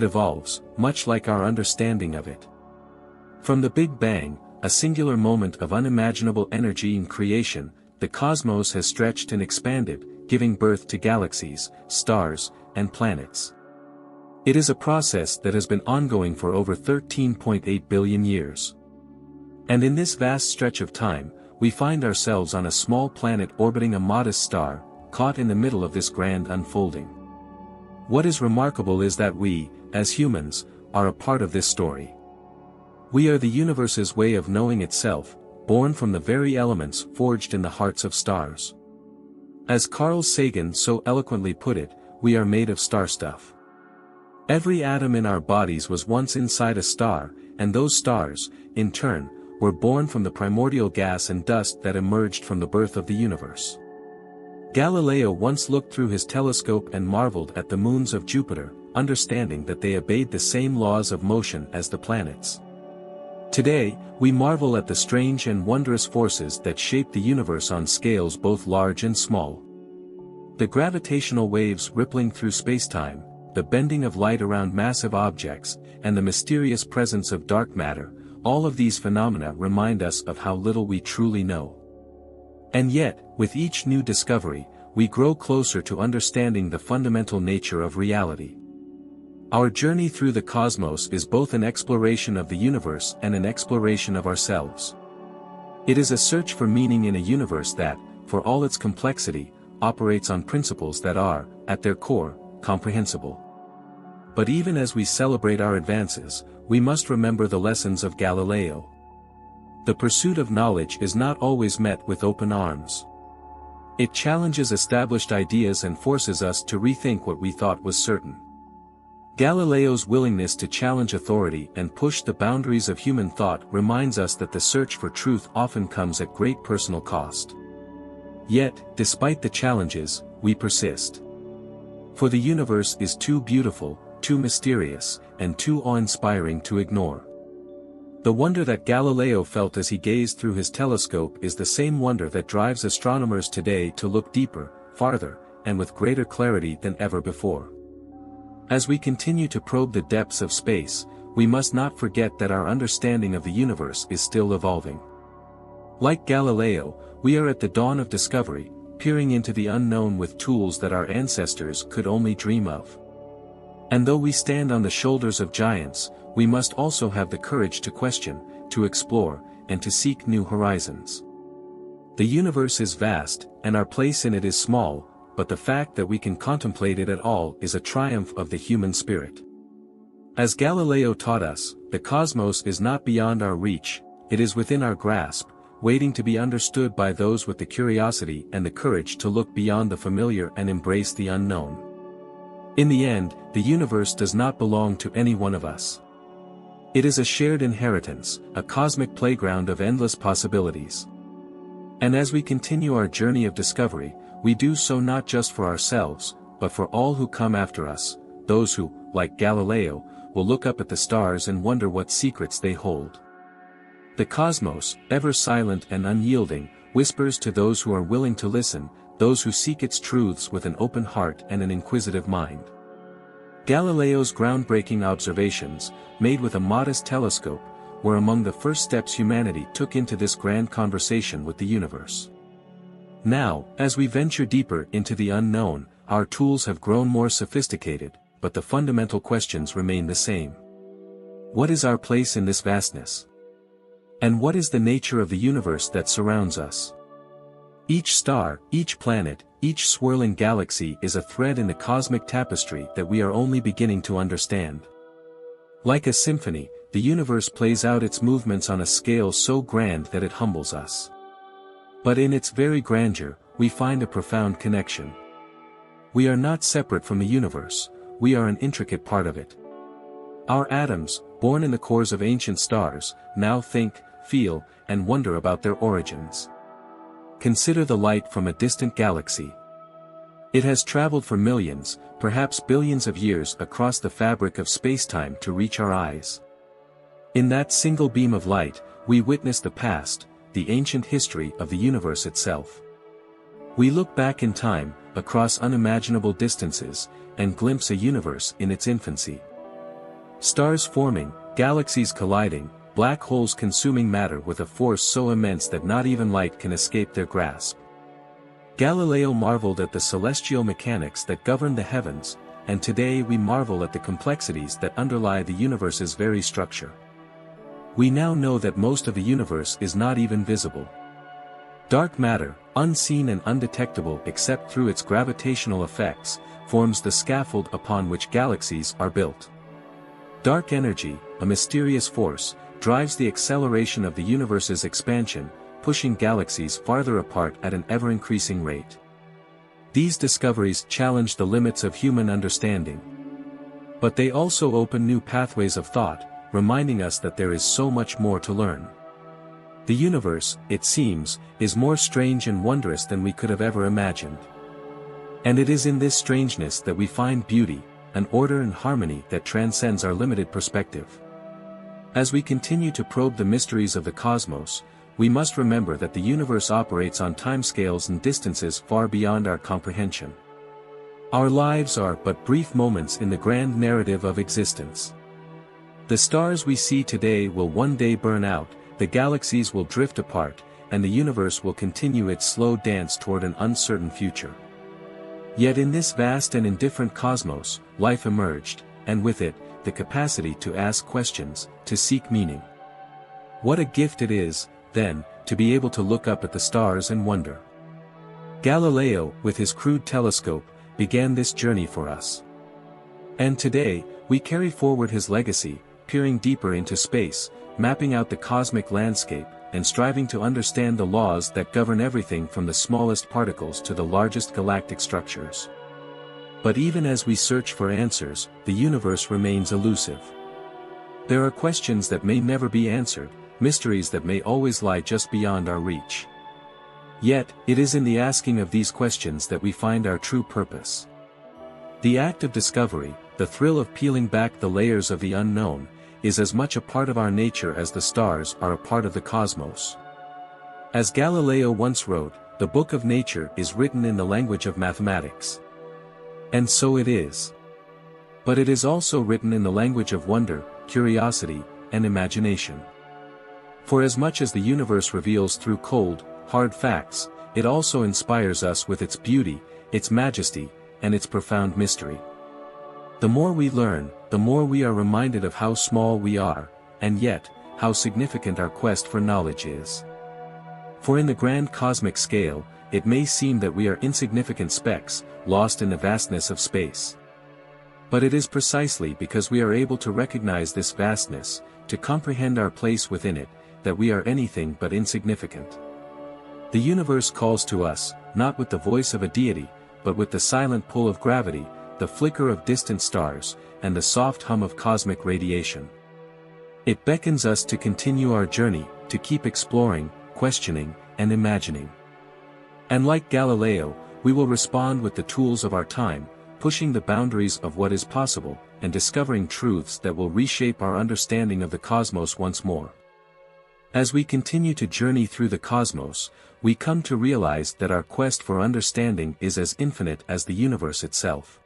evolves, much like our understanding of it. From the Big Bang, a singular moment of unimaginable energy in creation, the cosmos has stretched and expanded, giving birth to galaxies, stars, and planets. It is a process that has been ongoing for over 13.8 billion years. And in this vast stretch of time, we find ourselves on a small planet orbiting a modest star, caught in the middle of this grand unfolding. What is remarkable is that we, as humans, are a part of this story. We are the universe's way of knowing itself, born from the very elements forged in the hearts of stars. As Carl Sagan so eloquently put it, we are made of star stuff. Every atom in our bodies was once inside a star, and those stars, in turn, were born from the primordial gas and dust that emerged from the birth of the universe. Galileo once looked through his telescope and marveled at the moons of Jupiter, understanding that they obeyed the same laws of motion as the planets. Today, we marvel at the strange and wondrous forces that shape the universe on scales both large and small. The gravitational waves rippling through spacetime, the bending of light around massive objects, and the mysterious presence of dark matter, all of these phenomena remind us of how little we truly know. And yet, with each new discovery, we grow closer to understanding the fundamental nature of reality. Our journey through the cosmos is both an exploration of the universe and an exploration of ourselves. It is a search for meaning in a universe that, for all its complexity, operates on principles that are, at their core, comprehensible. But even as we celebrate our advances, we must remember the lessons of Galileo. The pursuit of knowledge is not always met with open arms. It challenges established ideas and forces us to rethink what we thought was certain. Galileo's willingness to challenge authority and push the boundaries of human thought reminds us that the search for truth often comes at great personal cost. Yet, despite the challenges, we persist. For the universe is too beautiful, too mysterious, and too awe-inspiring to ignore. The wonder that Galileo felt as he gazed through his telescope is the same wonder that drives astronomers today to look deeper, farther, and with greater clarity than ever before. As we continue to probe the depths of space, we must not forget that our understanding of the universe is still evolving. Like Galileo, we are at the dawn of discovery, peering into the unknown with tools that our ancestors could only dream of. And though we stand on the shoulders of giants, we must also have the courage to question, to explore, and to seek new horizons. The universe is vast, and our place in it is small, but the fact that we can contemplate it at all is a triumph of the human spirit. As Galileo taught us, the cosmos is not beyond our reach, it is within our grasp, waiting to be understood by those with the curiosity and the courage to look beyond the familiar and embrace the unknown. In the end, the universe does not belong to any one of us. It is a shared inheritance, a cosmic playground of endless possibilities. And as we continue our journey of discovery, we do so not just for ourselves, but for all who come after us, those who, like Galileo, will look up at the stars and wonder what secrets they hold. The cosmos, ever silent and unyielding, whispers to those who are willing to listen, those who seek its truths with an open heart and an inquisitive mind. Galileo's groundbreaking observations, made with a modest telescope, were among the first steps humanity took into this grand conversation with the universe. Now, as we venture deeper into the unknown, our tools have grown more sophisticated, but the fundamental questions remain the same. What is our place in this vastness? And what is the nature of the universe that surrounds us? Each star, each planet, each swirling galaxy is a thread in the cosmic tapestry that we are only beginning to understand. Like a symphony, the universe plays out its movements on a scale so grand that it humbles us. But in its very grandeur, we find a profound connection. We are not separate from the universe, we are an intricate part of it. Our atoms, born in the cores of ancient stars, now think, feel, and wonder about their origins. Consider the light from a distant galaxy. It has traveled for millions, perhaps billions of years across the fabric of spacetime to reach our eyes. In that single beam of light, we witness the past, the ancient history of the universe itself. We look back in time, across unimaginable distances, and glimpse a universe in its infancy. Stars forming, galaxies colliding, black holes consuming matter with a force so immense that not even light can escape their grasp. Galileo marveled at the celestial mechanics that govern the heavens, and today we marvel at the complexities that underlie the universe's very structure. We now know that most of the universe is not even visible. Dark matter, unseen and undetectable except through its gravitational effects, forms the scaffold upon which galaxies are built. Dark energy, a mysterious force, drives the acceleration of the universe's expansion, pushing galaxies farther apart at an ever-increasing rate. These discoveries challenge the limits of human understanding. But they also open new pathways of thought, reminding us that there is so much more to learn. The universe, it seems, is more strange and wondrous than we could have ever imagined. And it is in this strangeness that we find beauty, an order and harmony that transcends our limited perspective. As we continue to probe the mysteries of the cosmos, we must remember that the universe operates on timescales and distances far beyond our comprehension. Our lives are but brief moments in the grand narrative of existence. The stars we see today will one day burn out, the galaxies will drift apart, and the universe will continue its slow dance toward an uncertain future. Yet in this vast and indifferent cosmos, life emerged, and with it, the capacity to ask questions, to seek meaning. What a gift it is, then, to be able to look up at the stars and wonder. Galileo, with his crude telescope, began this journey for us. And today, we carry forward his legacy, peering deeper into space, mapping out the cosmic landscape, and striving to understand the laws that govern everything from the smallest particles to the largest galactic structures. But even as we search for answers, the universe remains elusive. There are questions that may never be answered, mysteries that may always lie just beyond our reach. Yet, it is in the asking of these questions that we find our true purpose. The act of discovery, the thrill of peeling back the layers of the unknown, is as much a part of our nature as the stars are a part of the cosmos. As Galileo once wrote, the book of nature is written in the language of mathematics. And so it is. But it is also written in the language of wonder, curiosity, and imagination. For as much as the universe reveals through cold, hard facts, it also inspires us with its beauty, its majesty, and its profound mystery. The more we learn, the more we are reminded of how small we are, and yet, how significant our quest for knowledge is. For in the grand cosmic scale, it may seem that we are insignificant specks, lost in the vastness of space. But it is precisely because we are able to recognize this vastness, to comprehend our place within it, that we are anything but insignificant. The universe calls to us, not with the voice of a deity, but with the silent pull of gravity, the flicker of distant stars, and the soft hum of cosmic radiation. It beckons us to continue our journey, to keep exploring, questioning, and imagining. And like Galileo, we will respond with the tools of our time, pushing the boundaries of what is possible, and discovering truths that will reshape our understanding of the cosmos once more. As we continue to journey through the cosmos, we come to realize that our quest for understanding is as infinite as the universe itself.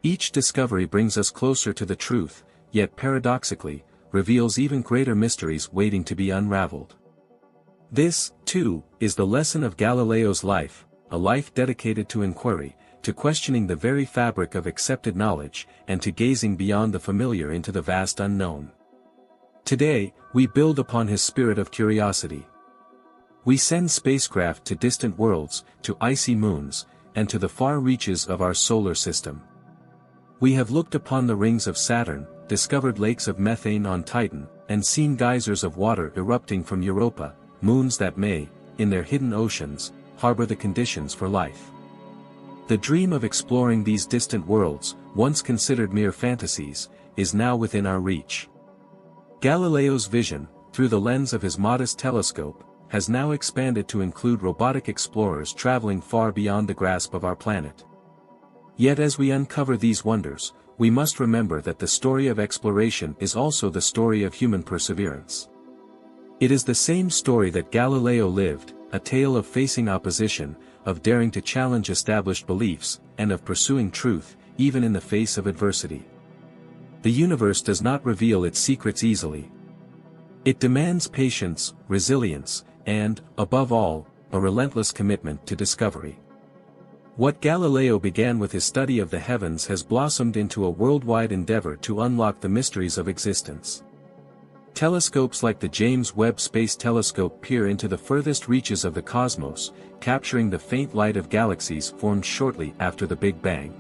Each discovery brings us closer to the truth, yet paradoxically, reveals even greater mysteries waiting to be unraveled. This, too, is the lesson of Galileo's life, a life dedicated to inquiry, to questioning the very fabric of accepted knowledge, and to gazing beyond the familiar into the vast unknown. Today, we build upon his spirit of curiosity. We send spacecraft to distant worlds, to icy moons, and to the far reaches of our solar system. We have looked upon the rings of Saturn, discovered lakes of methane on Titan, and seen geysers of water erupting from Europa, moons that may, in their hidden oceans, harbor the conditions for life. The dream of exploring these distant worlds, once considered mere fantasies, is now within our reach. Galileo's vision, through the lens of his modest telescope, has now expanded to include robotic explorers traveling far beyond the grasp of our planet. Yet as we uncover these wonders, we must remember that the story of exploration is also the story of human perseverance. It is the same story that Galileo lived, a tale of facing opposition, of daring to challenge established beliefs, and of pursuing truth, even in the face of adversity. The The universe does not reveal its secrets easily. It demands patience, resilience, and, above all, a relentless commitment to discovery. What Galileo began with his study of the heavens has blossomed into a worldwide endeavor to unlock the mysteries of existence. Telescopes like the James Webb Space Telescope peer into the furthest reaches of the cosmos, capturing the faint light of galaxies formed shortly after the Big Bang.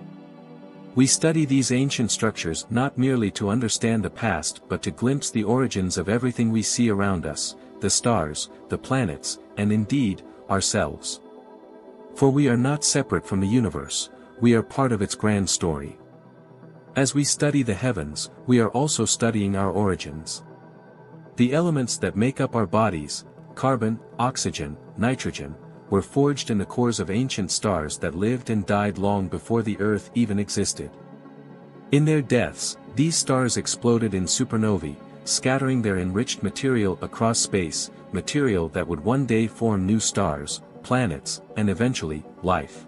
We study these ancient structures not merely to understand the past but to glimpse the origins of everything we see around us, the stars, the planets, and indeed, ourselves. For we are not separate from the universe, we are part of its grand story. As we study the heavens, we are also studying our origins. The elements that make up our bodies, carbon, oxygen, nitrogen, were forged in the cores of ancient stars that lived and died long before the Earth even existed. In their deaths, these stars exploded in supernovae, scattering their enriched material across space, material that would one day form new stars, planets, and eventually, life.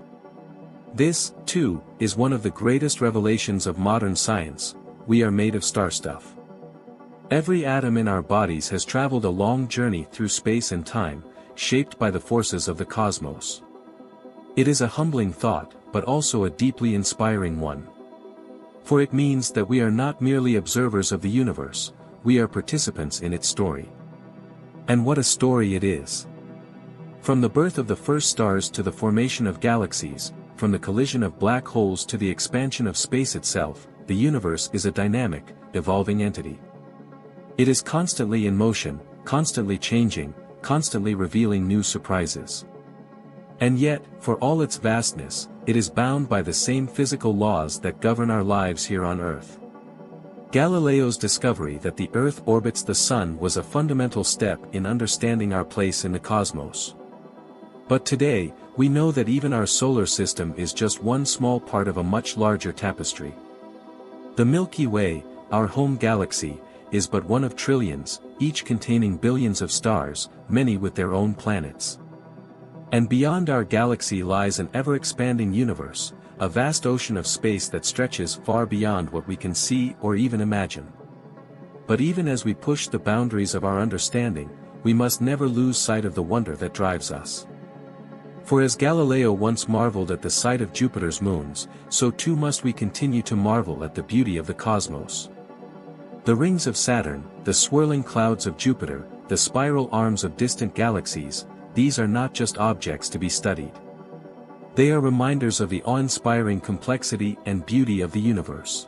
This, too, is one of the greatest revelations of modern science: we are made of star stuff. Every atom in our bodies has traveled a long journey through space and time, shaped by the forces of the cosmos. It is a humbling thought, but also a deeply inspiring one. For it means that we are not merely observers of the universe, we are participants in its story. And what a story it is! From the birth of the first stars to the formation of galaxies, from the collision of black holes to the expansion of space itself, the universe is a dynamic, evolving entity. It is constantly in motion, constantly changing, constantly revealing new surprises. And yet, for all its vastness, it is bound by the same physical laws that govern our lives here on Earth. Galileo's discovery that the Earth orbits the Sun was a fundamental step in understanding our place in the cosmos. But today, we know that even our solar system is just one small part of a much larger tapestry. The Milky Way, our home galaxy, is but one of trillions, each containing billions of stars, many with their own planets. And beyond our galaxy lies an ever-expanding universe, a vast ocean of space that stretches far beyond what we can see or even imagine. But even as we push the boundaries of our understanding, we must never lose sight of the wonder that drives us. For as Galileo once marveled at the sight of Jupiter's moons, so too must we continue to marvel at the beauty of the cosmos. The rings of Saturn, the swirling clouds of Jupiter, the spiral arms of distant galaxies, these are not just objects to be studied. They are reminders of the awe-inspiring complexity and beauty of the universe.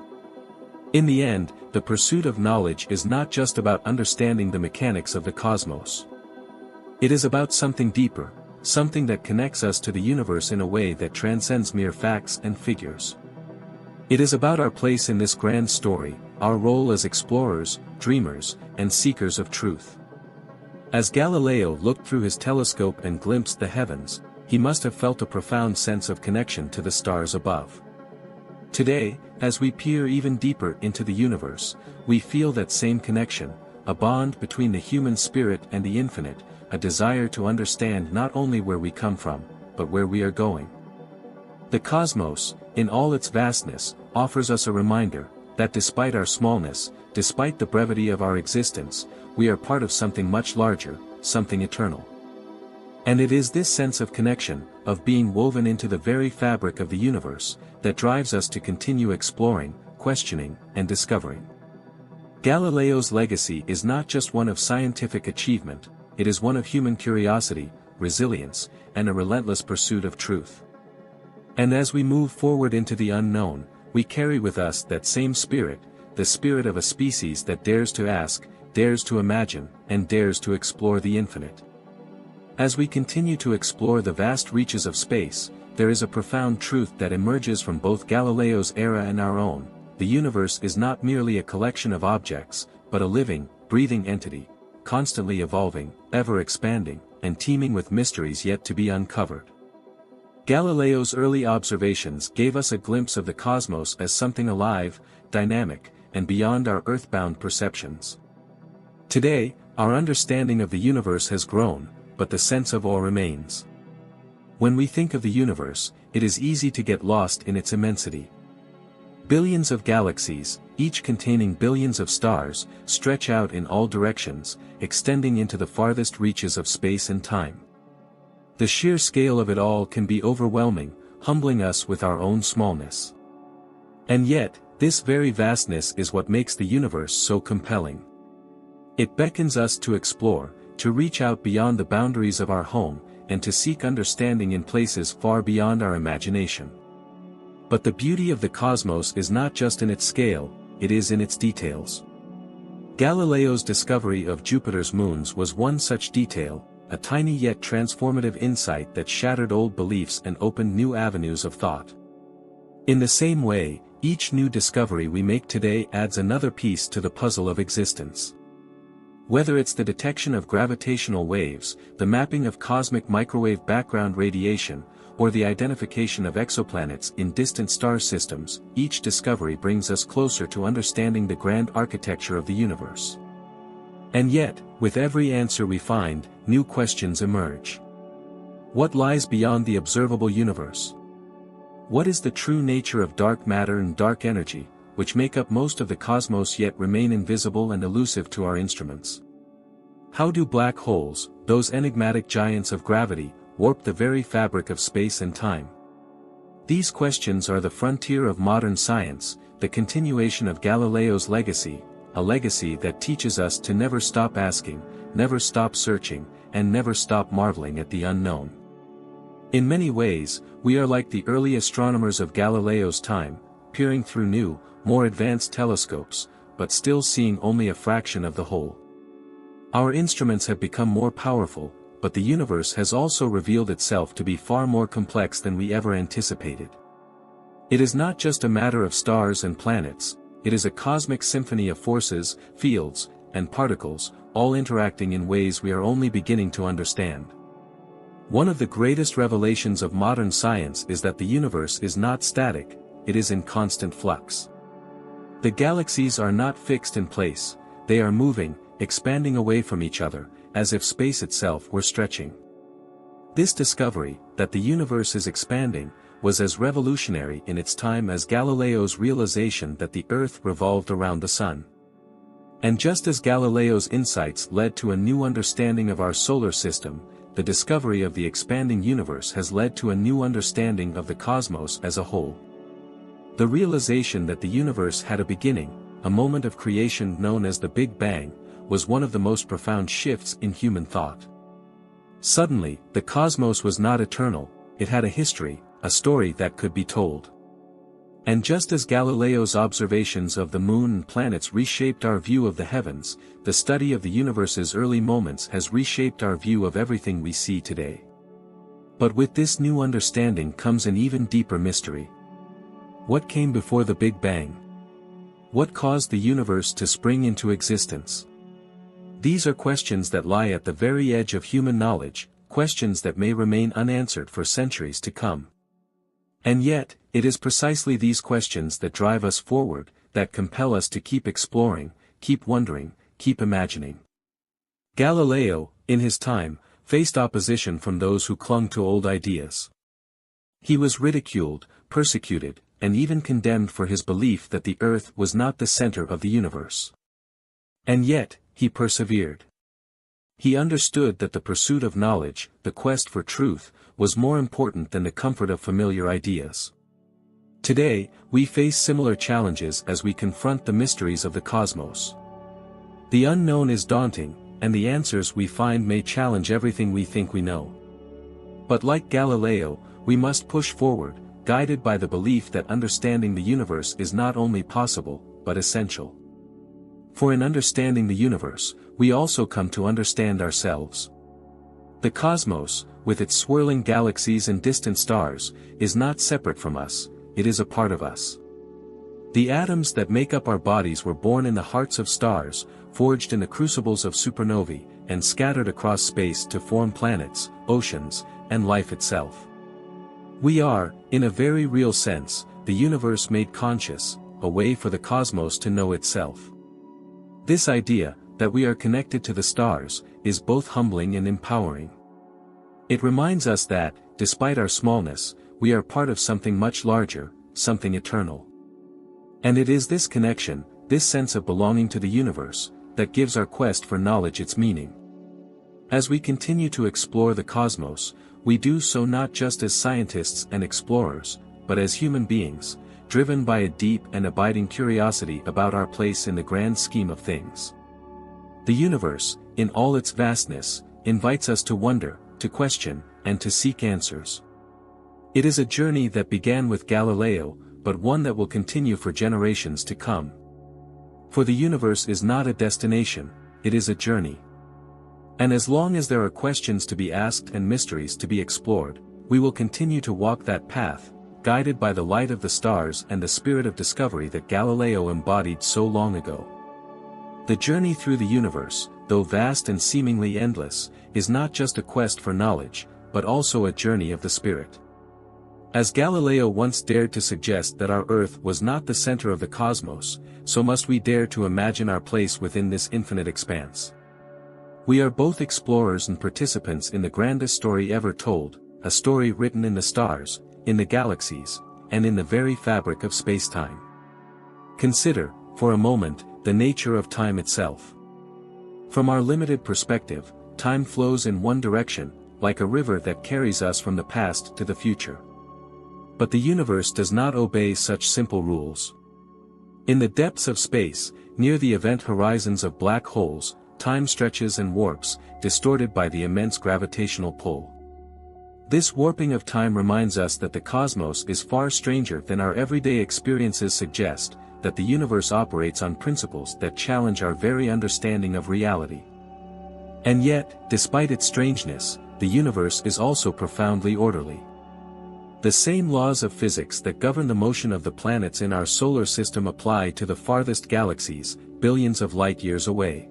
In the end, the pursuit of knowledge is not just about understanding the mechanics of the cosmos. It is about something deeper, something that connects us to the universe in a way that transcends mere facts and figures. It is about our place in this grand story, our role as explorers, dreamers, and seekers of truth. As Galileo looked through his telescope and glimpsed the heavens, he must have felt a profound sense of connection to the stars above. Today, as we peer even deeper into the universe, we feel that same connection, a bond between the human spirit and the infinite, a desire to understand not only where we come from, but where we are going. The cosmos, in all its vastness, offers us a reminder that despite our smallness, despite the brevity of our existence, we are part of something much larger, something eternal. And it is this sense of connection, of being woven into the very fabric of the universe, that drives us to continue exploring, questioning, and discovering. Galileo's legacy is not just one of scientific achievement, it is one of human curiosity, resilience, and a relentless pursuit of truth. And as we move forward into the unknown, we carry with us that same spirit, the spirit of a species that dares to ask, dares to imagine, and dares to explore the infinite. As we continue to explore the vast reaches of space, there is a profound truth that emerges from both Galileo's era and our own: the universe is not merely a collection of objects, but a living, breathing entity, constantly evolving, ever-expanding, and teeming with mysteries yet to be uncovered. Galileo's early observations gave us a glimpse of the cosmos as something alive, dynamic, and beyond our earthbound perceptions. Today, our understanding of the universe has grown, but the sense of awe remains. When we think of the universe, it is easy to get lost in its immensity. Billions of galaxies, each containing billions of stars, stretch out in all directions, extending into the farthest reaches of space and time. The sheer scale of it all can be overwhelming, humbling us with our own smallness. And yet, this very vastness is what makes the universe so compelling. It beckons us to explore, to reach out beyond the boundaries of our home, and to seek understanding in places far beyond our imagination. But the beauty of the cosmos is not just in its scale, it is in its details. Galileo's discovery of Jupiter's moons was one such detail, a tiny yet transformative insight that shattered old beliefs and opened new avenues of thought. In the same way, each new discovery we make today adds another piece to the puzzle of existence. Whether it's the detection of gravitational waves, the mapping of cosmic microwave background radiation, or the identification of exoplanets in distant star systems, each discovery brings us closer to understanding the grand architecture of the universe. And yet, with every answer we find, new questions emerge. What lies beyond the observable universe? What is the true nature of dark matter and dark energy, which make up most of the cosmos yet remain invisible and elusive to our instruments? How do black holes, those enigmatic giants of gravity, warp the very fabric of space and time? These questions are the frontier of modern science, the continuation of Galileo's legacy, a legacy that teaches us to never stop asking, never stop searching, and never stop marveling at the unknown. In many ways, we are like the early astronomers of Galileo's time, peering through new, more advanced telescopes, but still seeing only a fraction of the whole. Our instruments have become more powerful, but the universe has also revealed itself to be far more complex than we ever anticipated. It is not just a matter of stars and planets, it is a cosmic symphony of forces, fields, and particles, all interacting in ways we are only beginning to understand. One of the greatest revelations of modern science is that the universe is not static, it is in constant flux. The galaxies are not fixed in place, they are moving, expanding away from each other, as if space itself were stretching. This discovery, that the universe is expanding, was as revolutionary in its time as Galileo's realization that the Earth revolved around the Sun. And just as Galileo's insights led to a new understanding of our solar system, the discovery of the expanding universe has led to a new understanding of the cosmos as a whole. The realization that the universe had a beginning, a moment of creation known as the Big Bang, was one of the most profound shifts in human thought. Suddenly, the cosmos was not eternal, it had a history, a story that could be told. And just as Galileo's observations of the moon and planets reshaped our view of the heavens, the study of the universe's early moments has reshaped our view of everything we see today. But with this new understanding comes an even deeper mystery. What came before the Big Bang? What caused the universe to spring into existence? These are questions that lie at the very edge of human knowledge, questions that may remain unanswered for centuries to come. And yet, it is precisely these questions that drive us forward, that compel us to keep exploring, keep wondering, keep imagining. Galileo, in his time, faced opposition from those who clung to old ideas. He was ridiculed, persecuted, and even condemned for his belief that the Earth was not the center of the universe. And yet, he persevered. He understood that the pursuit of knowledge, the quest for truth, was more important than the comfort of familiar ideas. Today, we face similar challenges as we confront the mysteries of the cosmos. The unknown is daunting, and the answers we find may challenge everything we think we know. But like Galileo, we must push forward, guided by the belief that understanding the universe is not only possible, but essential. For in understanding the universe, we also come to understand ourselves. The cosmos, with its swirling galaxies and distant stars, is not separate from us, it is a part of us. The atoms that make up our bodies were born in the hearts of stars, forged in the crucibles of supernovae, and scattered across space to form planets, oceans, and life itself. We are, in a very real sense, the universe made conscious, a way for the cosmos to know itself. This idea, that we are connected to the stars, is both humbling and empowering. It reminds us that, despite our smallness, we are part of something much larger, something eternal. And it is this connection, this sense of belonging to the universe, that gives our quest for knowledge its meaning. As we continue to explore the cosmos, we do so not just as scientists and explorers, but as human beings, driven by a deep and abiding curiosity about our place in the grand scheme of things. The universe, in all its vastness, invites us to wonder, to question, and to seek answers. It is a journey that began with Galileo, but one that will continue for generations to come. For the universe is not a destination, it is a journey. And as long as there are questions to be asked and mysteries to be explored, we will continue to walk that path, guided by the light of the stars and the spirit of discovery that Galileo embodied so long ago. The journey through the universe, though vast and seemingly endless, is not just a quest for knowledge, but also a journey of the spirit. As Galileo once dared to suggest that our Earth was not the center of the cosmos, so must we dare to imagine our place within this infinite expanse. We are both explorers and participants in the grandest story ever told, a story written in the stars, in the galaxies, and in the very fabric of space-time. Consider, for a moment, the nature of time itself. From our limited perspective, time flows in one direction, like a river that carries us from the past to the future. But the universe does not obey such simple rules. In the depths of space, near the event horizons of black holes, time stretches and warps, distorted by the immense gravitational pull. This warping of time reminds us that the cosmos is far stranger than our everyday experiences suggest, that the universe operates on principles that challenge our very understanding of reality. And yet, despite its strangeness, the universe is also profoundly orderly. The same laws of physics that govern the motion of the planets in our solar system apply to the farthest galaxies, billions of light-years away.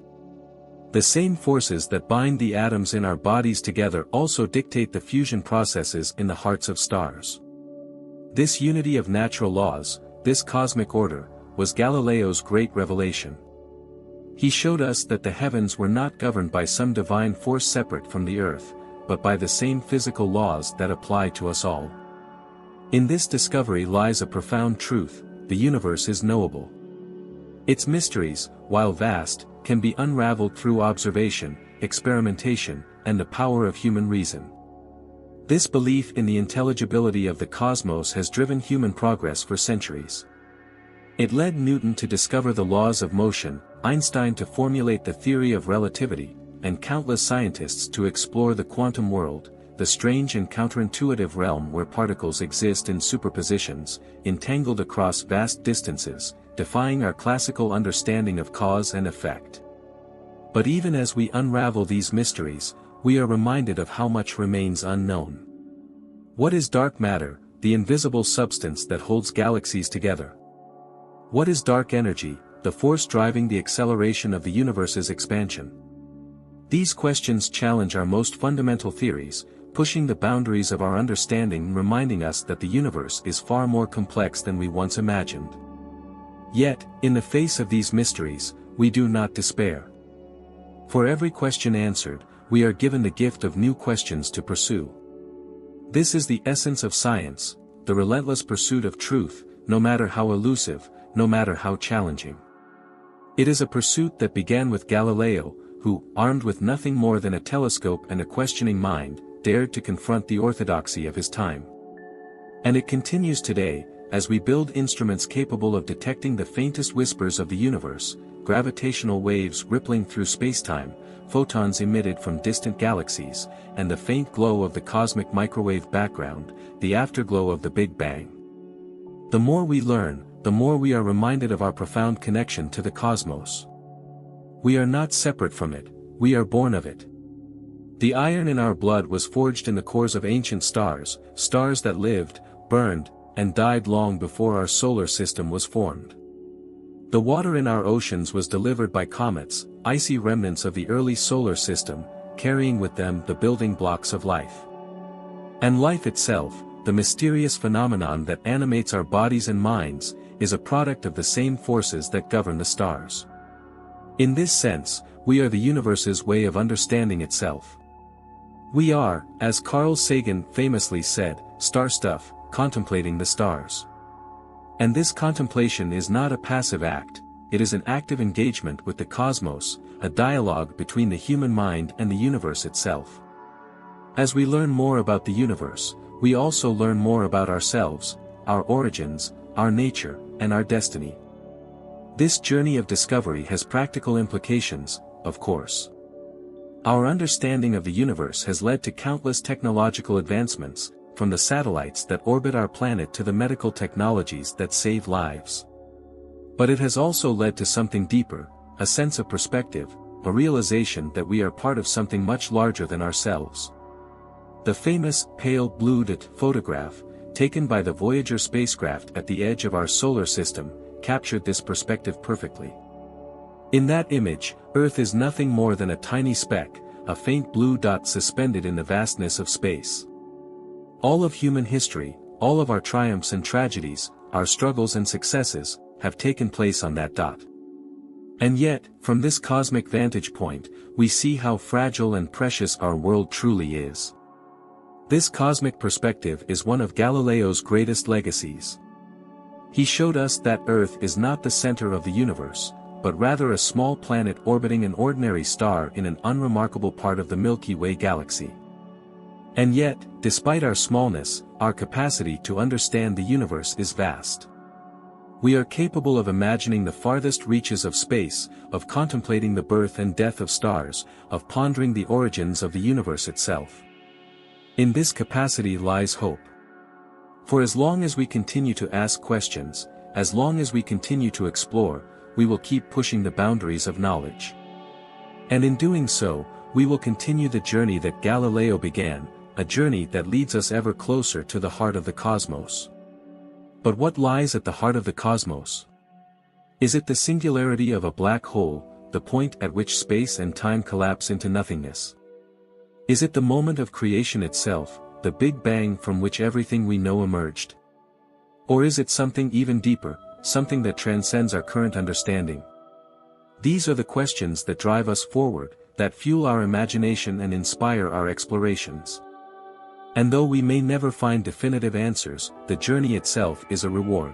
The same forces that bind the atoms in our bodies together also dictate the fusion processes in the hearts of stars. This unity of natural laws, this cosmic order, was Galileo's great revelation. He showed us that the heavens were not governed by some divine force separate from the earth, but by the same physical laws that apply to us all. In this discovery lies a profound truth: the universe is knowable. Its mysteries, while vast, can be unraveled through observation, experimentation, and the power of human reason. This belief in the intelligibility of the cosmos has driven human progress for centuries. It led Newton to discover the laws of motion, Einstein to formulate the theory of relativity, and countless scientists to explore the quantum world, the strange and counterintuitive realm where particles exist in superpositions, entangled across vast distances, defying our classical understanding of cause and effect. But even as we unravel these mysteries, we are reminded of how much remains unknown. What is dark matter, the invisible substance that holds galaxies together? What is dark energy, the force driving the acceleration of the universe's expansion? These questions challenge our most fundamental theories, pushing the boundaries of our understanding and reminding us that the universe is far more complex than we once imagined. Yet, in the face of these mysteries, we do not despair. For every question answered, we are given the gift of new questions to pursue. This is the essence of science, the relentless pursuit of truth, no matter how elusive, no matter how challenging. It is a pursuit that began with Galileo, who, armed with nothing more than a telescope and a questioning mind, dared to confront the orthodoxy of his time. And it continues today, as we build instruments capable of detecting the faintest whispers of the universe, gravitational waves rippling through spacetime, photons emitted from distant galaxies, and the faint glow of the cosmic microwave background, the afterglow of the Big Bang. The more we learn, the more we are reminded of our profound connection to the cosmos. We are not separate from it, we are born of it. The iron in our blood was forged in the cores of ancient stars, stars that lived, burned, and died long before our solar system was formed. The water in our oceans was delivered by comets, icy remnants of the early solar system, carrying with them the building blocks of life. And life itself, the mysterious phenomenon that animates our bodies and minds, is a product of the same forces that govern the stars. In this sense, we are the universe's way of understanding itself. We are, as Carl Sagan famously said, star stuff, contemplating the stars. And this contemplation is not a passive act, it is an active engagement with the cosmos, a dialogue between the human mind and the universe itself. As we learn more about the universe, we also learn more about ourselves, our origins, our nature, and our destiny. This journey of discovery has practical implications, of course. Our understanding of the universe has led to countless technological advancements, from the satellites that orbit our planet to the medical technologies that save lives. But it has also led to something deeper, a sense of perspective, a realization that we are part of something much larger than ourselves. The famous pale blue dot photograph, taken by the Voyager spacecraft at the edge of our solar system, captured this perspective perfectly. In that image, Earth is nothing more than a tiny speck, a faint blue dot suspended in the vastness of space. All of human history, all of our triumphs and tragedies, our struggles and successes, have taken place on that dot. And yet, from this cosmic vantage point, we see how fragile and precious our world truly is. This cosmic perspective is one of Galileo's greatest legacies. He showed us that Earth is not the center of the universe, but rather a small planet orbiting an ordinary star in an unremarkable part of the Milky Way galaxy. And yet, despite our smallness, our capacity to understand the universe is vast. We are capable of imagining the farthest reaches of space, of contemplating the birth and death of stars, of pondering the origins of the universe itself. In this capacity lies hope. For as long as we continue to ask questions, as long as we continue to explore, we will keep pushing the boundaries of knowledge. And in doing so, we will continue the journey that Galileo began, a journey that leads us ever closer to the heart of the cosmos. But what lies at the heart of the cosmos? Is it the singularity of a black hole, the point at which space and time collapse into nothingness? Is it the moment of creation itself, the Big Bang from which everything we know emerged? Or is it something even deeper, something that transcends our current understanding? These are the questions that drive us forward, that fuel our imagination and inspire our explorations. And though we may never find definitive answers, the journey itself is a reward.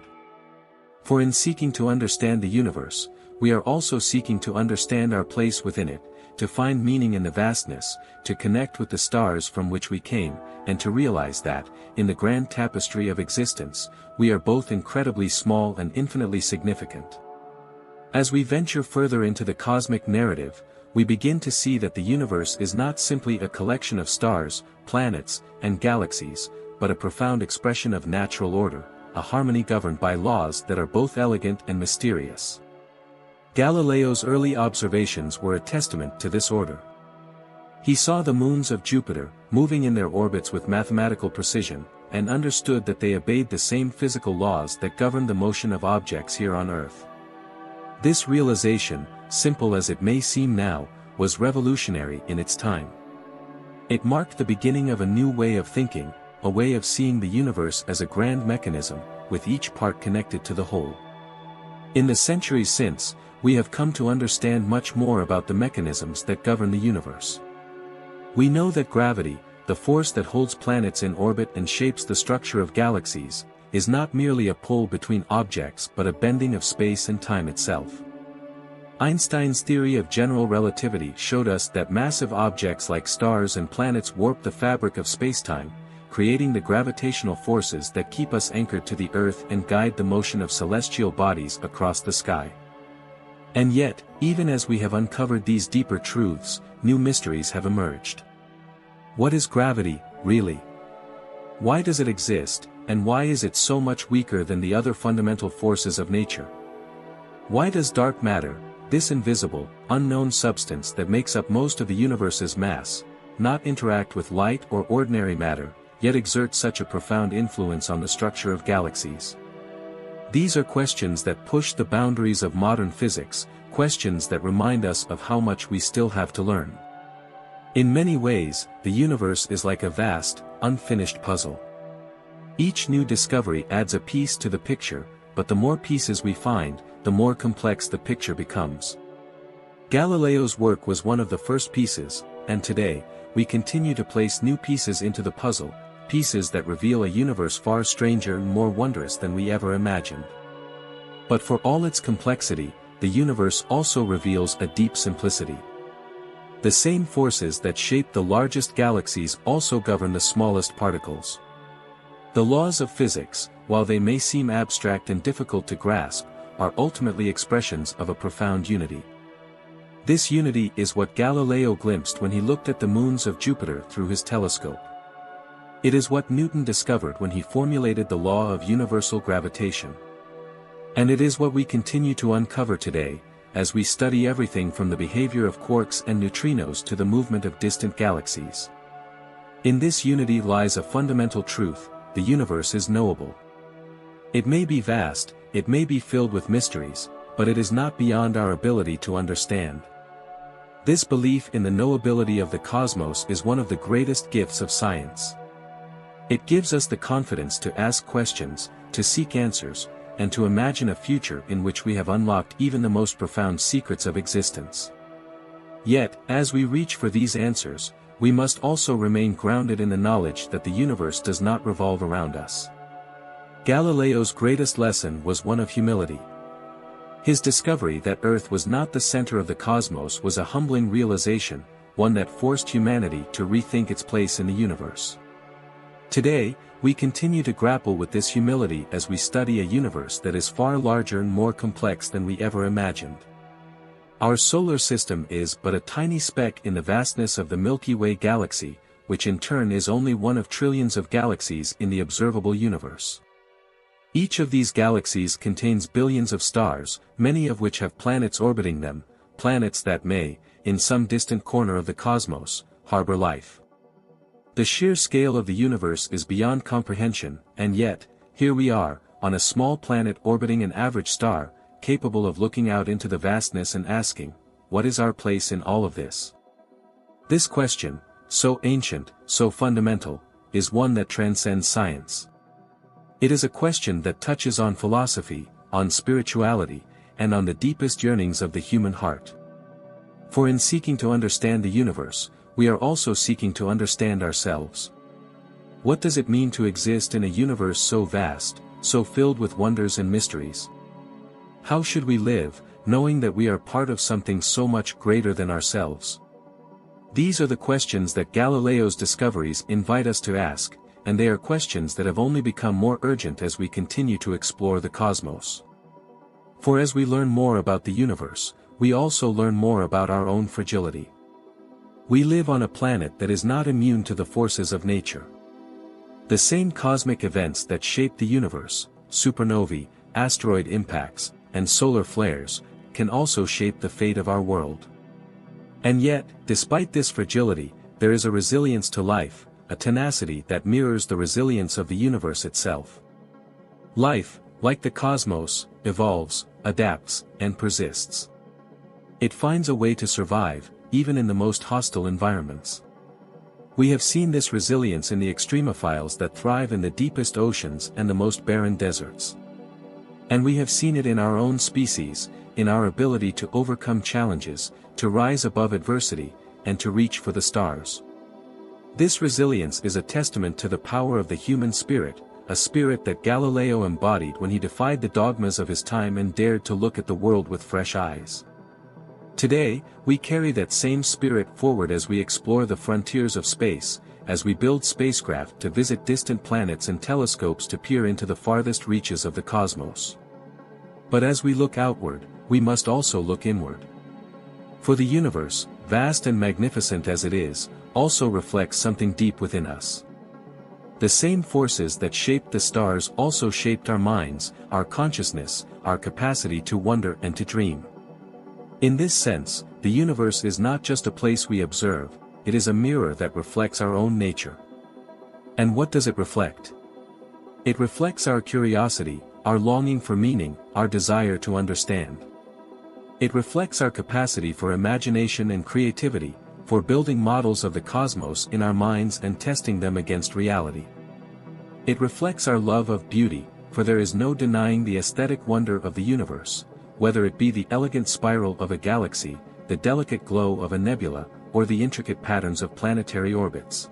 For in seeking to understand the universe, we are also seeking to understand our place within it, to find meaning in the vastness, to connect with the stars from which we came, and to realize that, in the grand tapestry of existence, we are both incredibly small and infinitely significant. As we venture further into the cosmic narrative, we begin to see that the universe is not simply a collection of stars, planets, and galaxies, but a profound expression of natural order, a harmony governed by laws that are both elegant and mysterious. Galileo's early observations were a testament to this order. He saw the moons of Jupiter, moving in their orbits with mathematical precision, and understood that they obeyed the same physical laws that govern the motion of objects here on Earth. This realization, simple as it may seem now, was revolutionary in its time. It marked the beginning of a new way of thinking, a way of seeing the universe as a grand mechanism, with each part connected to the whole. In the centuries since, we have come to understand much more about the mechanisms that govern the universe. We know that gravity, the force that holds planets in orbit and shapes the structure of galaxies, is not merely a pull between objects but a bending of space and time itself. Einstein's theory of general relativity showed us that massive objects like stars and planets warp the fabric of spacetime, creating the gravitational forces that keep us anchored to the Earth and guide the motion of celestial bodies across the sky. And yet, even as we have uncovered these deeper truths, new mysteries have emerged. What is gravity, really? Why does it exist, and why is it so much weaker than the other fundamental forces of nature? Why does dark matter, this invisible, unknown substance that makes up most of the universe's mass, not interact with light or ordinary matter, yet exert such a profound influence on the structure of galaxies? These are questions that push the boundaries of modern physics, questions that remind us of how much we still have to learn. In many ways, the universe is like a vast, unfinished puzzle. Each new discovery adds a piece to the picture, but the more pieces we find, the more complex the picture becomes. Galileo's work was one of the first pieces, and today, we continue to place new pieces into the puzzle, pieces that reveal a universe far stranger and more wondrous than we ever imagined. But for all its complexity, the universe also reveals a deep simplicity. The same forces that shape the largest galaxies also govern the smallest particles. The laws of physics, while they may seem abstract and difficult to grasp, are ultimately expressions of a profound unity. This unity is what Galileo glimpsed when he looked at the moons of Jupiter through his telescope. It is what Newton discovered when he formulated the law of universal gravitation. And it is what we continue to uncover today, as we study everything from the behavior of quarks and neutrinos to the movement of distant galaxies. In this unity lies a fundamental truth: the universe is knowable. It may be vast, it may be filled with mysteries, but it is not beyond our ability to understand. This belief in the knowability of the cosmos is one of the greatest gifts of science. It gives us the confidence to ask questions, to seek answers, and to imagine a future in which we have unlocked even the most profound secrets of existence. Yet, as we reach for these answers, we must also remain grounded in the knowledge that the universe does not revolve around us. Galileo's greatest lesson was one of humility. His discovery that Earth was not the center of the cosmos was a humbling realization, one that forced humanity to rethink its place in the universe. Today, we continue to grapple with this humility as we study a universe that is far larger and more complex than we ever imagined. Our solar system is but a tiny speck in the vastness of the Milky Way galaxy, which in turn is only one of trillions of galaxies in the observable universe. Each of these galaxies contains billions of stars, many of which have planets orbiting them, planets that may, in some distant corner of the cosmos, harbor life. The sheer scale of the universe is beyond comprehension, and yet, here we are, on a small planet orbiting an average star, capable of looking out into the vastness and asking, what is our place in all of this? This question, so ancient, so fundamental, is one that transcends science. It is a question that touches on philosophy, on spirituality, and on the deepest yearnings of the human heart. For in seeking to understand the universe, we are also seeking to understand ourselves. What does it mean to exist in a universe so vast, so filled with wonders and mysteries? How should we live, knowing that we are part of something so much greater than ourselves? These are the questions that Galileo's discoveries invite us to ask, and they are questions that have only become more urgent as we continue to explore the cosmos. For as we learn more about the universe, we also learn more about our own fragility. We live on a planet that is not immune to the forces of nature. The same cosmic events that shape the universe, supernovae, asteroid impacts, and solar flares, can also shape the fate of our world. And yet, despite this fragility, there is a resilience to life, a tenacity that mirrors the resilience of the universe itself. Life, like the cosmos, evolves, adapts, and persists. It finds a way to survive, even in the most hostile environments. We have seen this resilience in the extremophiles that thrive in the deepest oceans and the most barren deserts. And we have seen it in our own species, in our ability to overcome challenges, to rise above adversity, and to reach for the stars. This resilience is a testament to the power of the human spirit, a spirit that Galileo embodied when he defied the dogmas of his time and dared to look at the world with fresh eyes. Today, we carry that same spirit forward as we explore the frontiers of space, as we build spacecraft to visit distant planets and telescopes to peer into the farthest reaches of the cosmos. But as we look outward, we must also look inward. For the universe, vast and magnificent as it is, also reflects something deep within us. The same forces that shaped the stars also shaped our minds, our consciousness, our capacity to wonder and to dream. In this sense, the universe is not just a place we observe, it is a mirror that reflects our own nature. And what does it reflect? It reflects our curiosity, our longing for meaning, our desire to understand. It reflects our capacity for imagination and creativity, for building models of the cosmos in our minds and testing them against reality. It reflects our love of beauty, for there is no denying the aesthetic wonder of the universe, whether it be the elegant spiral of a galaxy, the delicate glow of a nebula, or the intricate patterns of planetary orbits.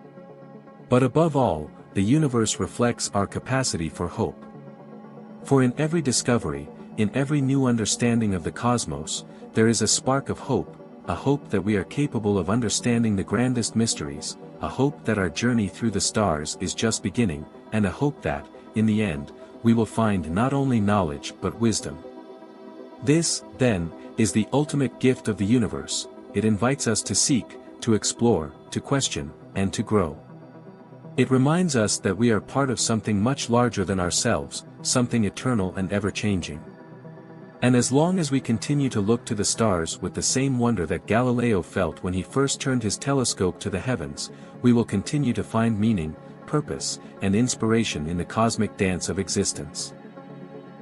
But above all, the universe reflects our capacity for hope. For in every discovery, in every new understanding of the cosmos, there is a spark of hope, a hope that we are capable of understanding the grandest mysteries, a hope that our journey through the stars is just beginning, and a hope that, in the end, we will find not only knowledge but wisdom. This, then, is the ultimate gift of the universe. It invites us to seek, to explore, to question, and to grow. It reminds us that we are part of something much larger than ourselves, something eternal and ever-changing. And as long as we continue to look to the stars with the same wonder that Galileo felt when he first turned his telescope to the heavens, we will continue to find meaning, purpose, and inspiration in the cosmic dance of existence.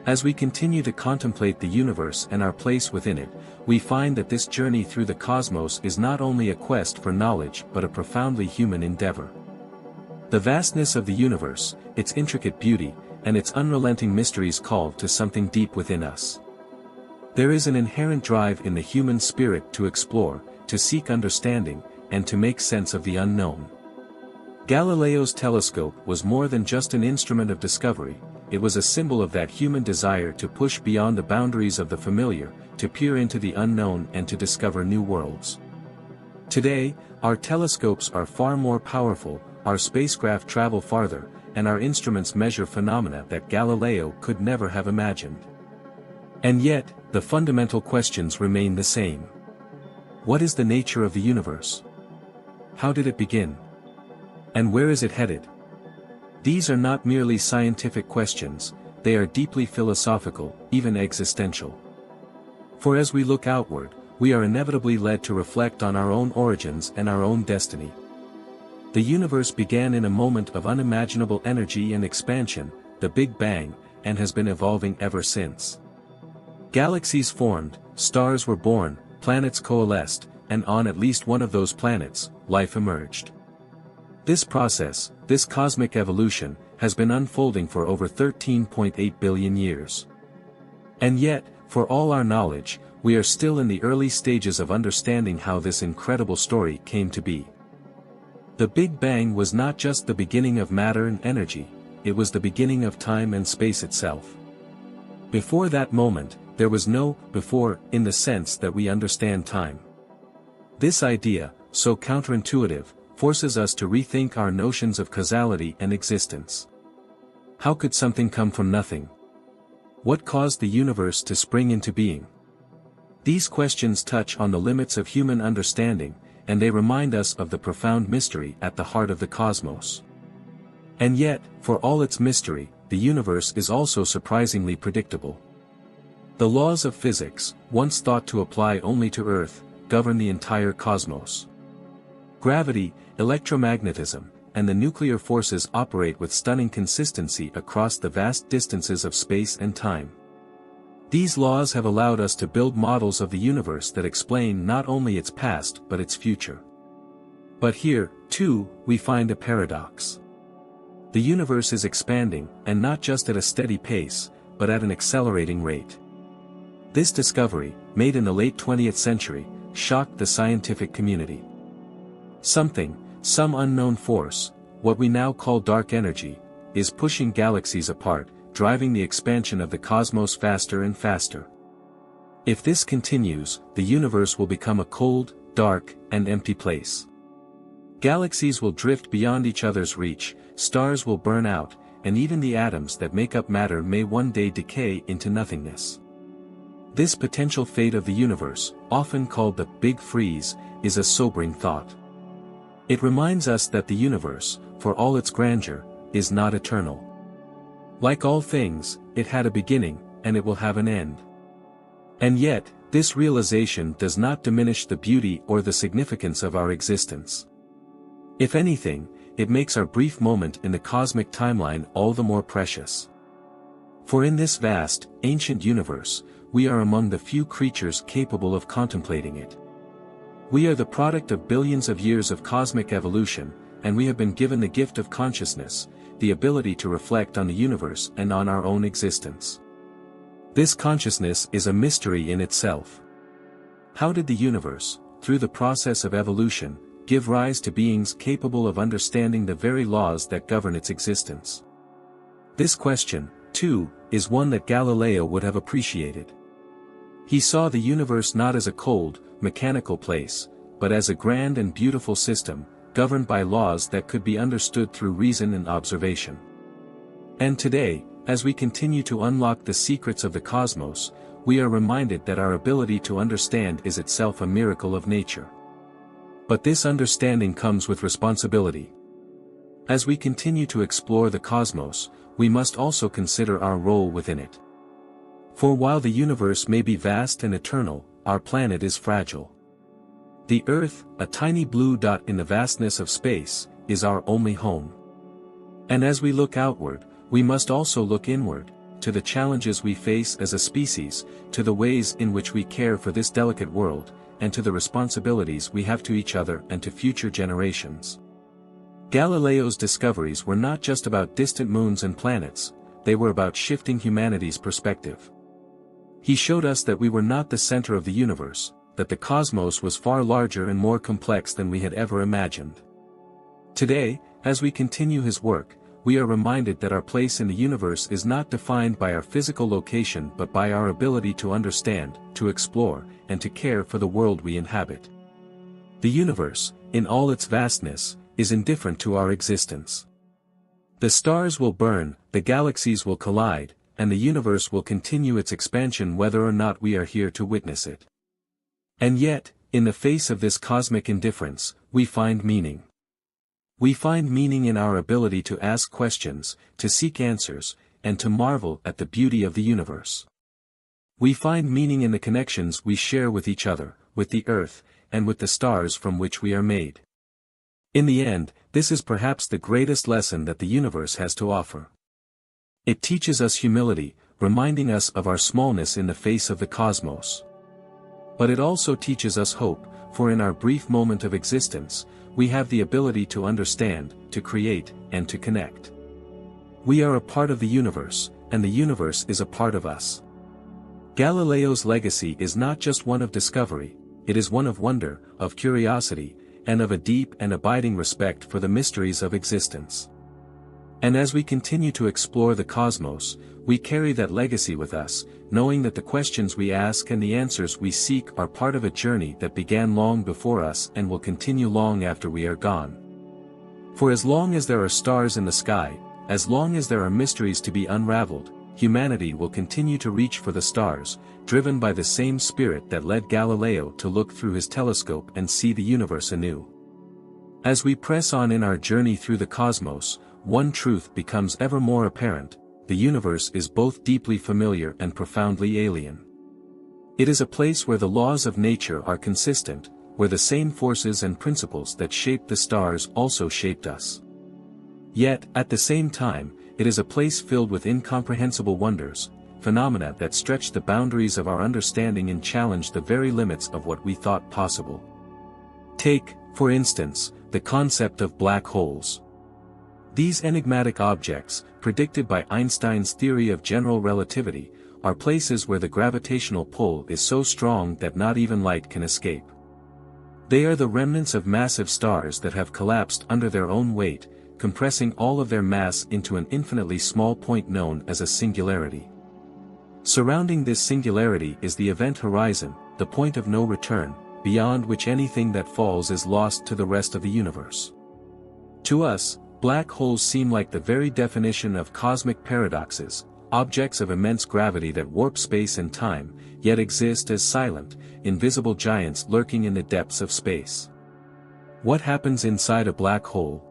As we continue to contemplate the universe and our place within it, we find that this journey through the cosmos is not only a quest for knowledge but a profoundly human endeavor. The vastness of the universe, its intricate beauty, and its unrelenting mysteries call to something deep within us. There is an inherent drive in the human spirit to explore, to seek understanding, and to make sense of the unknown. Galileo's telescope was more than just an instrument of discovery, it was a symbol of that human desire to push beyond the boundaries of the familiar, to peer into the unknown and to discover new worlds. Today, our telescopes are far more powerful, our spacecraft travel farther, and our instruments measure phenomena that Galileo could never have imagined. And yet, the fundamental questions remain the same. What is the nature of the universe? How did it begin? And where is it headed? These are not merely scientific questions, they are deeply philosophical, even existential. For as we look outward, we are inevitably led to reflect on our own origins and our own destiny. The universe began in a moment of unimaginable energy and expansion, the Big Bang, and has been evolving ever since. Galaxies formed, stars were born, planets coalesced, and on at least one of those planets, life emerged. This process, this cosmic evolution, has been unfolding for over 13.8 billion years. And yet, for all our knowledge, we are still in the early stages of understanding how this incredible story came to be. The Big Bang was not just the beginning of matter and energy, it was the beginning of time and space itself. Before that moment, there was no before in the sense that we understand time. This idea, so counterintuitive, forces us to rethink our notions of causality and existence. How could something come from nothing? What caused the universe to spring into being? These questions touch on the limits of human understanding, and they remind us of the profound mystery at the heart of the cosmos. And yet, for all its mystery, the universe is also surprisingly predictable. The laws of physics, once thought to apply only to Earth, govern the entire cosmos. Gravity, electromagnetism, and the nuclear forces operate with stunning consistency across the vast distances of space and time. These laws have allowed us to build models of the universe that explain not only its past but its future. But here, too, we find a paradox. The universe is expanding, and not just at a steady pace, but at an accelerating rate. This discovery, made in the late 20th century, shocked the scientific community. Some unknown force, what we now call dark energy, is pushing galaxies apart, driving the expansion of the cosmos faster and faster. If this continues, the universe will become a cold, dark, and empty place. Galaxies will drift beyond each other's reach, stars will burn out, and even the atoms that make up matter may one day decay into nothingness. This potential fate of the universe, often called the Big Freeze, is a sobering thought. It reminds us that the universe, for all its grandeur, is not eternal. Like all things, it had a beginning, and it will have an end. And yet, this realization does not diminish the beauty or the significance of our existence. If anything, it makes our brief moment in the cosmic timeline all the more precious. For in this vast, ancient universe, we are among the few creatures capable of contemplating it. We are the product of billions of years of cosmic evolution, and we have been given the gift of consciousness, the ability to reflect on the universe and on our own existence. This consciousness is a mystery in itself. How did the universe, through the process of evolution, give rise to beings capable of understanding the very laws that govern its existence? This question, too, is one that Galileo would have appreciated. He saw the universe not as a cold, mechanical place, but as a grand and beautiful system, governed by laws that could be understood through reason and observation. And today, as we continue to unlock the secrets of the cosmos, we are reminded that our ability to understand is itself a miracle of nature. But this understanding comes with responsibility. As we continue to explore the cosmos, we must also consider our role within it. For while the universe may be vast and eternal, our planet is fragile. The Earth, a tiny blue dot in the vastness of space, is our only home. And as we look outward, we must also look inward, to the challenges we face as a species, to the ways in which we care for this delicate world, and to the responsibilities we have to each other and to future generations. Galileo's discoveries were not just about distant moons and planets, they were about shifting humanity's perspective. He showed us that we were not the center of the universe, that the cosmos was far larger and more complex than we had ever imagined. Today, as we continue his work, we are reminded that our place in the universe is not defined by our physical location but by our ability to understand, to explore, and to care for the world we inhabit. The universe, in all its vastness, is indifferent to our existence. The stars will burn, the galaxies will collide, and the universe will continue its expansion whether or not we are here to witness it. And yet, in the face of this cosmic indifference, we find meaning. We find meaning in our ability to ask questions, to seek answers, and to marvel at the beauty of the universe. We find meaning in the connections we share with each other, with the earth, and with the stars from which we are made. In the end, this is perhaps the greatest lesson that the universe has to offer. It teaches us humility, reminding us of our smallness in the face of the cosmos. But it also teaches us hope, for in our brief moment of existence, we have the ability to understand, to create, and to connect. We are a part of the universe, and the universe is a part of us. Galileo's legacy is not just one of discovery, it is one of wonder, of curiosity, and of a deep and abiding respect for the mysteries of existence. And as we continue to explore the cosmos, we carry that legacy with us, knowing that the questions we ask and the answers we seek are part of a journey that began long before us and will continue long after we are gone. For as long as there are stars in the sky, as long as there are mysteries to be unraveled, humanity will continue to reach for the stars, driven by the same spirit that led Galileo to look through his telescope and see the universe anew. As we press on in our journey through the cosmos, one truth becomes ever more apparent: the universe is both deeply familiar and profoundly alien. It is a place where the laws of nature are consistent, where the same forces and principles that shaped the stars also shaped us. Yet, at the same time, it is a place filled with incomprehensible wonders, phenomena that stretch the boundaries of our understanding and challenge the very limits of what we thought possible. Take, for instance, the concept of black holes. These enigmatic objects, predicted by Einstein's theory of general relativity, are places where the gravitational pull is so strong that not even light can escape. They are the remnants of massive stars that have collapsed under their own weight, compressing all of their mass into an infinitely small point known as a singularity. Surrounding this singularity is the event horizon, the point of no return, beyond which anything that falls is lost to the rest of the universe. To us, black holes seem like the very definition of cosmic paradoxes, objects of immense gravity that warp space and time, yet exist as silent, invisible giants lurking in the depths of space. What happens inside a black hole?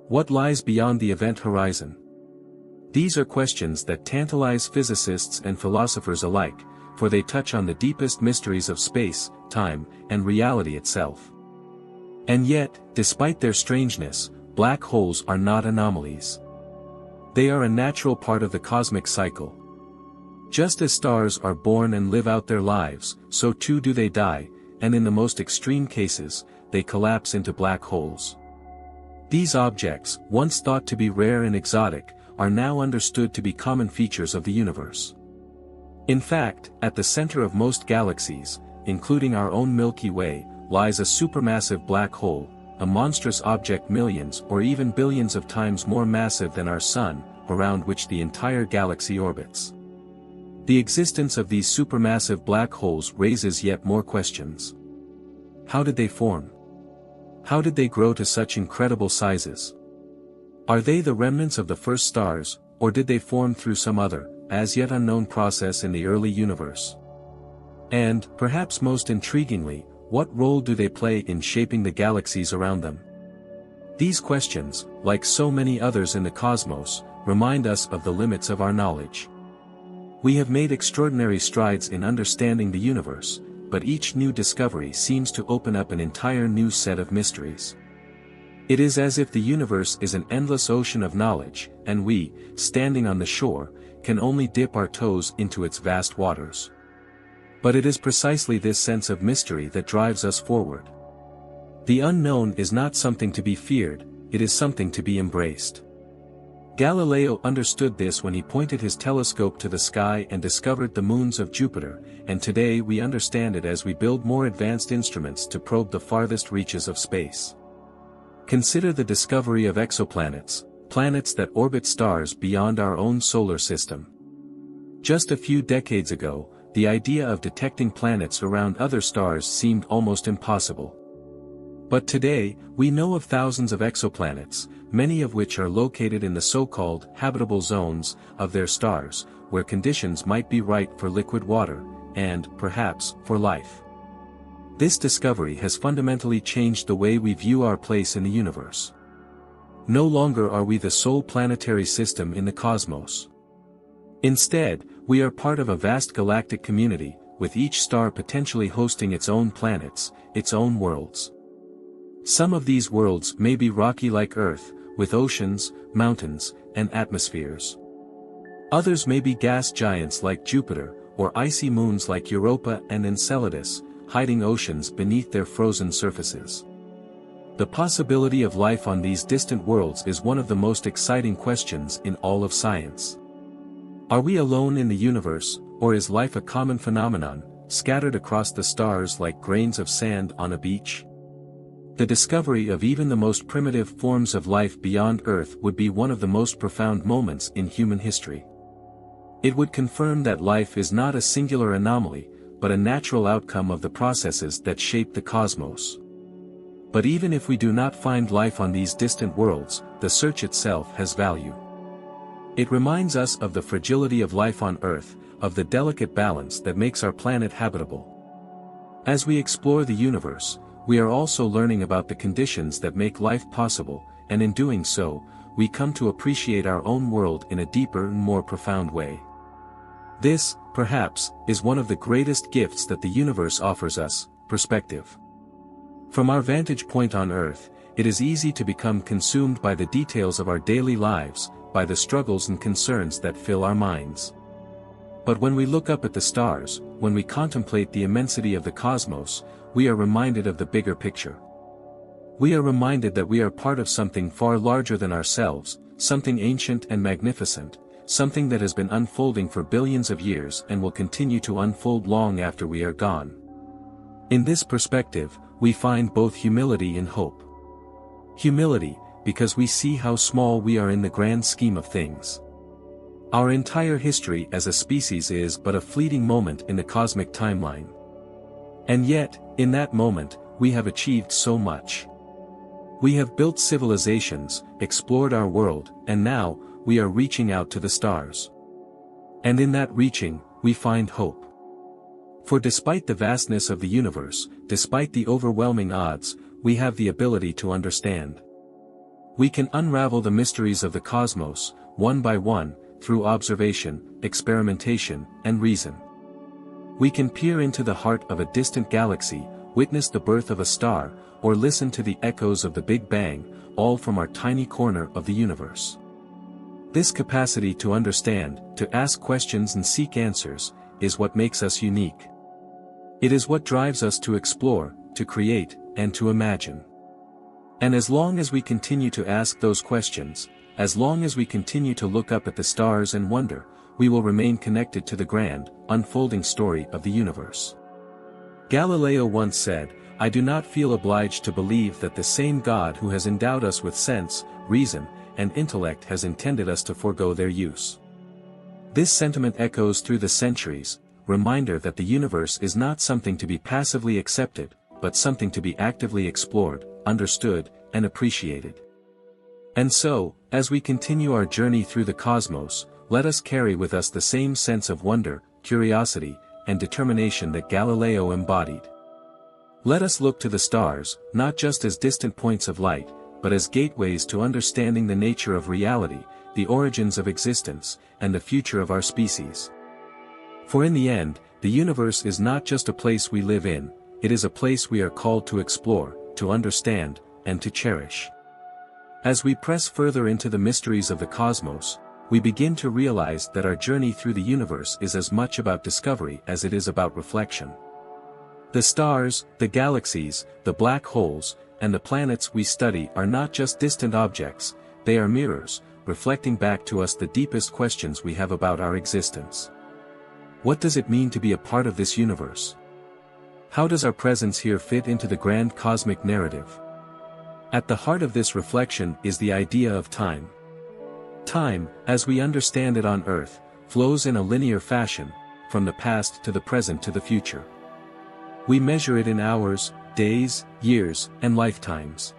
What lies beyond the event horizon? These are questions that tantalize physicists and philosophers alike, for they touch on the deepest mysteries of space, time, and reality itself. And yet, despite their strangeness, black holes are not anomalies. They are a natural part of the cosmic cycle. Just as stars are born and live out their lives, so too do they die, and in the most extreme cases, they collapse into black holes. These objects, once thought to be rare and exotic, are now understood to be common features of the universe. In fact, at the center of most galaxies, including our own Milky Way, lies a supermassive black hole, a monstrous object millions or even billions of times more massive than our Sun, around which the entire galaxy orbits. The existence of these supermassive black holes raises yet more questions. How did they form? How did they grow to such incredible sizes? Are they the remnants of the first stars, or did they form through some other, as yet unknown process in the early universe? And, perhaps most intriguingly, what role do they play in shaping the galaxies around them? These questions, like so many others in the cosmos, remind us of the limits of our knowledge. We have made extraordinary strides in understanding the universe, but each new discovery seems to open up an entire new set of mysteries. It is as if the universe is an endless ocean of knowledge, and we, standing on the shore, can only dip our toes into its vast waters. But it is precisely this sense of mystery that drives us forward. The unknown is not something to be feared, it is something to be embraced. Galileo understood this when he pointed his telescope to the sky and discovered the moons of Jupiter, and today we understand it as we build more advanced instruments to probe the farthest reaches of space. Consider the discovery of exoplanets, planets that orbit stars beyond our own solar system. Just a few decades ago, the idea of detecting planets around other stars seemed almost impossible. But today, we know of thousands of exoplanets, many of which are located in the so-called habitable zones of their stars, where conditions might be right for liquid water, and, perhaps, for life. This discovery has fundamentally changed the way we view our place in the universe. No longer are we the sole planetary system in the cosmos. Instead, we are part of a vast galactic community, with each star potentially hosting its own planets, its own worlds. Some of these worlds may be rocky like Earth, with oceans, mountains, and atmospheres. Others may be gas giants like Jupiter, or icy moons like Europa and Enceladus, hiding oceans beneath their frozen surfaces. The possibility of life on these distant worlds is one of the most exciting questions in all of science. Are we alone in the universe, or is life a common phenomenon, scattered across the stars like grains of sand on a beach? The discovery of even the most primitive forms of life beyond Earth would be one of the most profound moments in human history. It would confirm that life is not a singular anomaly, but a natural outcome of the processes that shape the cosmos. But even if we do not find life on these distant worlds, the search itself has value. It reminds us of the fragility of life on Earth, of the delicate balance that makes our planet habitable. As we explore the universe, we are also learning about the conditions that make life possible, and in doing so, we come to appreciate our own world in a deeper and more profound way. This, perhaps, is one of the greatest gifts that the universe offers us: perspective. From our vantage point on Earth, it is easy to become consumed by the details of our daily lives, by the struggles and concerns that fill our minds. But when we look up at the stars, when we contemplate the immensity of the cosmos, we are reminded of the bigger picture. We are reminded that we are part of something far larger than ourselves, something ancient and magnificent, something that has been unfolding for billions of years and will continue to unfold long after we are gone. In this perspective, we find both humility and hope. Humility, because we see how small we are in the grand scheme of things. Our entire history as a species is but a fleeting moment in the cosmic timeline. And yet, in that moment, we have achieved so much. We have built civilizations, explored our world, and now, we are reaching out to the stars. And in that reaching, we find hope. For despite the vastness of the universe, despite the overwhelming odds, we have the ability to understand. We can unravel the mysteries of the cosmos, one by one, through observation, experimentation, and reason. We can peer into the heart of a distant galaxy, witness the birth of a star, or listen to the echoes of the Big Bang, all from our tiny corner of the universe. This capacity to understand, to ask questions and seek answers, is what makes us unique. It is what drives us to explore, to create, and to imagine. And as long as we continue to ask those questions, as long as we continue to look up at the stars and wonder, we will remain connected to the grand, unfolding story of the universe. Galileo once said, "I do not feel obliged to believe that the same God who has endowed us with sense, reason, and intellect has intended us to forego their use. This sentiment echoes through the centuries, reminder that the universe is not something to be passively accepted, but something to be actively explored, understood, and appreciated. And so, as we continue our journey through the cosmos, let us carry with us the same sense of wonder, curiosity, and determination that Galileo embodied. Let us look to the stars, not just as distant points of light, but as gateways to understanding the nature of reality, the origins of existence, and the future of our species. For in the end, the universe is not just a place we live in, it is a place we are called to explore, to understand, and to cherish. As we press further into the mysteries of the cosmos, we begin to realize that our journey through the universe is as much about discovery as it is about reflection. The stars, the galaxies, the black holes, and the planets we study are not just distant objects, they are mirrors, reflecting back to us the deepest questions we have about our existence. What does it mean to be a part of this universe? How does our presence here fit into the grand cosmic narrative? At the heart of this reflection is the idea of time. Time, as we understand it on Earth, flows in a linear fashion, from the past to the present to the future. We measure it in hours, days, years, and lifetimes.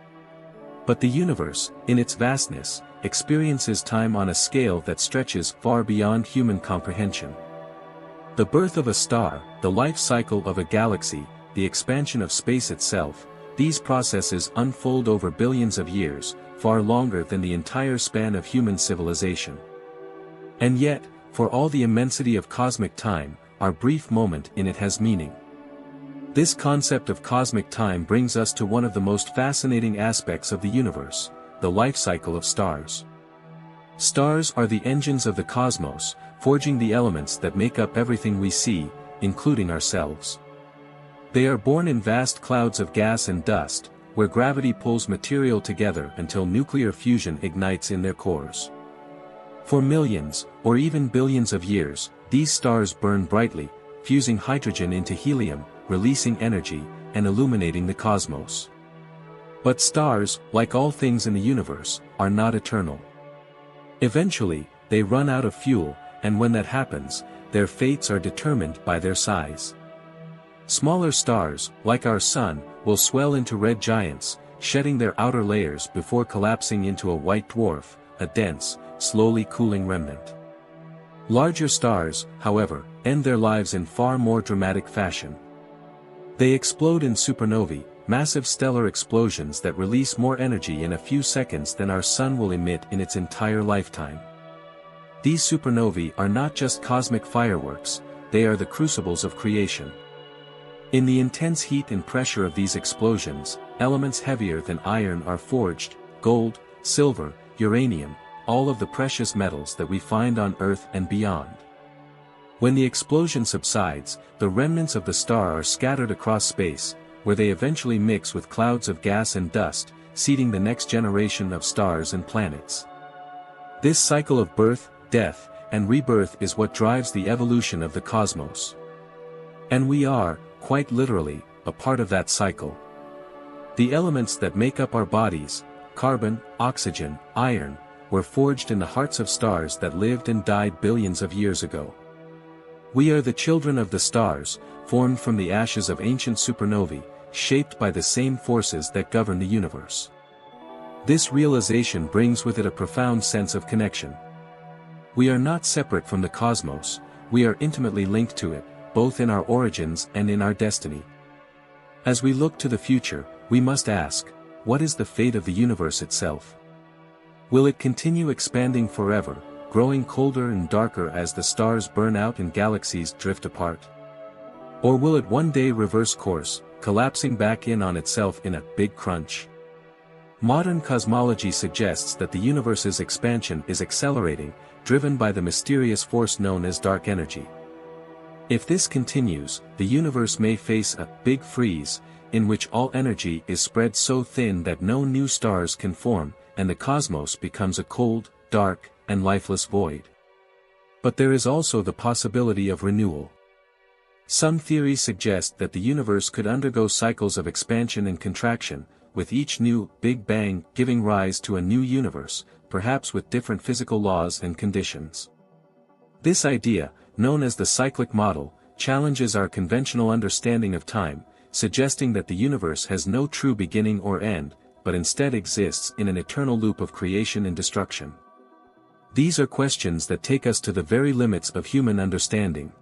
But the universe, in its vastness, experiences time on a scale that stretches far beyond human comprehension. The birth of a star, the life cycle of a galaxy, the expansion of space itself, these processes unfold over billions of years, far longer than the entire span of human civilization. And yet, for all the immensity of cosmic time, our brief moment in it has meaning. This concept of cosmic time brings us to one of the most fascinating aspects of the universe, the life cycle of stars. Stars are the engines of the cosmos, forging the elements that make up everything we see, including ourselves. They are born in vast clouds of gas and dust, where gravity pulls material together until nuclear fusion ignites in their cores. For millions, or even billions of years, these stars burn brightly, fusing hydrogen into helium, releasing energy, and illuminating the cosmos. But stars, like all things in the universe, are not eternal. Eventually, they run out of fuel, and when that happens, their fates are determined by their size. Smaller stars, like our Sun, will swell into red giants, shedding their outer layers before collapsing into a white dwarf, a dense, slowly cooling remnant. Larger stars, however, end their lives in far more dramatic fashion. They explode in supernovae, massive stellar explosions that release more energy in a few seconds than our Sun will emit in its entire lifetime. These supernovae are not just cosmic fireworks, they are the crucibles of creation. In the intense heat and pressure of these explosions, elements heavier than iron are forged, gold, silver, uranium, all of the precious metals that we find on Earth and beyond. When the explosion subsides, the remnants of the star are scattered across space, where they eventually mix with clouds of gas and dust, seeding the next generation of stars and planets. This cycle of birth, death, and rebirth is what drives the evolution of the cosmos. And we are, quite literally, a part of that cycle. The elements that make up our bodies, carbon, oxygen, iron, were forged in the hearts of stars that lived and died billions of years ago. We are the children of the stars, formed from the ashes of ancient supernovae, shaped by the same forces that govern the universe. This realization brings with it a profound sense of connection. We are not separate from the cosmos, we are intimately linked to it, both in our origins and in our destiny. As we look to the future, we must ask, what is the fate of the universe itself? Will it continue expanding forever, growing colder and darker as the stars burn out and galaxies drift apart? Or will it one day reverse course, collapsing back in on itself in a big crunch? Modern cosmology suggests that the universe's expansion is accelerating, driven by the mysterious force known as dark energy. If this continues, the universe may face a big freeze, in which all energy is spread so thin that no new stars can form, and the cosmos becomes a cold, dark, and lifeless void. But there is also the possibility of renewal. Some theories suggest that the universe could undergo cycles of expansion and contraction, with each new Big Bang giving rise to a new universe, perhaps with different physical laws and conditions. This idea, known as the cyclic model, challenges our conventional understanding of time, suggesting that the universe has no true beginning or end, but instead exists in an eternal loop of creation and destruction. These are questions that take us to the very limits of human understanding.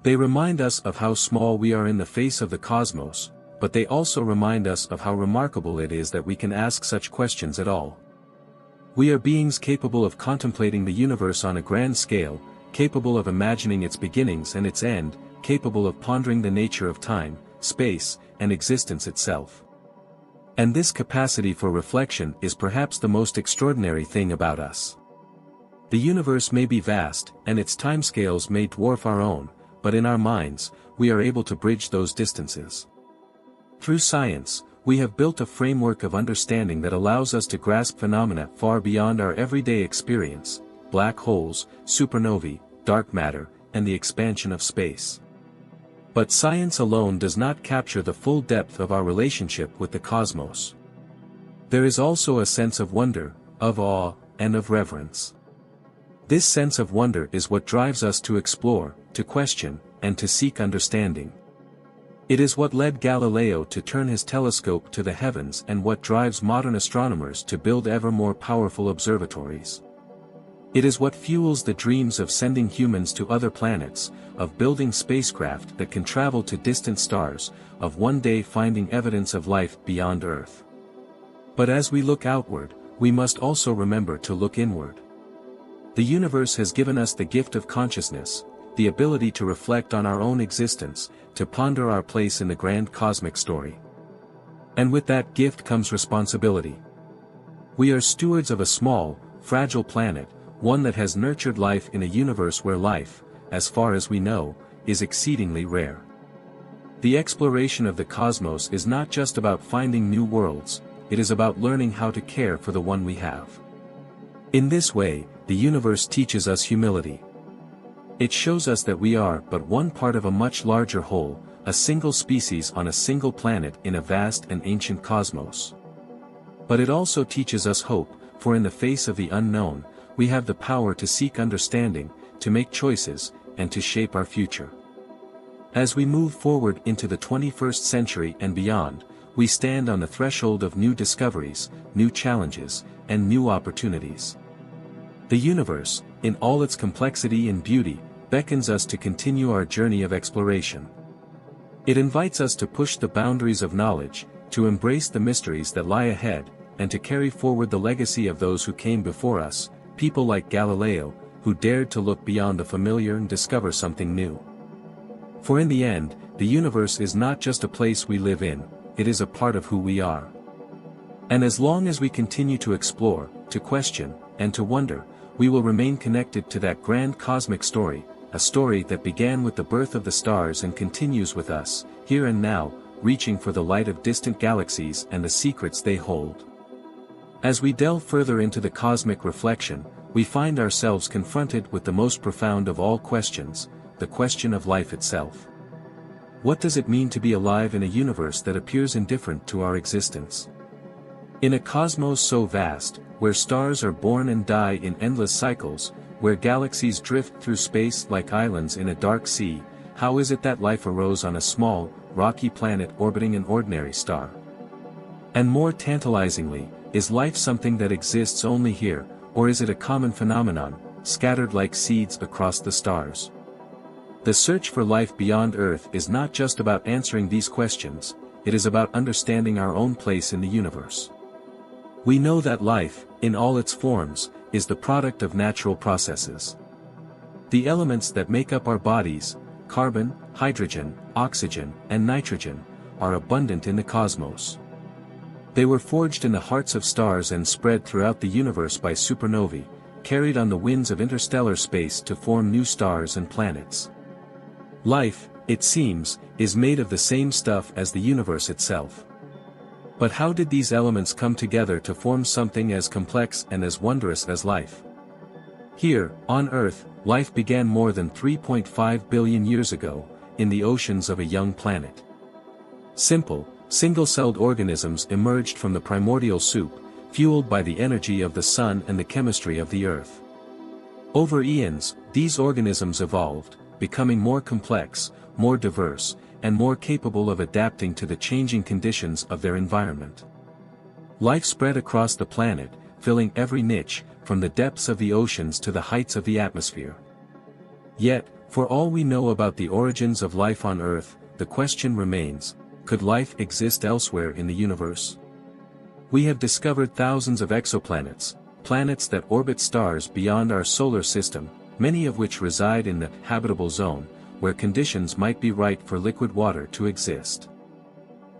They remind us of how small we are in the face of the cosmos, but they also remind us of how remarkable it is that we can ask such questions at all. We are beings capable of contemplating the universe on a grand scale, capable of imagining its beginnings and its end, capable of pondering the nature of time, space, and existence itself. And this capacity for reflection is perhaps the most extraordinary thing about us. The universe may be vast, and its timescales may dwarf our own, but in our minds, we are able to bridge those distances. Through science, we have built a framework of understanding that allows us to grasp phenomena far beyond our everyday experience: black holes, supernovae, dark matter, and the expansion of space. But science alone does not capture the full depth of our relationship with the cosmos. There is also a sense of wonder, of awe, and of reverence. This sense of wonder is what drives us to explore, to question, and to seek understanding. It is what led Galileo to turn his telescope to the heavens and what drives modern astronomers to build ever more powerful observatories. It is what fuels the dreams of sending humans to other planets, of building spacecraft that can travel to distant stars, of one day finding evidence of life beyond Earth. But as we look outward, we must also remember to look inward. The universe has given us the gift of consciousness, the ability to reflect on our own existence, to ponder our place in the grand cosmic story. And with that gift comes responsibility. We are stewards of a small, fragile planet, one that has nurtured life in a universe where life, as far as we know, is exceedingly rare. The exploration of the cosmos is not just about finding new worlds, it is about learning how to care for the one we have. In this way, the universe teaches us humility. It shows us that we are but one part of a much larger whole, a single species on a single planet in a vast and ancient cosmos. But it also teaches us hope, for in the face of the unknown, we have the power to seek understanding, to make choices, and to shape our future. As we move forward into the 21st century and beyond, we stand on the threshold of new discoveries, new challenges, and new opportunities. The universe, in all its complexity and beauty, beckons us to continue our journey of exploration. It invites us to push the boundaries of knowledge, to embrace the mysteries that lie ahead, and to carry forward the legacy of those who came before us, people like Galileo, who dared to look beyond the familiar and discover something new. For in the end, the universe is not just a place we live in, it is a part of who we are. And as long as we continue to explore, to question, and to wonder, we will remain connected to that grand cosmic story, a story that began with the birth of the stars and continues with us, here and now, reaching for the light of distant galaxies and the secrets they hold. As we delve further into the cosmic reflection, we find ourselves confronted with the most profound of all questions, the question of life itself. What does it mean to be alive in a universe that appears indifferent to our existence? In a cosmos so vast, where stars are born and die in endless cycles, where galaxies drift through space like islands in a dark sea, how is it that life arose on a small, rocky planet orbiting an ordinary star? And more tantalizingly, is life something that exists only here, or is it a common phenomenon, scattered like seeds across the stars? The search for life beyond Earth is not just about answering these questions, it is about understanding our own place in the universe. We know that life, in all its forms, is the product of natural processes. The elements that make up our bodies, carbon, hydrogen, oxygen, and nitrogen, are abundant in the cosmos. They were forged in the hearts of stars and spread throughout the universe by supernovae, carried on the winds of interstellar space to form new stars and planets. Life, it seems, is made of the same stuff as the universe itself. But how did these elements come together to form something as complex and as wondrous as life? Here, on Earth, life began more than 3.5 billion years ago, in the oceans of a young planet. Simple, single-celled organisms emerged from the primordial soup, fueled by the energy of the sun and the chemistry of the earth. Over eons, these organisms evolved, becoming more complex, more diverse, and more capable of adapting to the changing conditions of their environment. Life spread across the planet, filling every niche, from the depths of the oceans to the heights of the atmosphere. Yet, for all we know about the origins of life on Earth, the question remains, could life exist elsewhere in the universe? We have discovered thousands of exoplanets, planets that orbit stars beyond our solar system, many of which reside in the habitable zone, where conditions might be right for liquid water to exist.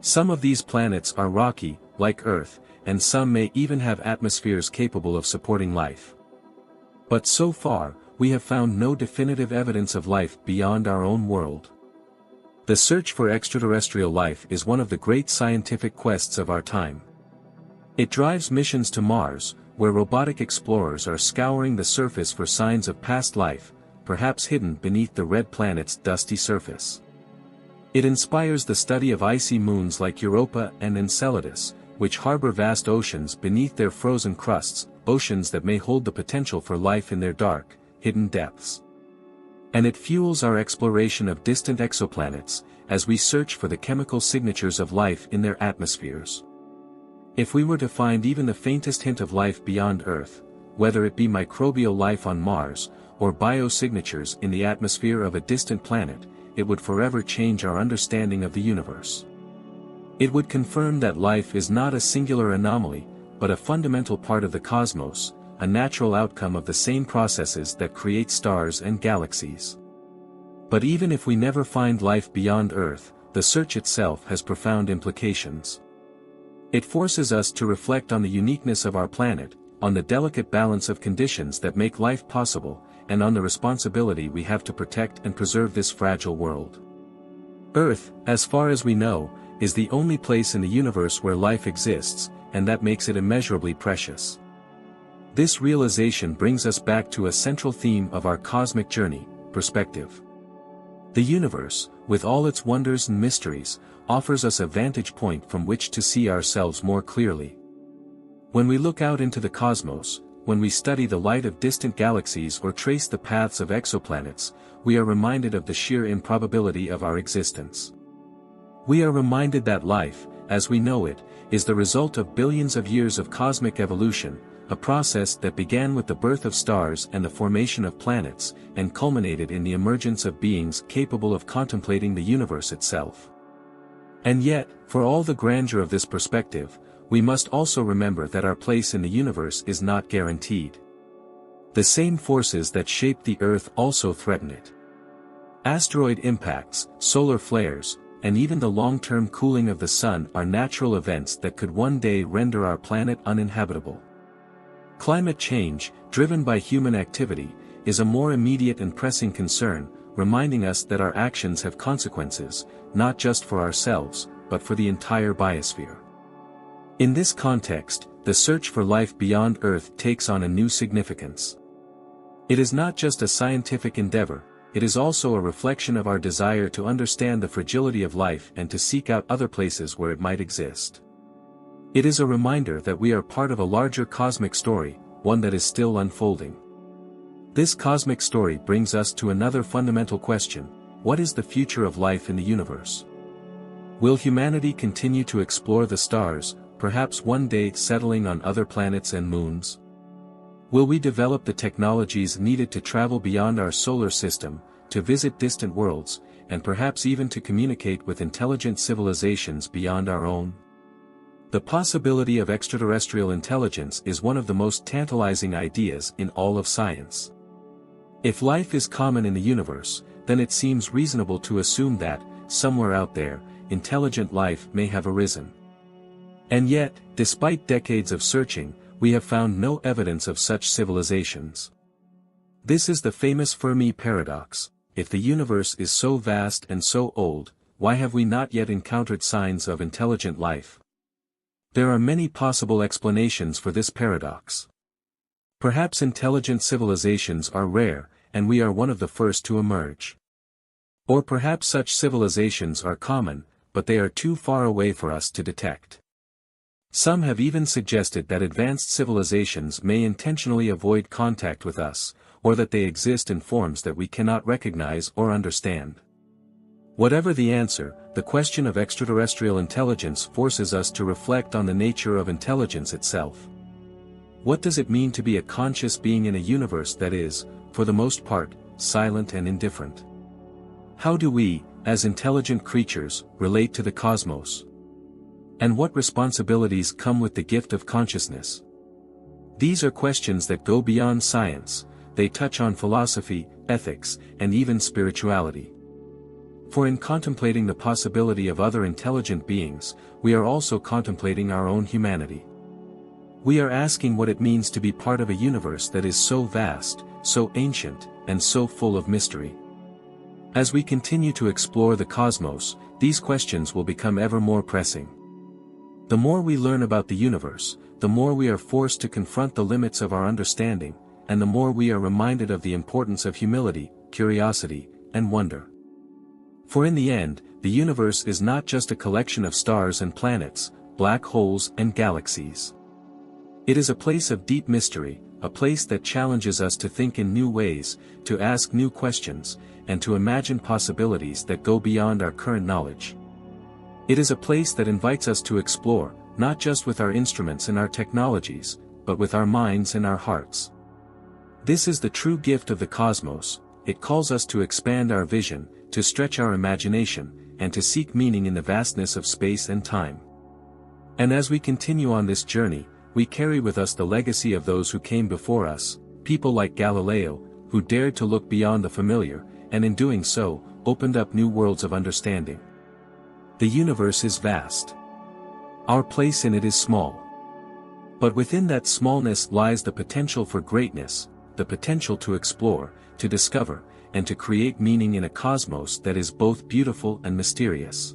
Some of these planets are rocky, like Earth, and some may even have atmospheres capable of supporting life. But so far, we have found no definitive evidence of life beyond our own world. The search for extraterrestrial life is one of the great scientific quests of our time. It drives missions to Mars, where robotic explorers are scouring the surface for signs of past life, perhaps hidden beneath the red planet's dusty surface. It inspires the study of icy moons like Europa and Enceladus, which harbor vast oceans beneath their frozen crusts, oceans that may hold the potential for life in their dark, hidden depths. And it fuels our exploration of distant exoplanets, as we search for the chemical signatures of life in their atmospheres. If we were to find even the faintest hint of life beyond Earth, whether it be microbial life on Mars, or biosignatures in the atmosphere of a distant planet, it would forever change our understanding of the universe. It would confirm that life is not a singular anomaly, but a fundamental part of the cosmos, a natural outcome of the same processes that create stars and galaxies. But even if we never find life beyond Earth, the search itself has profound implications. It forces us to reflect on the uniqueness of our planet, on the delicate balance of conditions that make life possible, and on the responsibility we have to protect and preserve this fragile world. Earth, as far as we know, is the only place in the universe where life exists, and that makes it immeasurably precious. This realization brings us back to a central theme of our cosmic journey, perspective. The universe, with all its wonders and mysteries, offers us a vantage point from which to see ourselves more clearly. When we look out into the cosmos, when we study the light of distant galaxies or trace the paths of exoplanets, we are reminded of the sheer improbability of our existence. We are reminded that life, as we know it, is the result of billions of years of cosmic evolution, a process that began with the birth of stars and the formation of planets, and culminated in the emergence of beings capable of contemplating the universe itself. And yet, for all the grandeur of this perspective, we must also remember that our place in the universe is not guaranteed. The same forces that shape the Earth also threaten it. Asteroid impacts, solar flares, and even the long-term cooling of the sun are natural events that could one day render our planet uninhabitable. Climate change, driven by human activity, is a more immediate and pressing concern, reminding us that our actions have consequences, not just for ourselves, but for the entire biosphere. In this context, the search for life beyond Earth takes on a new significance. It is not just a scientific endeavor, it is also a reflection of our desire to understand the fragility of life and to seek out other places where it might exist. It is a reminder that we are part of a larger cosmic story, one that is still unfolding. This cosmic story brings us to another fundamental question: what is the future of life in the universe? Will humanity continue to explore the stars, perhaps one day settling on other planets and moons? Will we develop the technologies needed to travel beyond our solar system, to visit distant worlds, and perhaps even to communicate with intelligent civilizations beyond our own? The possibility of extraterrestrial intelligence is one of the most tantalizing ideas in all of science. If life is common in the universe, then it seems reasonable to assume that, somewhere out there, intelligent life may have arisen. And yet, despite decades of searching, we have found no evidence of such civilizations. This is the famous Fermi paradox: if the universe is so vast and so old, why have we not yet encountered signs of intelligent life? There are many possible explanations for this paradox. Perhaps intelligent civilizations are rare, and we are one of the first to emerge. Or perhaps such civilizations are common, but they are too far away for us to detect. Some have even suggested that advanced civilizations may intentionally avoid contact with us, or that they exist in forms that we cannot recognize or understand. Whatever the answer, the question of extraterrestrial intelligence forces us to reflect on the nature of intelligence itself. What does it mean to be a conscious being in a universe that is, for the most part, silent and indifferent? How do we, as intelligent creatures, relate to the cosmos? And what responsibilities come with the gift of consciousness? These are questions that go beyond science. They touch on philosophy, ethics, and even spirituality. For in contemplating the possibility of other intelligent beings, we are also contemplating our own humanity. We are asking what it means to be part of a universe that is so vast, so ancient, and so full of mystery. As we continue to explore the cosmos, these questions will become ever more pressing. The more we learn about the universe, the more we are forced to confront the limits of our understanding, and the more we are reminded of the importance of humility, curiosity, and wonder. For in the end, the universe is not just a collection of stars and planets, black holes and galaxies. It is a place of deep mystery, a place that challenges us to think in new ways, to ask new questions, and to imagine possibilities that go beyond our current knowledge. It is a place that invites us to explore, not just with our instruments and our technologies, but with our minds and our hearts. This is the true gift of the cosmos. It calls us to expand our vision, to stretch our imagination, and to seek meaning in the vastness of space and time. And as we continue on this journey, we carry with us the legacy of those who came before us, people like Galileo, who dared to look beyond the familiar, and in doing so, opened up new worlds of understanding. The universe is vast. Our place in it is small. But within that smallness lies the potential for greatness, the potential to explore, to discover, and to create meaning in a cosmos that is both beautiful and mysterious.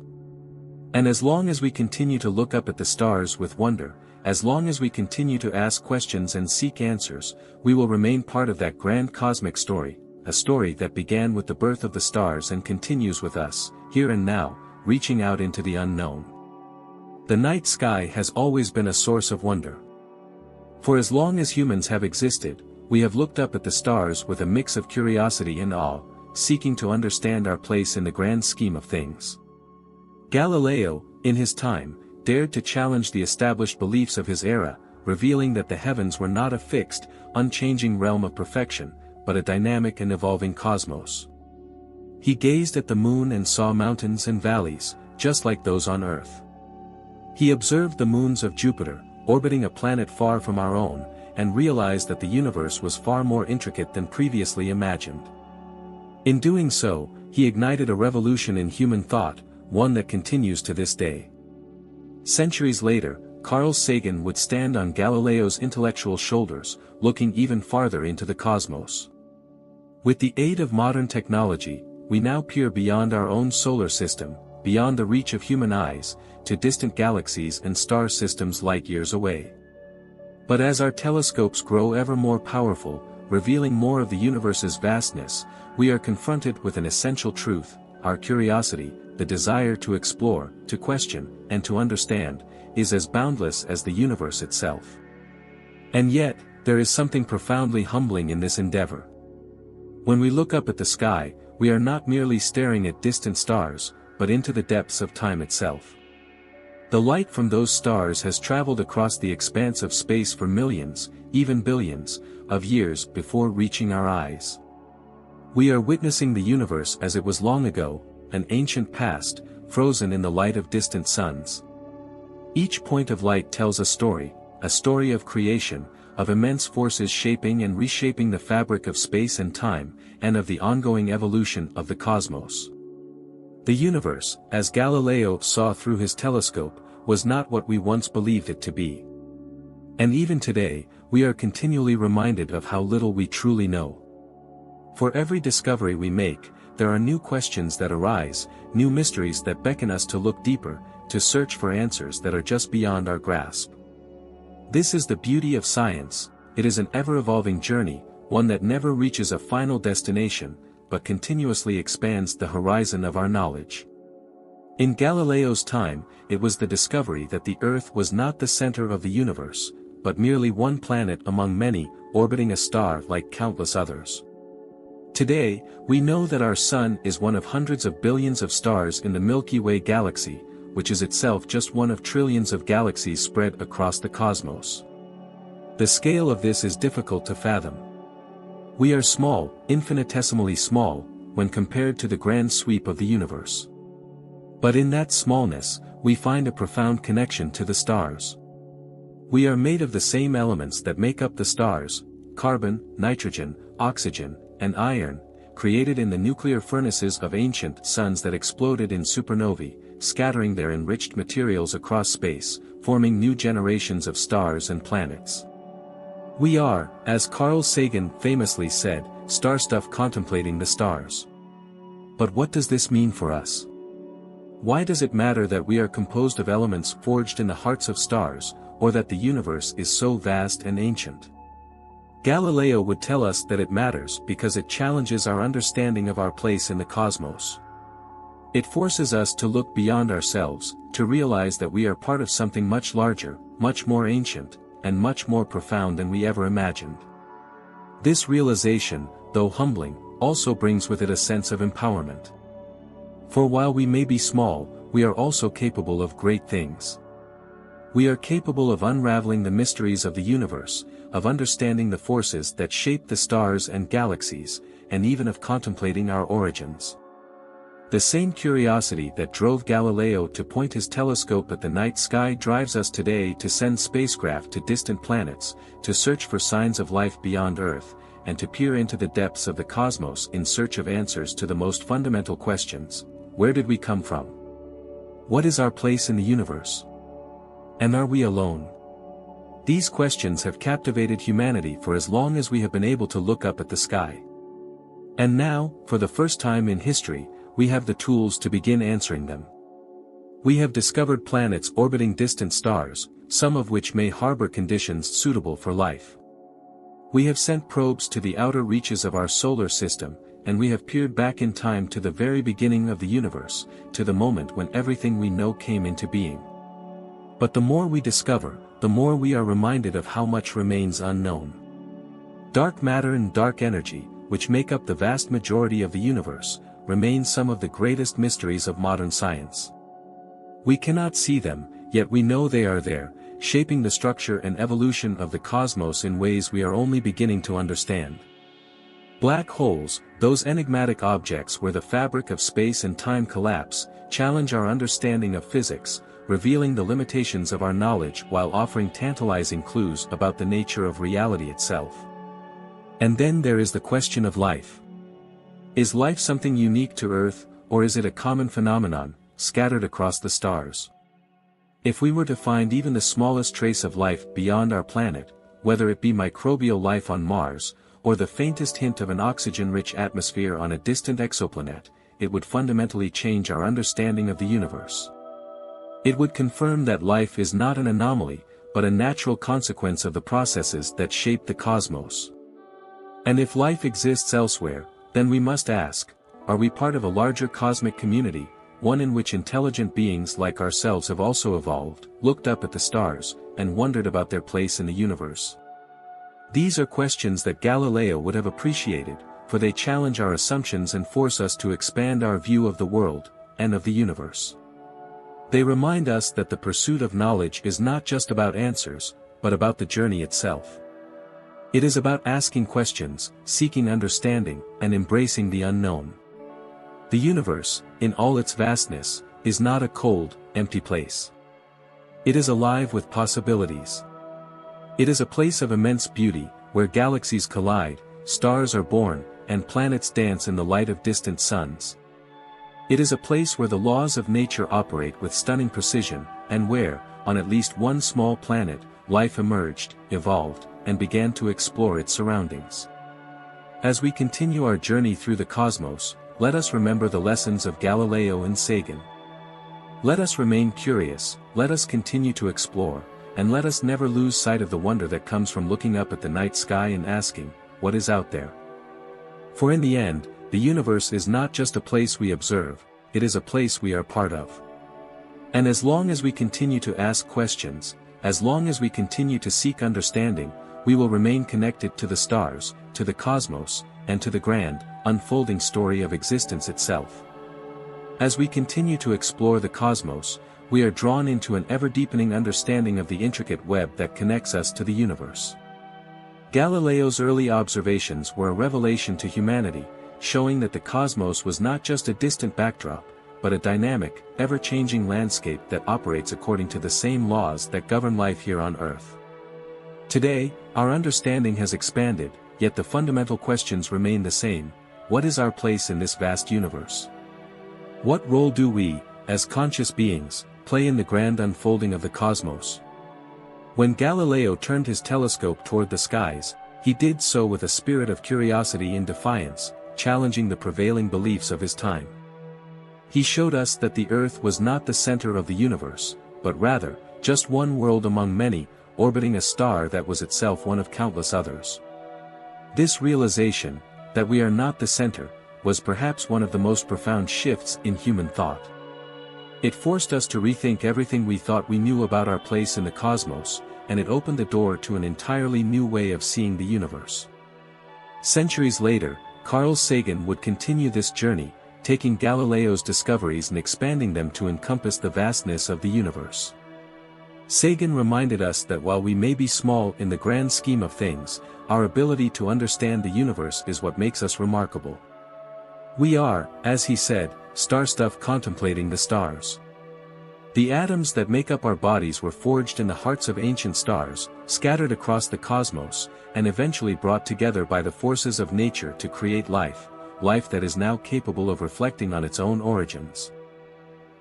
And as long as we continue to look up at the stars with wonder, as long as we continue to ask questions and seek answers, we will remain part of that grand cosmic story, a story that began with the birth of the stars and continues with us, here and now, reaching out into the unknown. The night sky has always been a source of wonder. For as long as humans have existed, we have looked up at the stars with a mix of curiosity and awe, seeking to understand our place in the grand scheme of things. Galileo, in his time, dared to challenge the established beliefs of his era, revealing that the heavens were not a fixed, unchanging realm of perfection, but a dynamic and evolving cosmos. He gazed at the moon and saw mountains and valleys, just like those on Earth. He observed the moons of Jupiter, orbiting a planet far from our own, and realized that the universe was far more intricate than previously imagined. In doing so, he ignited a revolution in human thought, one that continues to this day. Centuries later, Carl Sagan would stand on Galileo's intellectual shoulders, looking even farther into the cosmos. With the aid of modern technology, we now peer beyond our own solar system, beyond the reach of human eyes, to distant galaxies and star systems light years away. But as our telescopes grow ever more powerful, revealing more of the universe's vastness, we are confronted with an essential truth: our curiosity, the desire to explore, to question, and to understand, is as boundless as the universe itself. And yet, there is something profoundly humbling in this endeavor. When we look up at the sky, we are not merely staring at distant stars, but into the depths of time itself. The light from those stars has traveled across the expanse of space for millions, even billions, of years before reaching our eyes. We are witnessing the universe as it was long ago, an ancient past, frozen in the light of distant suns. Each point of light tells a story of creation, of immense forces shaping and reshaping the fabric of space and time, and of the ongoing evolution of the cosmos. The universe, as Galileo saw through his telescope, was not what we once believed it to be. And even today, we are continually reminded of how little we truly know. For every discovery we make, there are new questions that arise, new mysteries that beckon us to look deeper, to search for answers that are just beyond our grasp. This is the beauty of science. It is an ever-evolving journey, one that never reaches a final destination, but continuously expands the horizon of our knowledge. In Galileo's time, it was the discovery that the Earth was not the center of the universe, but merely one planet among many, orbiting a star like countless others. Today, we know that our Sun is one of hundreds of billions of stars in the Milky Way galaxy, which is itself just one of trillions of galaxies spread across the cosmos. The scale of this is difficult to fathom. We are small, infinitesimally small, when compared to the grand sweep of the universe. But in that smallness, we find a profound connection to the stars. We are made of the same elements that make up the stars: carbon, nitrogen, oxygen, and iron, created in the nuclear furnaces of ancient suns that exploded in supernovae, scattering their enriched materials across space, forming new generations of stars and planets. We are, as Carl Sagan famously said, star stuff contemplating the stars. But what does this mean for us? Why does it matter that we are composed of elements forged in the hearts of stars, or that the universe is so vast and ancient? Galileo would tell us that it matters because it challenges our understanding of our place in the cosmos. It forces us to look beyond ourselves, to realize that we are part of something much larger, much more ancient, and much more profound than we ever imagined. This realization, though humbling, also brings with it a sense of empowerment. For while we may be small, we are also capable of great things. We are capable of unraveling the mysteries of the universe, of understanding the forces that shape the stars and galaxies, and even of contemplating our origins. The same curiosity that drove Galileo to point his telescope at the night sky drives us today to send spacecraft to distant planets, to search for signs of life beyond Earth, and to peer into the depths of the cosmos in search of answers to the most fundamental questions: where did we come from? What is our place in the universe? And are we alone? These questions have captivated humanity for as long as we have been able to look up at the sky. And now, for the first time in history, we have the tools to begin answering them. We have discovered planets orbiting distant stars, some of which may harbor conditions suitable for life. We have sent probes to the outer reaches of our solar system, and we have peered back in time to the very beginning of the universe, to the moment when everything we know came into being. But the more we discover, the more we are reminded of how much remains unknown. Dark matter and dark energy, which make up the vast majority of the universe, remain some of the greatest mysteries of modern science. We cannot see them, yet we know they are there, shaping the structure and evolution of the cosmos in ways we are only beginning to understand. Black holes, those enigmatic objects where the fabric of space and time collapse, challenge our understanding of physics, revealing the limitations of our knowledge while offering tantalizing clues about the nature of reality itself. And then there is the question of life. Is life something unique to Earth, or is it a common phenomenon, scattered across the stars? If we were to find even the smallest trace of life beyond our planet, whether it be microbial life on Mars, or the faintest hint of an oxygen-rich atmosphere on a distant exoplanet, it would fundamentally change our understanding of the universe. It would confirm that life is not an anomaly, but a natural consequence of the processes that shape the cosmos. And if life exists elsewhere, then we must ask, are we part of a larger cosmic community, one in which intelligent beings like ourselves have also evolved, looked up at the stars, and wondered about their place in the universe? These are questions that Galileo would have appreciated, for they challenge our assumptions and force us to expand our view of the world, and of the universe. They remind us that the pursuit of knowledge is not just about answers, but about the journey itself. It is about asking questions, seeking understanding, and embracing the unknown. The universe, in all its vastness, is not a cold, empty place. It is alive with possibilities. It is a place of immense beauty, where galaxies collide, stars are born, and planets dance in the light of distant suns. It is a place where the laws of nature operate with stunning precision, and where, on at least one small planet, life emerged, evolved, and began to explore its surroundings. As we continue our journey through the cosmos, let us remember the lessons of Galileo and Sagan. Let us remain curious, let us continue to explore, and let us never lose sight of the wonder that comes from looking up at the night sky and asking, what is out there? For in the end, the universe is not just a place we observe, it is a place we are part of. And as long as we continue to ask questions, as long as we continue to seek understanding, we will remain connected to the stars, to the cosmos, and to the grand, unfolding story of existence itself. As we continue to explore the cosmos, we are drawn into an ever-deepening understanding of the intricate web that connects us to the universe. Galileo's early observations were a revelation to humanity, showing that the cosmos was not just a distant backdrop, but a dynamic, ever-changing landscape that operates according to the same laws that govern life here on Earth. Today, our understanding has expanded, yet the fundamental questions remain the same. What is our place in this vast universe? What role do we, as conscious beings, play in the grand unfolding of the cosmos? When Galileo turned his telescope toward the skies, he did so with a spirit of curiosity and defiance, challenging the prevailing beliefs of his time. He showed us that the Earth was not the center of the universe, but rather, just one world among many, orbiting a star that was itself one of countless others. This realization, that we are not the center, was perhaps one of the most profound shifts in human thought. It forced us to rethink everything we thought we knew about our place in the cosmos, and it opened the door to an entirely new way of seeing the universe. Centuries later, Carl Sagan would continue this journey, taking Galileo's discoveries and expanding them to encompass the vastness of the universe. Sagan reminded us that while we may be small in the grand scheme of things, our ability to understand the universe is what makes us remarkable. We are, as he said, star stuff contemplating the stars. The atoms that make up our bodies were forged in the hearts of ancient stars, scattered across the cosmos, and eventually brought together by the forces of nature to create life that is now capable of reflecting on its own origins.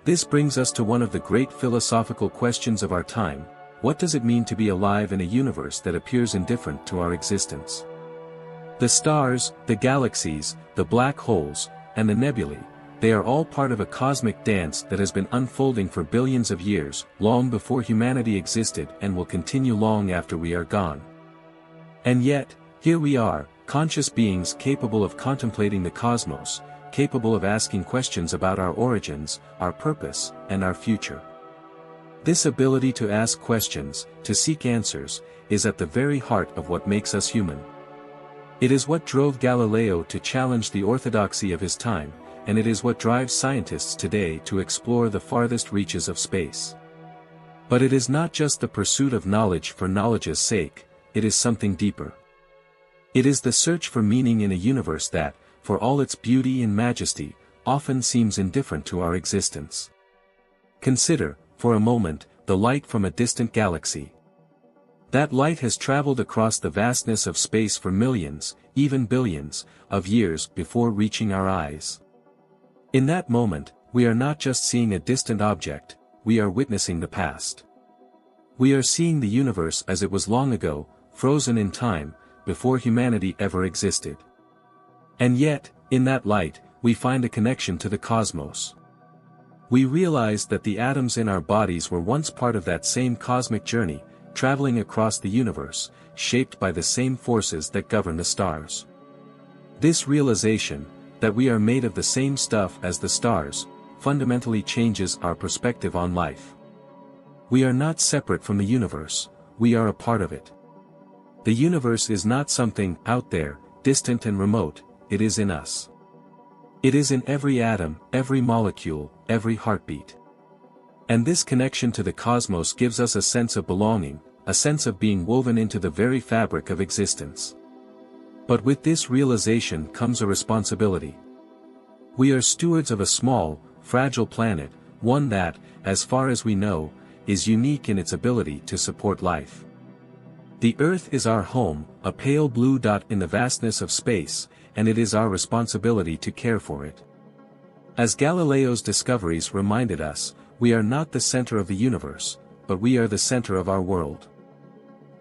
This brings us to one of the great philosophical questions of our time: what does it mean to be alive in a universe that appears indifferent to our existence? The stars, the galaxies, the black holes, and the nebulae, they are all part of a cosmic dance that has been unfolding for billions of years, long before humanity existed and will continue long after we are gone. And yet, here we are, conscious beings capable of contemplating the cosmos, capable of asking questions about our origins, our purpose, and our future. This ability to ask questions, to seek answers, is at the very heart of what makes us human. It is what drove Galileo to challenge the orthodoxy of his time, and it is what drives scientists today to explore the farthest reaches of space. But it is not just the pursuit of knowledge for knowledge's sake, it is something deeper. It is the search for meaning in a universe that, for all its beauty and majesty, often seems indifferent to our existence. Consider, for a moment, the light from a distant galaxy. That light has traveled across the vastness of space for millions, even billions, of years before reaching our eyes. In that moment, we are not just seeing a distant object, we are witnessing the past. We are seeing the universe as it was long ago, frozen in time, before humanity ever existed. And yet, in that light, we find a connection to the cosmos. We realize that the atoms in our bodies were once part of that same cosmic journey, traveling across the universe, shaped by the same forces that govern the stars. This realization, that we are made of the same stuff as the stars, fundamentally changes our perspective on life. We are not separate from the universe, we are a part of it. The universe is not something out there, distant and remote, it is in us. It is in every atom, every molecule, every heartbeat. And this connection to the cosmos gives us a sense of belonging, a sense of being woven into the very fabric of existence. But with this realization comes a responsibility. We are stewards of a small, fragile planet, one that, as far as we know, is unique in its ability to support life. The Earth is our home, a pale blue dot in the vastness of space, and it is our responsibility to care for it. As Galileo's discoveries reminded us, we are not the center of the universe, but we are the center of our world.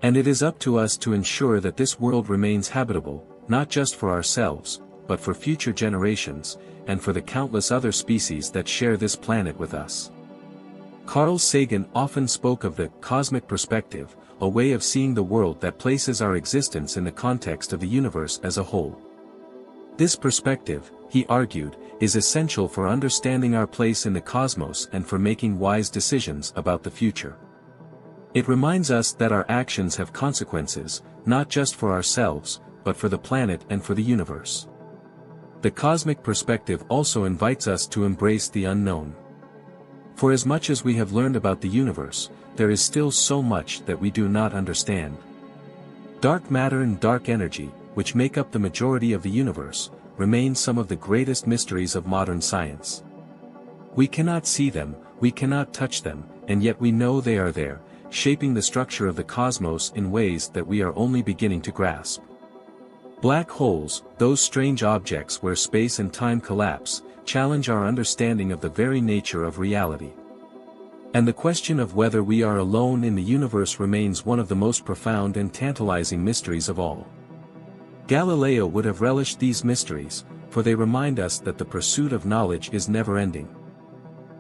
And it is up to us to ensure that this world remains habitable, not just for ourselves, but for future generations, and for the countless other species that share this planet with us. Carl Sagan often spoke of the cosmic perspective, a way of seeing the world that places our existence in the context of the universe as a whole. This perspective, he argued, is essential for understanding our place in the cosmos and for making wise decisions about the future. It reminds us that our actions have consequences, not just for ourselves, but for the planet and for the universe. The cosmic perspective also invites us to embrace the unknown. For as much as we have learned about the universe, there is still so much that we do not understand. Dark matter and dark energy, which make up the majority of the universe, remain some of the greatest mysteries of modern science. We cannot see them, we cannot touch them, and yet we know they are there, shaping the structure of the cosmos in ways that we are only beginning to grasp. Black holes, those strange objects where space and time collapse, challenge our understanding of the very nature of reality. And the question of whether we are alone in the universe remains one of the most profound and tantalizing mysteries of all. Galileo would have relished these mysteries, for they remind us that the pursuit of knowledge is never-ending.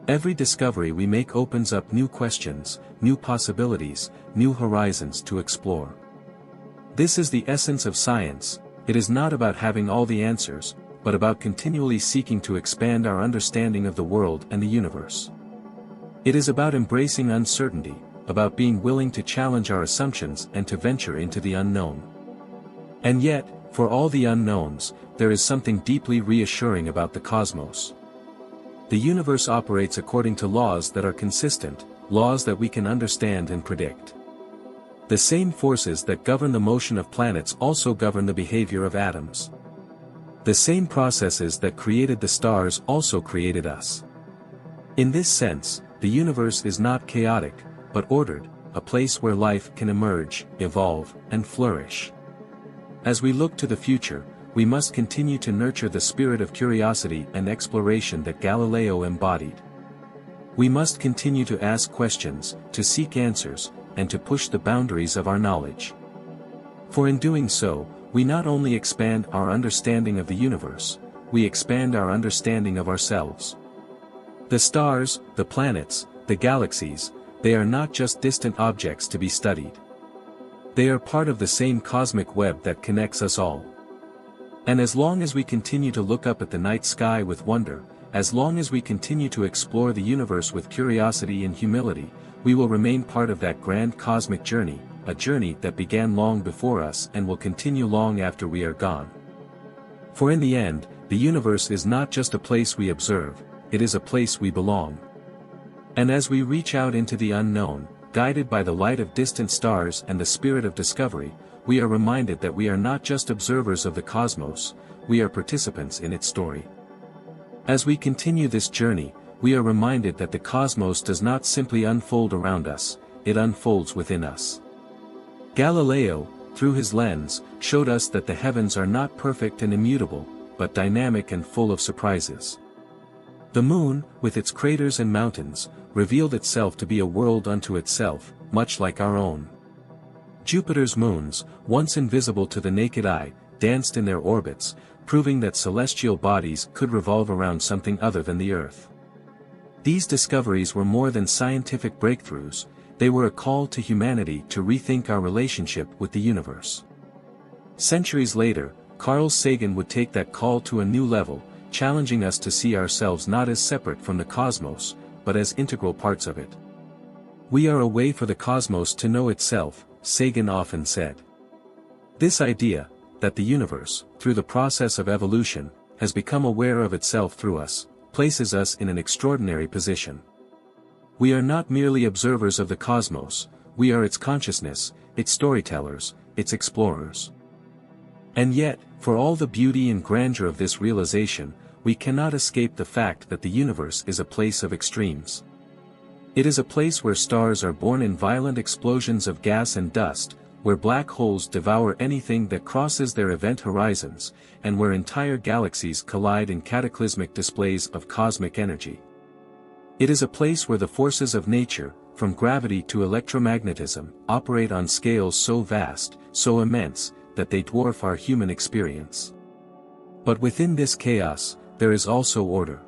Every discovery we make opens up new questions, new possibilities, new horizons to explore. This is the essence of science. It is not about having all the answers, but about continually seeking to expand our understanding of the world and the universe. It is about embracing uncertainty, about being willing to challenge our assumptions and to venture into the unknown. And yet, for all the unknowns, there is something deeply reassuring about the cosmos. The universe operates according to laws that are consistent, laws that we can understand and predict. The same forces that govern the motion of planets also govern the behavior of atoms. The same processes that created the stars also created us. In this sense, the universe is not chaotic, but ordered, a place where life can emerge, evolve, and flourish. As we look to the future, we must continue to nurture the spirit of curiosity and exploration that Galileo embodied. We must continue to ask questions, to seek answers, and to push the boundaries of our knowledge. For in doing so, we not only expand our understanding of the universe, we expand our understanding of ourselves. The stars, the planets, the galaxies, they are not just distant objects to be studied. They are part of the same cosmic web that connects us all. And as long as we continue to look up at the night sky with wonder, as long as we continue to explore the universe with curiosity and humility, we will remain part of that grand cosmic journey, a journey that began long before us and will continue long after we are gone. For in the end, the universe is not just a place we observe, it is a place we belong. And as we reach out into the unknown, guided by the light of distant stars and the spirit of discovery, we are reminded that we are not just observers of the cosmos, we are participants in its story. As we continue this journey, we are reminded that the cosmos does not simply unfold around us, it unfolds within us. Galileo, through his lens, showed us that the heavens are not perfect and immutable, but dynamic and full of surprises. The moon, with its craters and mountains, revealed itself to be a world unto itself, much like our own. Jupiter's moons, once invisible to the naked eye, danced in their orbits, proving that celestial bodies could revolve around something other than the Earth. These discoveries were more than scientific breakthroughs, they were a call to humanity to rethink our relationship with the universe. Centuries later, Carl Sagan would take that call to a new level, challenging us to see ourselves not as separate from the cosmos, but as integral parts of it. We are a way for the cosmos to know itself, Sagan often said. This idea, that the universe, through the process of evolution, has become aware of itself through us, places us in an extraordinary position. We are not merely observers of the cosmos, we are its consciousness, its storytellers, its explorers. And yet, for all the beauty and grandeur of this realization, we cannot escape the fact that the universe is a place of extremes. It is a place where stars are born in violent explosions of gas and dust, where black holes devour anything that crosses their event horizons, and where entire galaxies collide in cataclysmic displays of cosmic energy. It is a place where the forces of nature, from gravity to electromagnetism, operate on scales so vast, so immense, that they dwarf our human experience. But within this chaos, there is also order.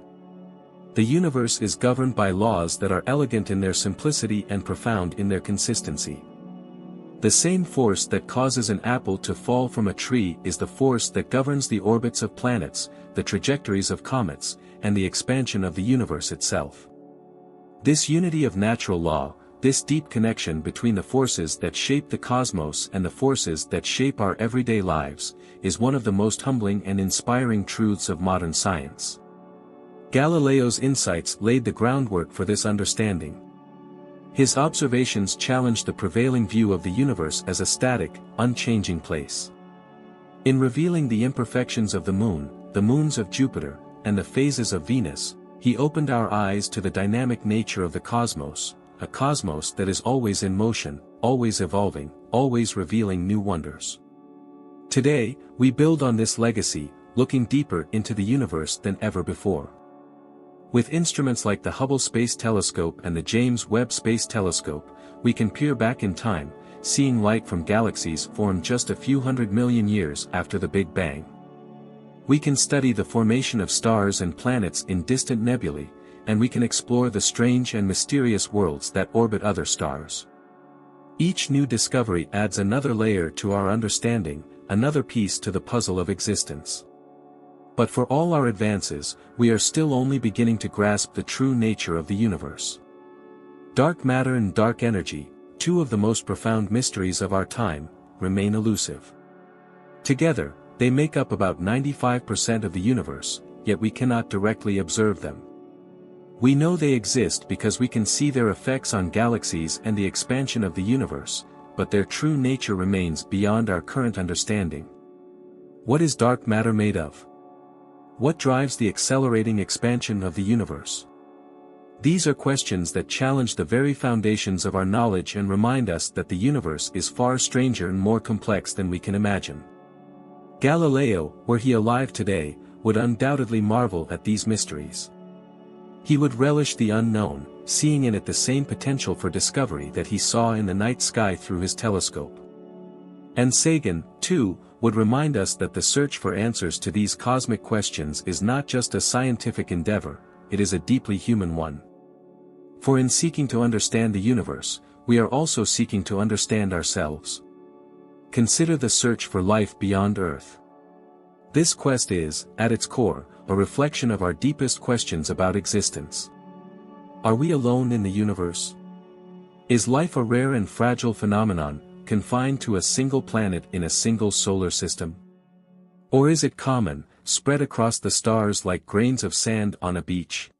The universe is governed by laws that are elegant in their simplicity and profound in their consistency. The same force that causes an apple to fall from a tree is the force that governs the orbits of planets, the trajectories of comets, and the expansion of the universe itself. This unity of natural law, this deep connection between the forces that shape the cosmos and the forces that shape our everyday lives, is one of the most humbling and inspiring truths of modern science. Galileo's insights laid the groundwork for this understanding. His observations challenged the prevailing view of the universe as a static, unchanging place. In revealing the imperfections of the moon, the moons of Jupiter, and the phases of Venus, he opened our eyes to the dynamic nature of the cosmos, a cosmos that is always in motion, always evolving, always revealing new wonders. Today, we build on this legacy, looking deeper into the universe than ever before. With instruments like the Hubble Space Telescope and the James Webb Space Telescope, we can peer back in time, seeing light from galaxies formed just a few 100 million years after the Big Bang. We can study the formation of stars and planets in distant nebulae, and we can explore the strange and mysterious worlds that orbit other stars. Each new discovery adds another layer to our understanding, another piece to the puzzle of existence. But for all our advances, we are still only beginning to grasp the true nature of the universe. Dark matter and dark energy, two of the most profound mysteries of our time, remain elusive. Together, they make up about 95% of the universe, yet we cannot directly observe them. We know they exist because we can see their effects on galaxies and the expansion of the universe, but their true nature remains beyond our current understanding. What is dark matter made of? What drives the accelerating expansion of the universe? These are questions that challenge the very foundations of our knowledge and remind us that the universe is far stranger and more complex than we can imagine. Galileo, were he alive today, would undoubtedly marvel at these mysteries. He would relish the unknown, seeing in it the same potential for discovery that he saw in the night sky through his telescope. And Sagan, too, would remind us that the search for answers to these cosmic questions is not just a scientific endeavor, it is a deeply human one. For in seeking to understand the universe, we are also seeking to understand ourselves. Consider the search for life beyond Earth. This quest is, at its core, a reflection of our deepest questions about existence. Are we alone in the universe? Is life a rare and fragile phenomenon, confined to a single planet in a single solar system? Or is it common, spread across the stars like grains of sand on a beach?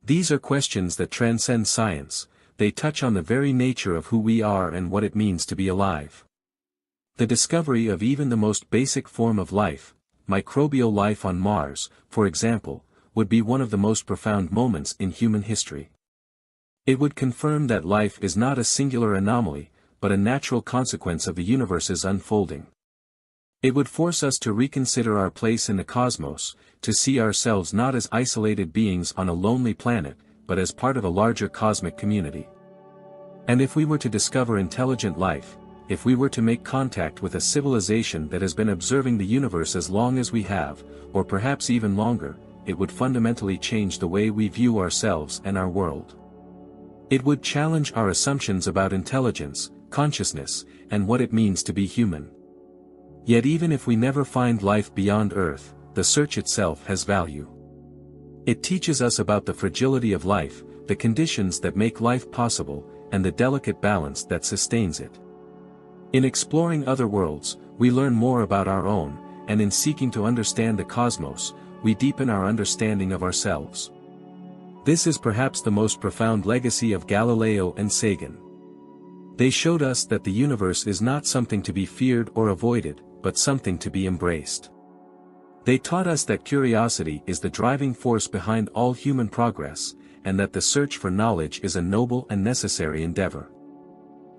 These are questions that transcend science, they touch on the very nature of who we are and what it means to be alive. The discovery of even the most basic form of life, microbial life on Mars, for example, would be one of the most profound moments in human history. It would confirm that life is not a singular anomaly, but a natural consequence of the universe's unfolding. It would force us to reconsider our place in the cosmos, to see ourselves not as isolated beings on a lonely planet, but as part of a larger cosmic community. And if we were to discover intelligent life, if we were to make contact with a civilization that has been observing the universe as long as we have, or perhaps even longer, it would fundamentally change the way we view ourselves and our world. It would challenge our assumptions about intelligence, consciousness, and what it means to be human. Yet even if we never find life beyond Earth, the search itself has value. It teaches us about the fragility of life, the conditions that make life possible, and the delicate balance that sustains it. In exploring other worlds, we learn more about our own, and in seeking to understand the cosmos, we deepen our understanding of ourselves. This is perhaps the most profound legacy of Galileo and Sagan. They showed us that the universe is not something to be feared or avoided, but something to be embraced. They taught us that curiosity is the driving force behind all human progress, and that the search for knowledge is a noble and necessary endeavor.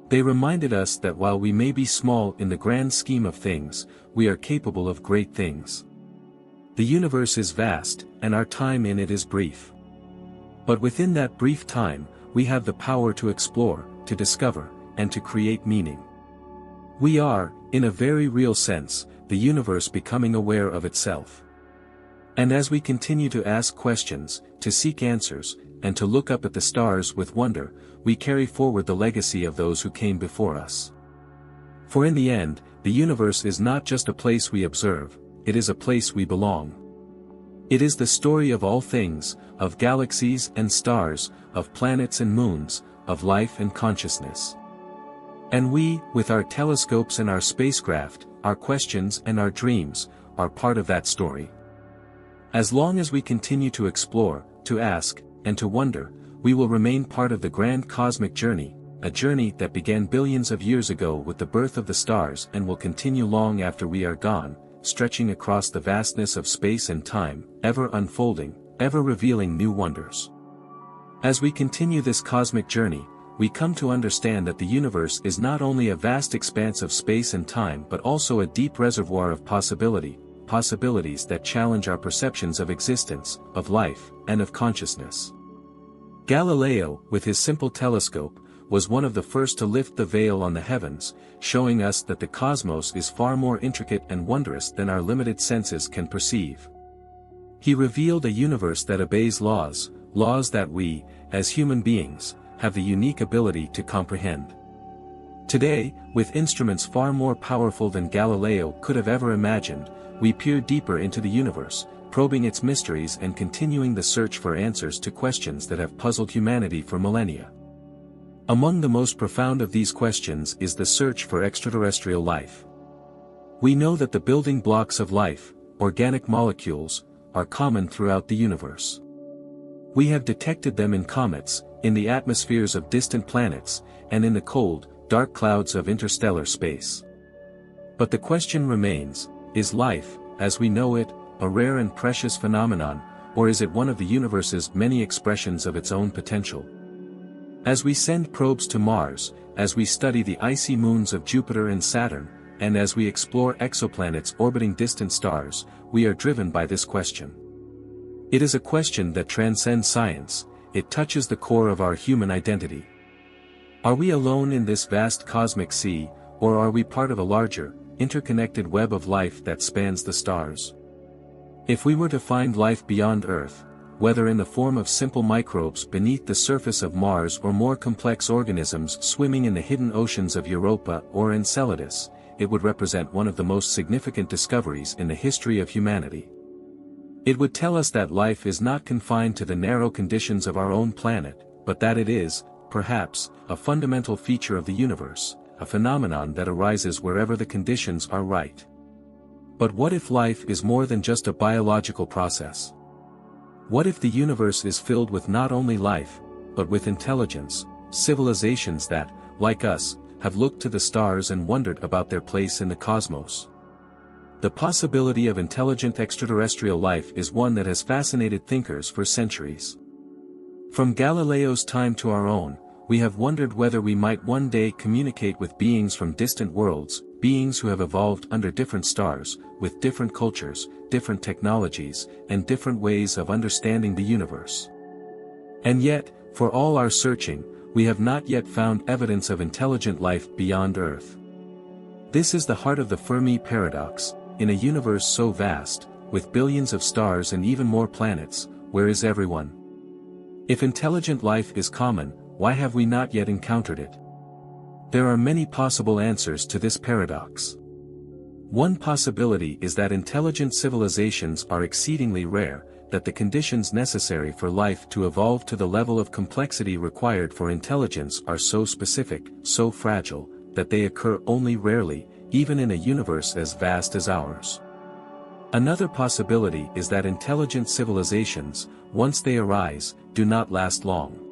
They reminded us that while we may be small in the grand scheme of things, we are capable of great things. The universe is vast, and our time in it is brief. But within that brief time, we have the power to explore, to discover, and to create meaning. We are, in a very real sense, the universe becoming aware of itself. And as we continue to ask questions, to seek answers, and to look up at the stars with wonder, we carry forward the legacy of those who came before us. For in the end, the universe is not just a place we observe, it is a place we belong. It is the story of all things, of galaxies and stars, of planets and moons, of life and consciousness. And we, with our telescopes and our spacecraft, our questions and our dreams, are part of that story. As long as we continue to explore, to ask, and to wonder, we will remain part of the grand cosmic journey, a journey that began billions of years ago with the birth of the stars and will continue long after we are gone, stretching across the vastness of space and time, ever unfolding, ever revealing new wonders. As we continue this cosmic journey, we come to understand that the universe is not only a vast expanse of space and time but also a deep reservoir of possibilities that challenge our perceptions of existence, of life, and of consciousness. Galileo, with his simple telescope, was one of the first to lift the veil on the heavens, showing us that the cosmos is far more intricate and wondrous than our limited senses can perceive. He revealed a universe that obeys laws that we, as human beings, have the unique ability to comprehend. Today, with instruments far more powerful than Galileo could have ever imagined, we peer deeper into the universe, probing its mysteries and continuing the search for answers to questions that have puzzled humanity for millennia. Among the most profound of these questions is the search for extraterrestrial life. We know that the building blocks of life, organic molecules, are common throughout the universe. We have detected them in comets, in the atmospheres of distant planets, and in the cold, dark clouds of interstellar space. But the question remains, is life, as we know it, a rare and precious phenomenon, or is it one of the universe's many expressions of its own potential? As we send probes to Mars, as we study the icy moons of Jupiter and Saturn, and as we explore exoplanets orbiting distant stars, we are driven by this question. It is a question that transcends science, it touches the core of our human identity. Are we alone in this vast cosmic sea, or are we part of a larger, interconnected web of life that spans the stars? If we were to find life beyond Earth, whether in the form of simple microbes beneath the surface of Mars or more complex organisms swimming in the hidden oceans of Europa or Enceladus, it would represent one of the most significant discoveries in the history of humanity. It would tell us that life is not confined to the narrow conditions of our own planet, but that it is, perhaps, a fundamental feature of the universe, a phenomenon that arises wherever the conditions are right. But what if life is more than just a biological process? What if the universe is filled with not only life, but with intelligence, civilizations that, like us, have looked to the stars and wondered about their place in the cosmos? The possibility of intelligent extraterrestrial life is one that has fascinated thinkers for centuries. From Galileo's time to our own, we have wondered whether we might one day communicate with beings from distant worlds, beings who have evolved under different stars, with different cultures, different technologies, and different ways of understanding the universe. And yet, for all our searching, we have not yet found evidence of intelligent life beyond Earth. This is the heart of the Fermi paradox. In a universe so vast, with billions of stars and even more planets, where is everyone? If intelligent life is common, why have we not yet encountered it? There are many possible answers to this paradox. One possibility is that intelligent civilizations are exceedingly rare, that the conditions necessary for life to evolve to the level of complexity required for intelligence are so specific, so fragile, that they occur only rarely, even in a universe as vast as ours. Another possibility is that intelligent civilizations, once they arise, do not last long.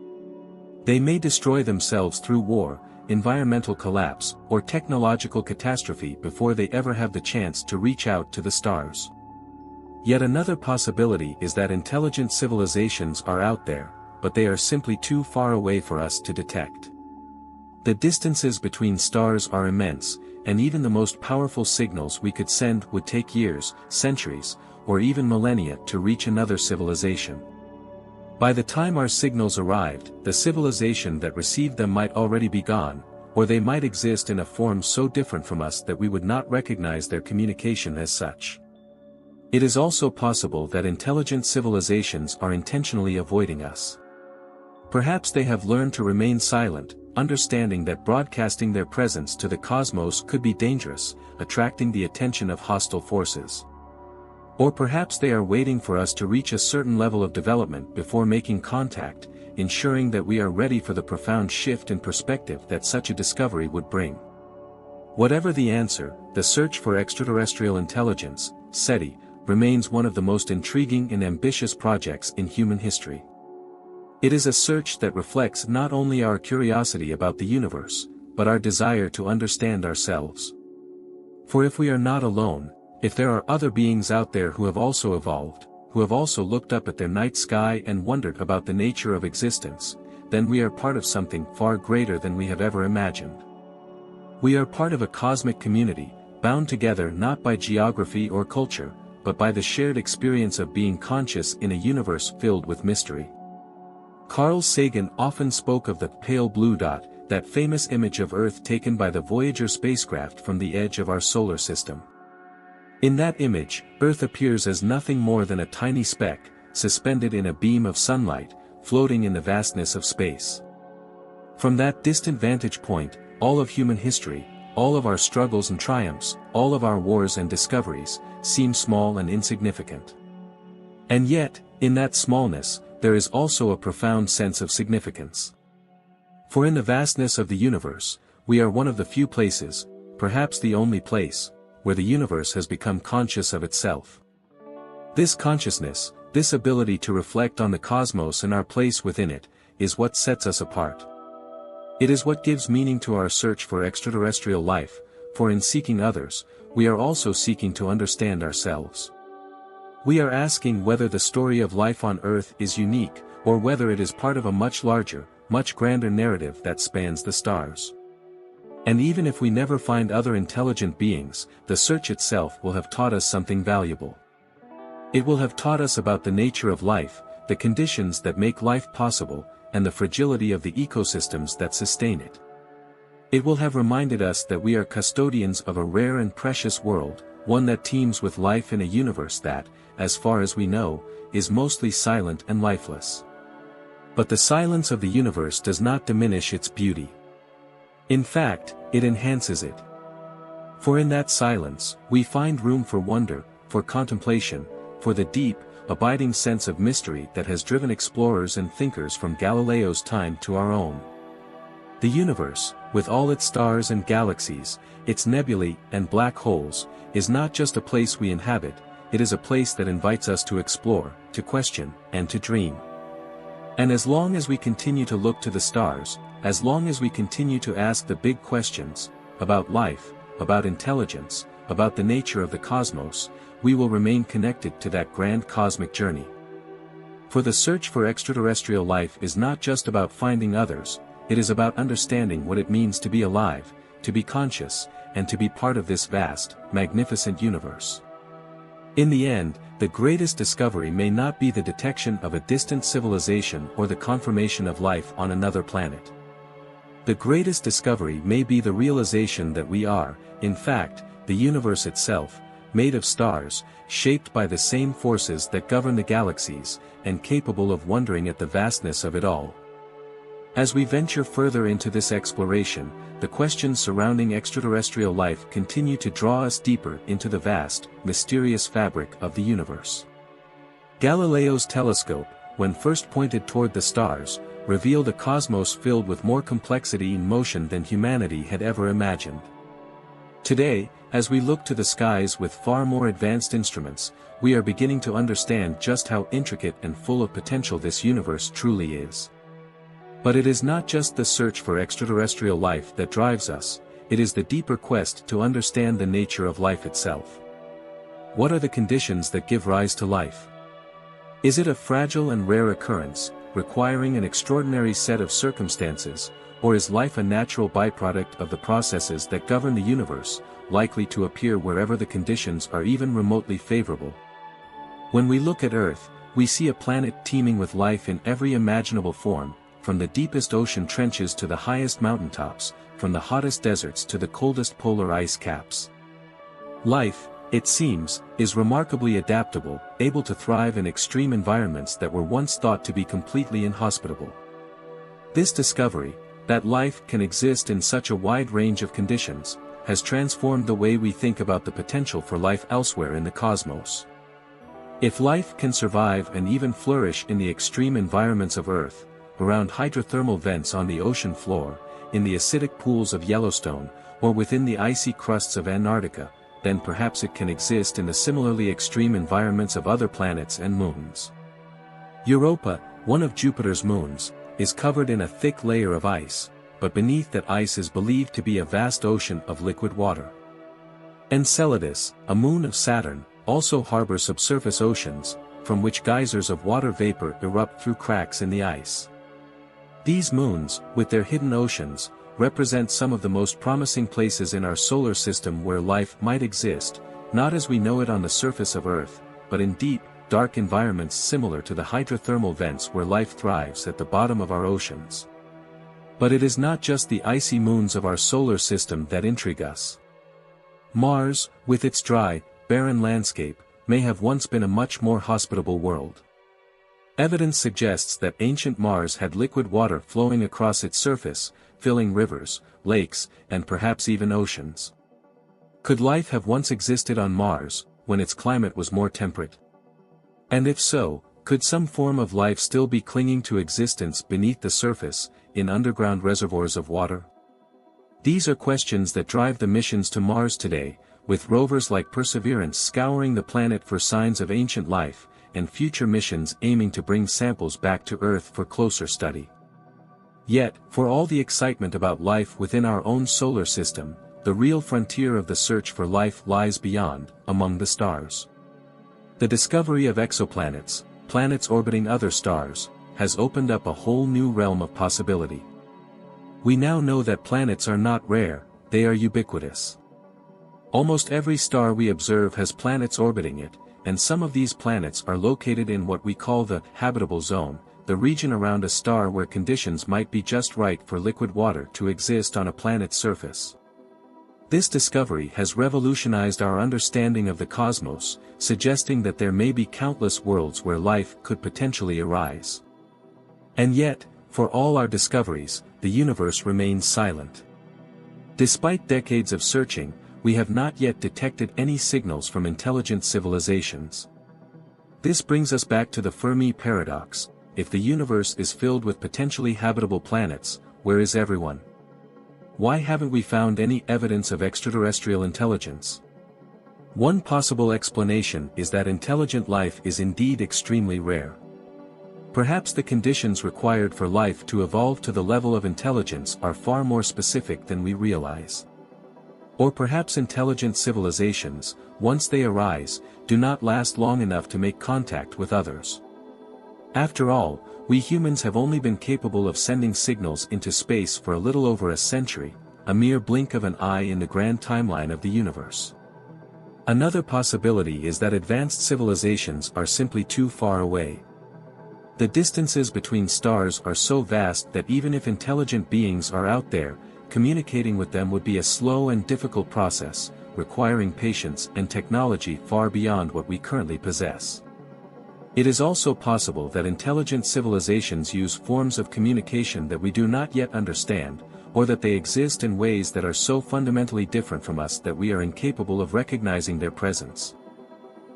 They may destroy themselves through war, environmental collapse, or technological catastrophe before they ever have the chance to reach out to the stars. Yet another possibility is that intelligent civilizations are out there, but they are simply too far away for us to detect. The distances between stars are immense, and even the most powerful signals we could send would take years, centuries, or even millennia to reach another civilization. By the time our signals arrived, the civilization that received them might already be gone, or they might exist in a form so different from us that we would not recognize their communication as such. It is also possible that intelligent civilizations are intentionally avoiding us. Perhaps they have learned to remain silent, understanding that broadcasting their presence to the cosmos could be dangerous, attracting the attention of hostile forces. Or perhaps they are waiting for us to reach a certain level of development before making contact, ensuring that we are ready for the profound shift in perspective that such a discovery would bring. Whatever the answer, the search for extraterrestrial intelligence, SETI, remains one of the most intriguing and ambitious projects in human history. It is a search that reflects not only our curiosity about the universe, but our desire to understand ourselves. For if we are not alone, if there are other beings out there who have also evolved, who have also looked up at their night sky and wondered about the nature of existence, then we are part of something far greater than we have ever imagined. We are part of a cosmic community, bound together not by geography or culture, but by the shared experience of being conscious in a universe filled with mystery. Carl Sagan often spoke of the pale blue dot, that famous image of Earth taken by the Voyager spacecraft from the edge of our solar system. In that image, Earth appears as nothing more than a tiny speck, suspended in a beam of sunlight, floating in the vastness of space. From that distant vantage point, all of human history, all of our struggles and triumphs, all of our wars and discoveries, seem small and insignificant. And yet, in that smallness, there is also a profound sense of significance. For in the vastness of the universe, we are one of the few places, perhaps the only place, where the universe has become conscious of itself. This consciousness, this ability to reflect on the cosmos and our place within it, is what sets us apart. It is what gives meaning to our search for extraterrestrial life, for in seeking others, we are also seeking to understand ourselves. We are asking whether the story of life on Earth is unique, or whether it is part of a much larger, much grander narrative that spans the stars. And even if we never find other intelligent beings, the search itself will have taught us something valuable. It will have taught us about the nature of life, the conditions that make life possible, and the fragility of the ecosystems that sustain it. It will have reminded us that we are custodians of a rare and precious world, one that teems with life in a universe that, as far as we know, is mostly silent and lifeless. But the silence of the universe does not diminish its beauty. In fact, it enhances it. For in that silence, we find room for wonder, for contemplation, for the deep, abiding sense of mystery that has driven explorers and thinkers from Galileo's time to our own. The universe, with all its stars and galaxies, its nebulae and black holes, is not just a place we inhabit, it is a place that invites us to explore, to question, and to dream. And as long as we continue to look to the stars, as long as we continue to ask the big questions, about life, about intelligence, about the nature of the cosmos, we will remain connected to that grand cosmic journey. For the search for extraterrestrial life is not just about finding others, it is about understanding what it means to be alive, to be conscious, and to be part of this vast, magnificent universe. In the end, the greatest discovery may not be the detection of a distant civilization or the confirmation of life on another planet. The greatest discovery may be the realization that we are, in fact, the universe itself, made of stars, shaped by the same forces that govern the galaxies, and capable of wondering at the vastness of it all. As we venture further into this exploration, the questions surrounding extraterrestrial life continue to draw us deeper into the vast, mysterious fabric of the universe. Galileo's telescope, when first pointed toward the stars, revealed a cosmos filled with more complexity and motion than humanity had ever imagined. Today, as we look to the skies with far more advanced instruments, we are beginning to understand just how intricate and full of potential this universe truly is. But it is not just the search for extraterrestrial life that drives us, it is the deeper quest to understand the nature of life itself. What are the conditions that give rise to life? Is it a fragile and rare occurrence, requiring an extraordinary set of circumstances, or is life a natural byproduct of the processes that govern the universe, likely to appear wherever the conditions are even remotely favorable? When we look at Earth, we see a planet teeming with life in every imaginable form, from the deepest ocean trenches to the highest mountaintops, from the hottest deserts to the coldest polar ice caps. Life, it seems, is remarkably adaptable, able to thrive in extreme environments that were once thought to be completely inhospitable. This discovery, That life can exist in such a wide range of conditions, has transformed the way we think about the potential for life elsewhere in the cosmos. If life can survive and even flourish in the extreme environments of Earth, around hydrothermal vents on the ocean floor, in the acidic pools of Yellowstone, or within the icy crusts of Antarctica, then perhaps it can exist in the similarly extreme environments of other planets and moons. Europa, one of Jupiter's moons, is covered in a thick layer of ice, but beneath that ice is believed to be a vast ocean of liquid water. Enceladus, a moon of Saturn, also harbors subsurface oceans, from which geysers of water vapor erupt through cracks in the ice. These moons, with their hidden oceans, represent some of the most promising places in our solar system where life might exist, not as we know it on the surface of Earth, but in deep, dark environments similar to the hydrothermal vents where life thrives at the bottom of our oceans. But it is not just the icy moons of our solar system that intrigue us. Mars, with its dry, barren landscape, may have once been a much more hospitable world. Evidence suggests that ancient Mars had liquid water flowing across its surface, filling rivers, lakes, and perhaps even oceans. Could life have once existed on Mars, when its climate was more temperate? And if so, could some form of life still be clinging to existence beneath the surface, in underground reservoirs of water? These are questions that drive the missions to Mars today, with rovers like Perseverance scouring the planet for signs of ancient life, and future missions aiming to bring samples back to Earth for closer study. Yet, for all the excitement about life within our own solar system, the real frontier of the search for life lies beyond, among the stars. The discovery of exoplanets, planets orbiting other stars, has opened up a whole new realm of possibility. We now know that planets are not rare, they are ubiquitous. Almost every star we observe has planets orbiting it, and some of these planets are located in what we call the habitable zone, the region around a star where conditions might be just right for liquid water to exist on a planet's surface. This discovery has revolutionized our understanding of the cosmos, suggesting that there may be countless worlds where life could potentially arise. And yet, for all our discoveries, the universe remains silent. Despite decades of searching, we have not yet detected any signals from intelligent civilizations. This brings us back to the Fermi paradox: if the universe is filled with potentially habitable planets, where is everyone? Why haven't we found any evidence of extraterrestrial intelligence? One possible explanation is that intelligent life is indeed extremely rare. Perhaps the conditions required for life to evolve to the level of intelligence are far more specific than we realize. Or perhaps intelligent civilizations, once they arise, do not last long enough to make contact with others. After all, we humans have only been capable of sending signals into space for a little over a century, a mere blink of an eye in the grand timeline of the universe. Another possibility is that advanced civilizations are simply too far away. The distances between stars are so vast that even if intelligent beings are out there, communicating with them would be a slow and difficult process, requiring patience and technology far beyond what we currently possess. It is also possible that intelligent civilizations use forms of communication that we do not yet understand, or that they exist in ways that are so fundamentally different from us that we are incapable of recognizing their presence.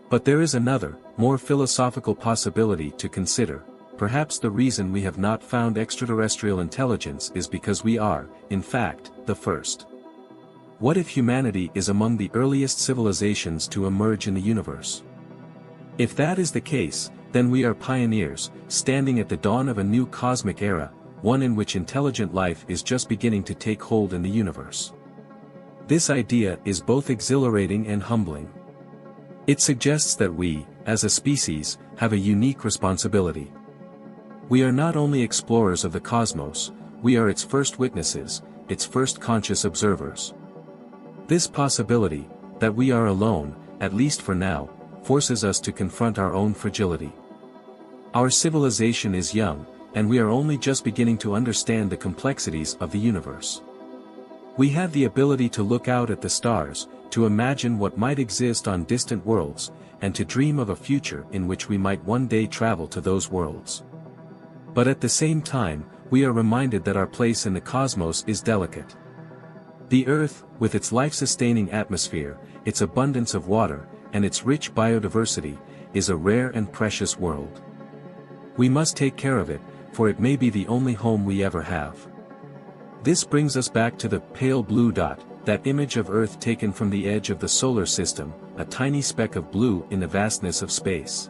But there is another, more philosophical possibility to consider. Perhaps the reason we have not found extraterrestrial intelligence is because we are, in fact, the first. What if humanity is among the earliest civilizations to emerge in the universe? If that is the case, then we are pioneers, standing at the dawn of a new cosmic era, one in which intelligent life is just beginning to take hold in the universe. This idea is both exhilarating and humbling. It suggests that we, as a species, have a unique responsibility. We are not only explorers of the cosmos, we are its first witnesses, its first conscious observers. This possibility, that we are alone, at least for now, forces us to confront our own fragility. Our civilization is young, and we are only just beginning to understand the complexities of the universe. We have the ability to look out at the stars, to imagine what might exist on distant worlds, and to dream of a future in which we might one day travel to those worlds. But at the same time, we are reminded that our place in the cosmos is delicate. The Earth, with its life-sustaining atmosphere, its abundance of water, and its rich biodiversity, is a rare and precious world. We must take care of it, for it may be the only home we ever have. This brings us back to the pale blue dot, that image of Earth taken from the edge of the solar system, a tiny speck of blue in the vastness of space.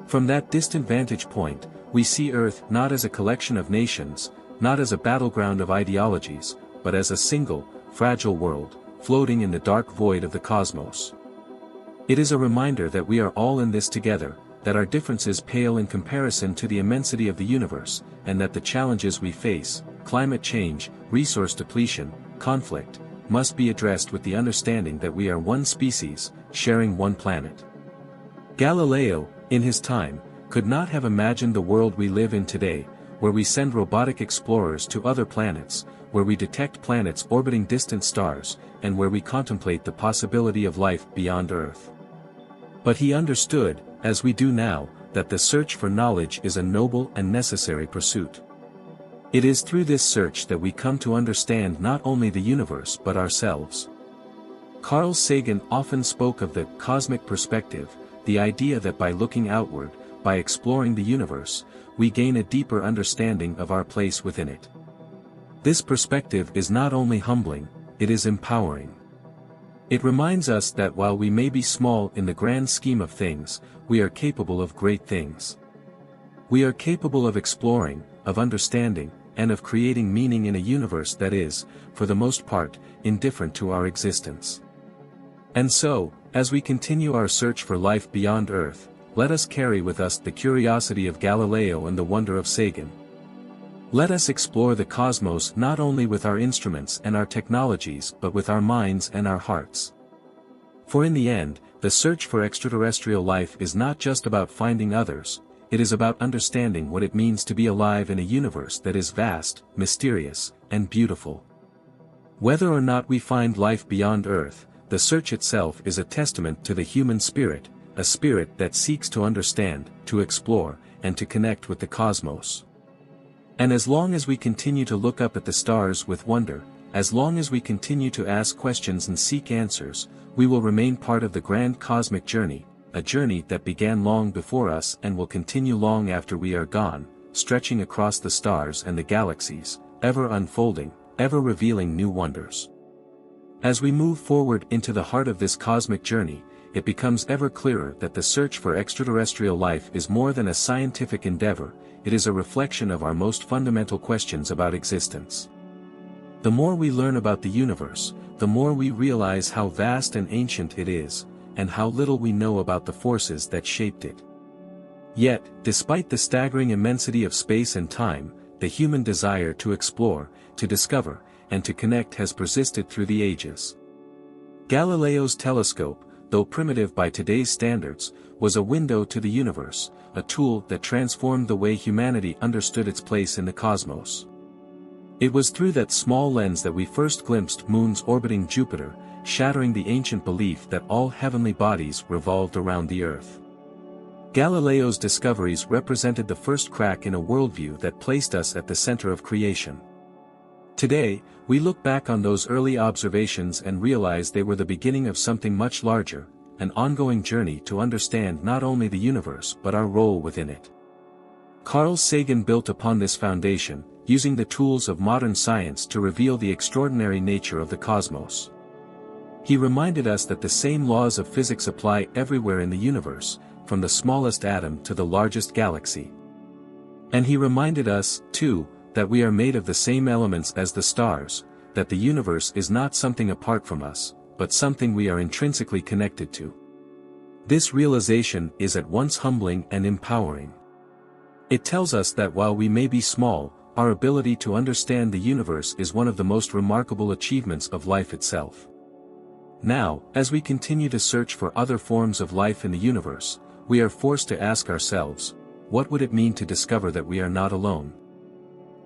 From that distant vantage point, we see Earth not as a collection of nations, not as a battleground of ideologies, but as a single, fragile world, floating in the dark void of the cosmos. It is a reminder that we are all in this together, that our differences pale in comparison to the immensity of the universe, and that the challenges we face, climate change, resource depletion, conflict, must be addressed with the understanding that we are one species, sharing one planet. Galileo, in his time, could not have imagined the world we live in today, where we send robotic explorers to other planets, where we detect planets orbiting distant stars, and where we contemplate the possibility of life beyond Earth. But he understood, as we do now, that the search for knowledge is a noble and necessary pursuit. It is through this search that we come to understand not only the universe but ourselves. Carl Sagan often spoke of the cosmic perspective, the idea that by looking outward, by exploring the universe, we gain a deeper understanding of our place within it. This perspective is not only humbling, it is empowering. It reminds us that while we may be small in the grand scheme of things, we are capable of great things. We are capable of exploring, of understanding, and of creating meaning in a universe that is, for the most part, indifferent to our existence. And so, as we continue our search for life beyond Earth, let us carry with us the curiosity of Galileo and the wonder of Sagan. Let us explore the cosmos not only with our instruments and our technologies but with our minds and our hearts. For in the end, the search for extraterrestrial life is not just about finding others, it is about understanding what it means to be alive in a universe that is vast, mysterious, and beautiful. Whether or not we find life beyond Earth, the search itself is a testament to the human spirit, a spirit that seeks to understand, to explore, and to connect with the cosmos. And as long as we continue to look up at the stars with wonder, as long as we continue to ask questions and seek answers, we will remain part of the grand cosmic journey, a journey that began long before us and will continue long after we are gone, stretching across the stars and the galaxies, ever unfolding, ever revealing new wonders. As we move forward into the heart of this cosmic journey, it becomes ever clearer that the search for extraterrestrial life is more than a scientific endeavor, it is a reflection of our most fundamental questions about existence. The more we learn about the universe, the more we realize how vast and ancient it is, and how little we know about the forces that shaped it. Yet, despite the staggering immensity of space and time, the human desire to explore, to discover, and to connect has persisted through the ages. Galileo's telescope, though primitive by today's standards, was a window to the universe, a tool that transformed the way humanity understood its place in the cosmos. It was through that small lens that we first glimpsed moons orbiting Jupiter, shattering the ancient belief that all heavenly bodies revolved around the Earth. Galileo's discoveries represented the first crack in a worldview that placed us at the center of creation. Today, we look back on those early observations and realize they were the beginning of something much larger, an ongoing journey to understand not only the universe but our role within it. Carl Sagan built upon this foundation, using the tools of modern science to reveal the extraordinary nature of the cosmos. He reminded us that the same laws of physics apply everywhere in the universe, from the smallest atom to the largest galaxy. And he reminded us, too, that we are made of the same elements as the stars, that the universe is not something apart from us, but something we are intrinsically connected to. This realization is at once humbling and empowering. It tells us that while we may be small, our ability to understand the universe is one of the most remarkable achievements of life itself. Now, as we continue to search for other forms of life in the universe, we are forced to ask ourselves, what would it mean to discover that we are not alone?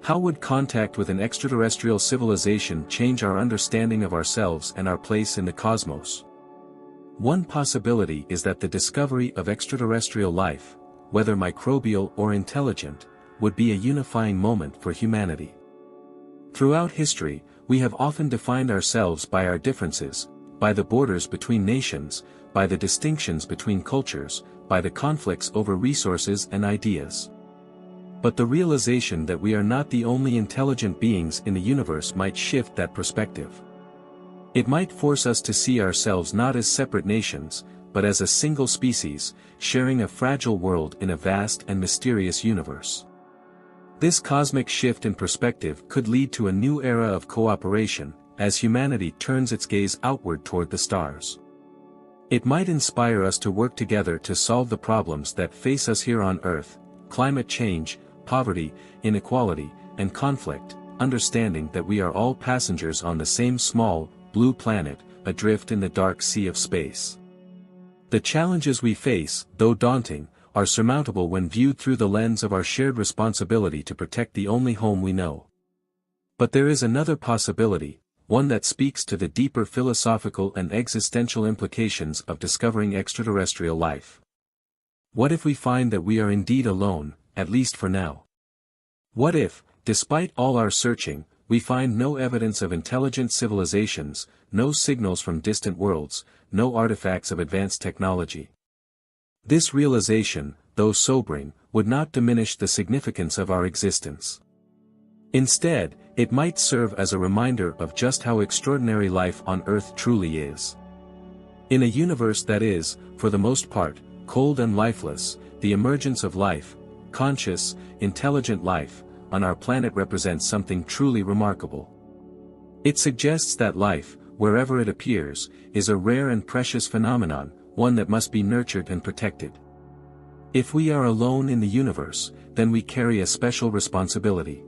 How would contact with an extraterrestrial civilization change our understanding of ourselves and our place in the cosmos? One possibility is that the discovery of extraterrestrial life, whether microbial or intelligent, would be a unifying moment for humanity. Throughout history, we have often defined ourselves by our differences, by the borders between nations, by the distinctions between cultures, by the conflicts over resources and ideas. But the realization that we are not the only intelligent beings in the universe might shift that perspective. It might force us to see ourselves not as separate nations, but as a single species, sharing a fragile world in a vast and mysterious universe. This cosmic shift in perspective could lead to a new era of cooperation, as humanity turns its gaze outward toward the stars. It might inspire us to work together to solve the problems that face us here on Earth: climate change, poverty, inequality, and conflict, understanding that we are all passengers on the same small, blue planet, adrift in the dark sea of space. The challenges we face, though daunting, are surmountable when viewed through the lens of our shared responsibility to protect the only home we know. But there is another possibility, one that speaks to the deeper philosophical and existential implications of discovering extraterrestrial life. What if we find that we are indeed alone, at least for now? What if, despite all our searching, we find no evidence of intelligent civilizations, no signals from distant worlds, no artifacts of advanced technology? This realization, though sobering, would not diminish the significance of our existence. Instead, it might serve as a reminder of just how extraordinary life on Earth truly is. In a universe that is, for the most part, cold and lifeless, the emergence of life, conscious, intelligent life, on our planet represents something truly remarkable. It suggests that life, wherever it appears, is a rare and precious phenomenon, one that must be nurtured and protected. If we are alone in the universe, then we carry a special responsibility.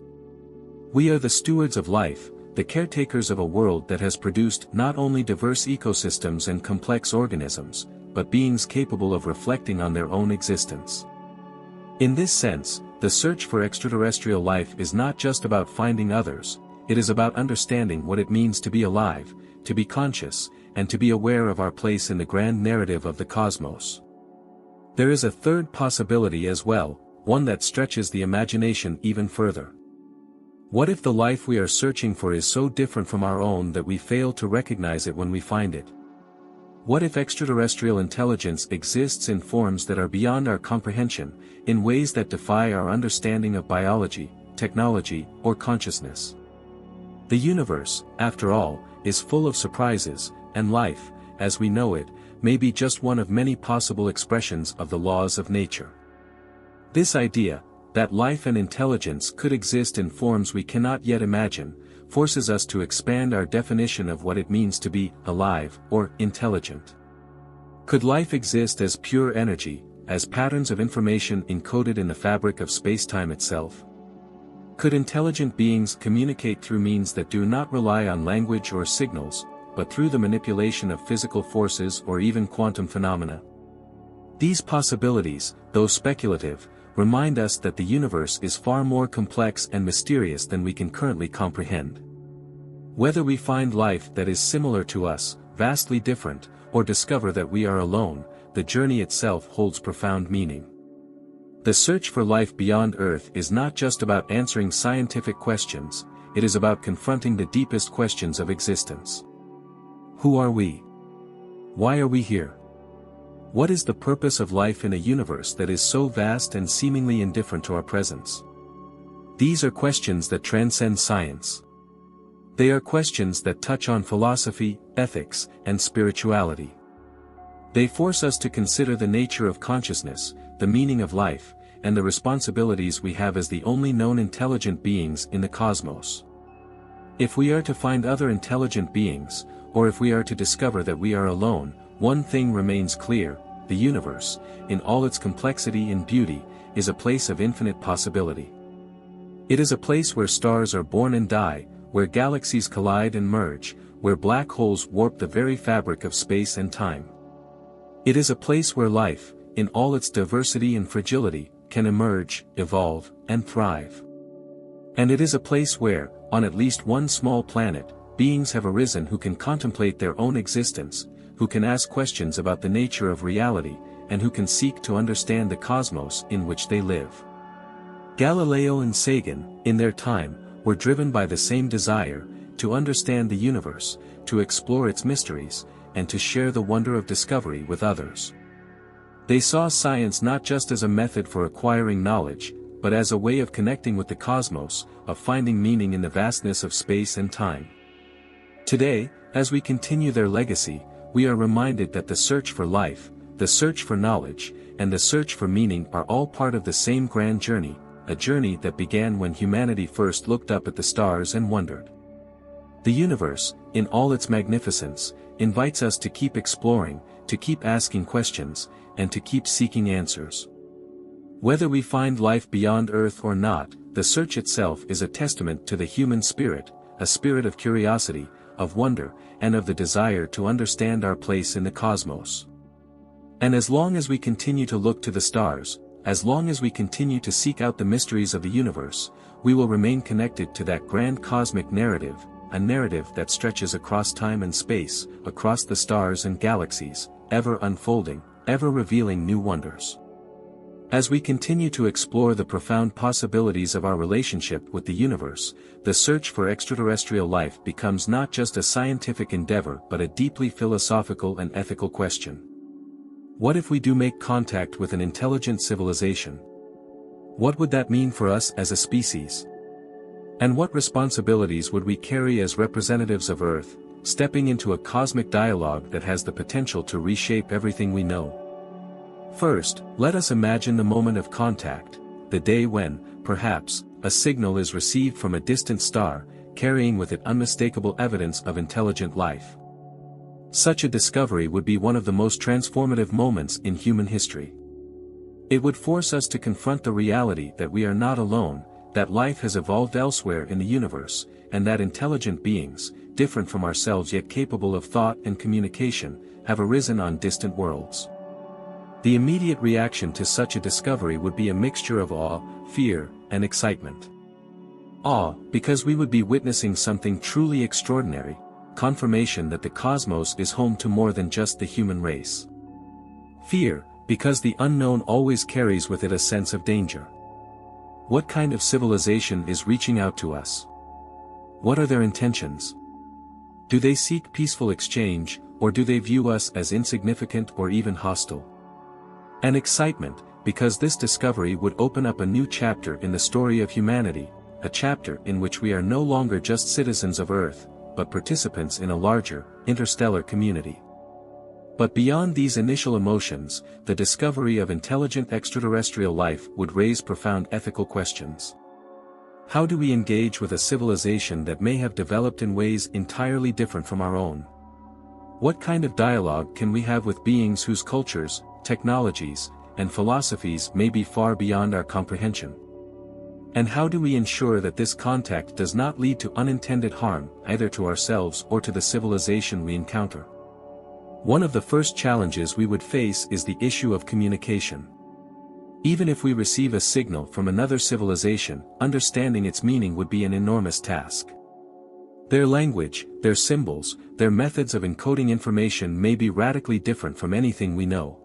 We are the stewards of life, the caretakers of a world that has produced not only diverse ecosystems and complex organisms, but beings capable of reflecting on their own existence. In this sense, the search for extraterrestrial life is not just about finding others, it is about understanding what it means to be alive, to be conscious, and to be aware of our place in the grand narrative of the cosmos. There is a third possibility as well, one that stretches the imagination even further. What if the life we are searching for is so different from our own that we fail to recognize it when we find it? What if extraterrestrial intelligence exists in forms that are beyond our comprehension, in ways that defy our understanding of biology, technology, or consciousness? The universe, after all, is full of surprises, and life, as we know it, may be just one of many possible expressions of the laws of nature. This idea, that life and intelligence could exist in forms we cannot yet imagine, forces us to expand our definition of what it means to be alive or intelligent. Could life exist as pure energy, as patterns of information encoded in the fabric of space-time itself? Could intelligent beings communicate through means that do not rely on language or signals, but through the manipulation of physical forces or even quantum phenomena? These possibilities, though speculative, remind us that the universe is far more complex and mysterious than we can currently comprehend. Whether we find life that is similar to us, vastly different, or discover that we are alone, the journey itself holds profound meaning. The search for life beyond Earth is not just about answering scientific questions, it is about confronting the deepest questions of existence. Who are we? Why are we here? What is the purpose of life in a universe that is so vast and seemingly indifferent to our presence? These are questions that transcend science. They are questions that touch on philosophy, ethics, and spirituality. They force us to consider the nature of consciousness, the meaning of life, and the responsibilities we have as the only known intelligent beings in the cosmos. If we are to find other intelligent beings, or if we are to discover that we are alone, one thing remains clear: the universe, in all its complexity and beauty, is a place of infinite possibility. It is a place where stars are born and die, where galaxies collide and merge, where black holes warp the very fabric of space and time. It is a place where life, in all its diversity and fragility, can emerge, evolve, and thrive. And it is a place where, on at least one small planet, beings have arisen who can contemplate their own existence, who can ask questions about the nature of reality, and who can seek to understand the cosmos in which they live. Galileo and Sagan, in their time, were driven by the same desire, to understand the universe, to explore its mysteries, and to share the wonder of discovery with others. They saw science not just as a method for acquiring knowledge, but as a way of connecting with the cosmos, of finding meaning in the vastness of space and time. Today, as we continue their legacy, we are reminded that the search for life, the search for knowledge, and the search for meaning are all part of the same grand journey, a journey that began when humanity first looked up at the stars and wondered. The universe, in all its magnificence, invites us to keep exploring, to keep asking questions, and to keep seeking answers. Whether we find life beyond Earth or not, the search itself is a testament to the human spirit, a spirit of curiosity, of wonder, and of the desire to understand our place in the cosmos. And as long as we continue to look to the stars, as long as we continue to seek out the mysteries of the universe, we will remain connected to that grand cosmic narrative, a narrative that stretches across time and space, across the stars and galaxies, ever unfolding, ever revealing new wonders. As we continue to explore the profound possibilities of our relationship with the universe, the search for extraterrestrial life becomes not just a scientific endeavor but a deeply philosophical and ethical question. What if we do make contact with an intelligent civilization? What would that mean for us as a species? And what responsibilities would we carry as representatives of Earth, stepping into a cosmic dialogue that has the potential to reshape everything we know? First, let us imagine the moment of contact, the day when, perhaps, a signal is received from a distant star, carrying with it unmistakable evidence of intelligent life. Such a discovery would be one of the most transformative moments in human history. It would force us to confront the reality that we are not alone, that life has evolved elsewhere in the universe, and that intelligent beings, different from ourselves yet capable of thought and communication, have arisen on distant worlds. The immediate reaction to such a discovery would be a mixture of awe, fear, and excitement. Awe, because we would be witnessing something truly extraordinary, confirmation that the cosmos is home to more than just the human race. Fear, because the unknown always carries with it a sense of danger. What kind of civilization is reaching out to us? What are their intentions? Do they seek peaceful exchange, or do they view us as insignificant or even hostile? And excitement, because this discovery would open up a new chapter in the story of humanity, a chapter in which we are no longer just citizens of Earth, but participants in a larger, interstellar community. But beyond these initial emotions, the discovery of intelligent extraterrestrial life would raise profound ethical questions. How do we engage with a civilization that may have developed in ways entirely different from our own? What kind of dialogue can we have with beings whose cultures, technologies, and philosophies may be far beyond our comprehension? And how do we ensure that this contact does not lead to unintended harm, either to ourselves or to the civilization we encounter? One of the first challenges we would face is the issue of communication. Even if we receive a signal from another civilization, understanding its meaning would be an enormous task. Their language, their symbols, their methods of encoding information may be radically different from anything we know.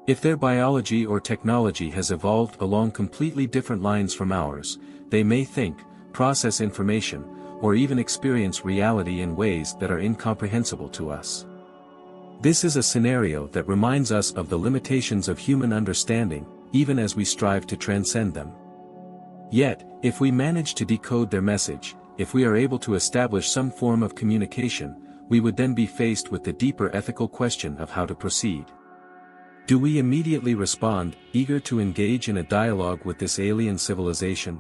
If their biology or technology has evolved along completely different lines from ours, they may think, process information, or even experience reality in ways that are incomprehensible to us. This is a scenario that reminds us of the limitations of human understanding, even as we strive to transcend them. Yet, if we manage to decode their message, if we are able to establish some form of communication, we would then be faced with the deeper ethical question of how to proceed. Do we immediately respond, eager to engage in a dialogue with this alien civilization?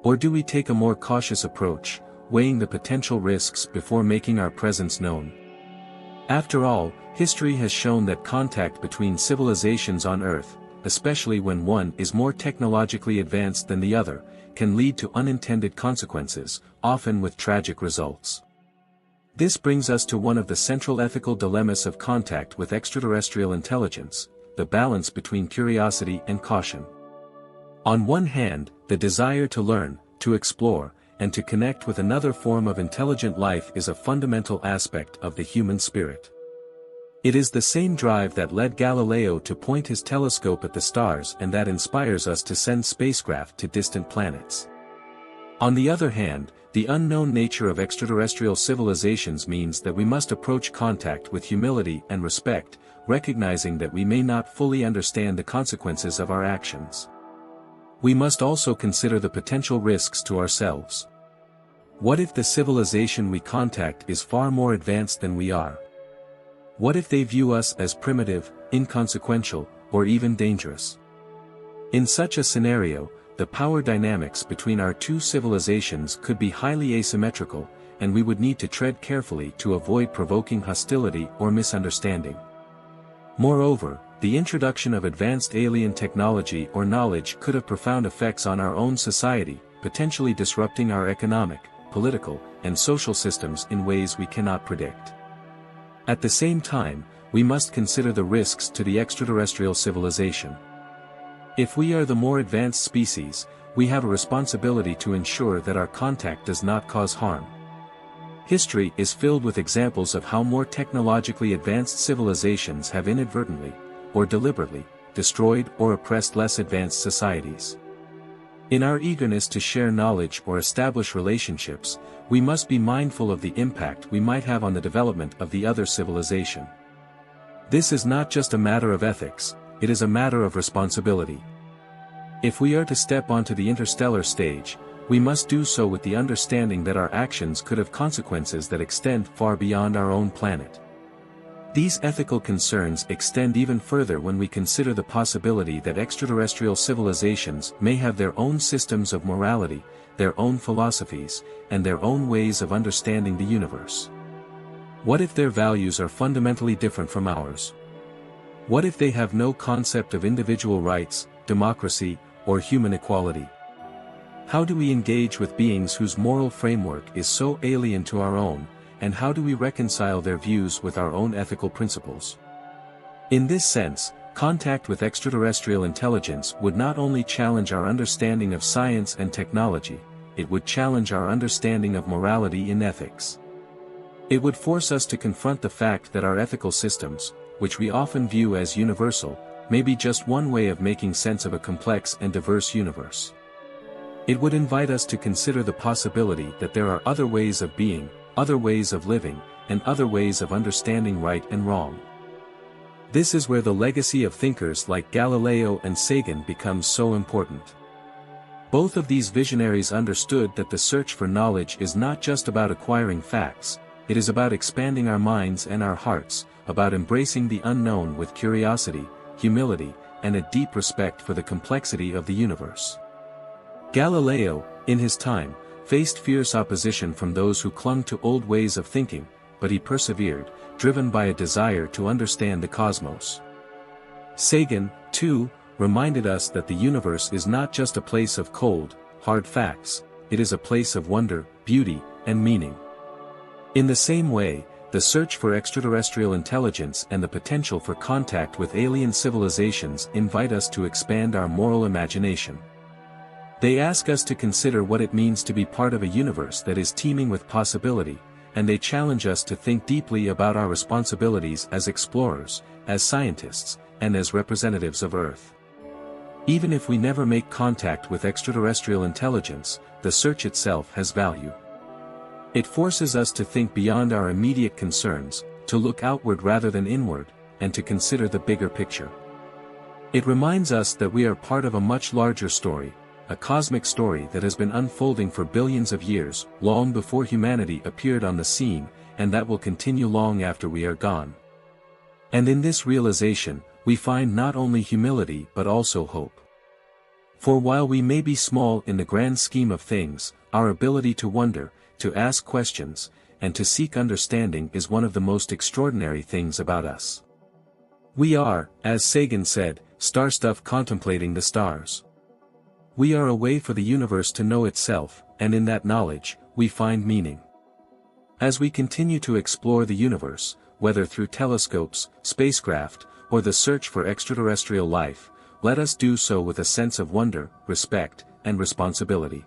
Or do we take a more cautious approach, weighing the potential risks before making our presence known? After all, history has shown that contact between civilizations on Earth, especially when one is more technologically advanced than the other, can lead to unintended consequences, often with tragic results. This brings us to one of the central ethical dilemmas of contact with extraterrestrial intelligence, the balance between curiosity and caution. On one hand, the desire to learn, to explore, and to connect with another form of intelligent life is a fundamental aspect of the human spirit. It is the same drive that led Galileo to point his telescope at the stars and that inspires us to send spacecraft to distant planets. On the other hand, the unknown nature of extraterrestrial civilizations means that we must approach contact with humility and respect, recognizing that we may not fully understand the consequences of our actions. We must also consider the potential risks to ourselves. What if the civilization we contact is far more advanced than we are? What if they view us as primitive, inconsequential, or even dangerous? In such a scenario, the power dynamics between our two civilizations could be highly asymmetrical, and we would need to tread carefully to avoid provoking hostility or misunderstanding. Moreover, the introduction of advanced alien technology or knowledge could have profound effects on our own society, potentially disrupting our economic, political, and social systems in ways we cannot predict. At the same time, we must consider the risks to the extraterrestrial civilization. If we are the more advanced species, we have a responsibility to ensure that our contact does not cause harm. History is filled with examples of how more technologically advanced civilizations have inadvertently, or deliberately, destroyed or oppressed less advanced societies. In our eagerness to share knowledge or establish relationships, we must be mindful of the impact we might have on the development of the other civilization. This is not just a matter of ethics, it is a matter of responsibility. If we are to step onto the interstellar stage, we must do so with the understanding that our actions could have consequences that extend far beyond our own planet. These ethical concerns extend even further when we consider the possibility that extraterrestrial civilizations may have their own systems of morality, their own philosophies, and their own ways of understanding the universe. What if their values are fundamentally different from ours? What if they have no concept of individual rights, democracy, or human equality? How do we engage with beings whose moral framework is so alien to our own, and how do we reconcile their views with our own ethical principles? In this sense, contact with extraterrestrial intelligence would not only challenge our understanding of science and technology, it would challenge our understanding of morality in ethics. It would force us to confront the fact that our ethical systems, which we often view as universal, may be just one way of making sense of a complex and diverse universe. It would invite us to consider the possibility that there are other ways of being, other ways of living, and other ways of understanding right and wrong. This is where the legacy of thinkers like Galileo and Sagan becomes so important. Both of these visionaries understood that the search for knowledge is not just about acquiring facts, it is about expanding our minds and our hearts, about embracing the unknown with curiosity, humility, and a deep respect for the complexity of the universe. Galileo, in his time, faced fierce opposition from those who clung to old ways of thinking, but he persevered, driven by a desire to understand the cosmos. Sagan, too, reminded us that the universe is not just a place of cold, hard facts, it is a place of wonder, beauty, and meaning. In the same way, the search for extraterrestrial intelligence and the potential for contact with alien civilizations invite us to expand our moral imagination. They ask us to consider what it means to be part of a universe that is teeming with possibility, and they challenge us to think deeply about our responsibilities as explorers, as scientists, and as representatives of Earth. Even if we never make contact with extraterrestrial intelligence, the search itself has value. It forces us to think beyond our immediate concerns, to look outward rather than inward, and to consider the bigger picture. It reminds us that we are part of a much larger story, a cosmic story that has been unfolding for billions of years, long before humanity appeared on the scene, and that will continue long after we are gone. And in this realization, we find not only humility but also hope. For while we may be small in the grand scheme of things, our ability to wonder, to ask questions, and to seek understanding is one of the most extraordinary things about us. We are, as Sagan said, star stuff contemplating the stars. We are a way for the universe to know itself, and in that knowledge, we find meaning. As we continue to explore the universe, whether through telescopes, spacecraft, or the search for extraterrestrial life, let us do so with a sense of wonder, respect, and responsibility.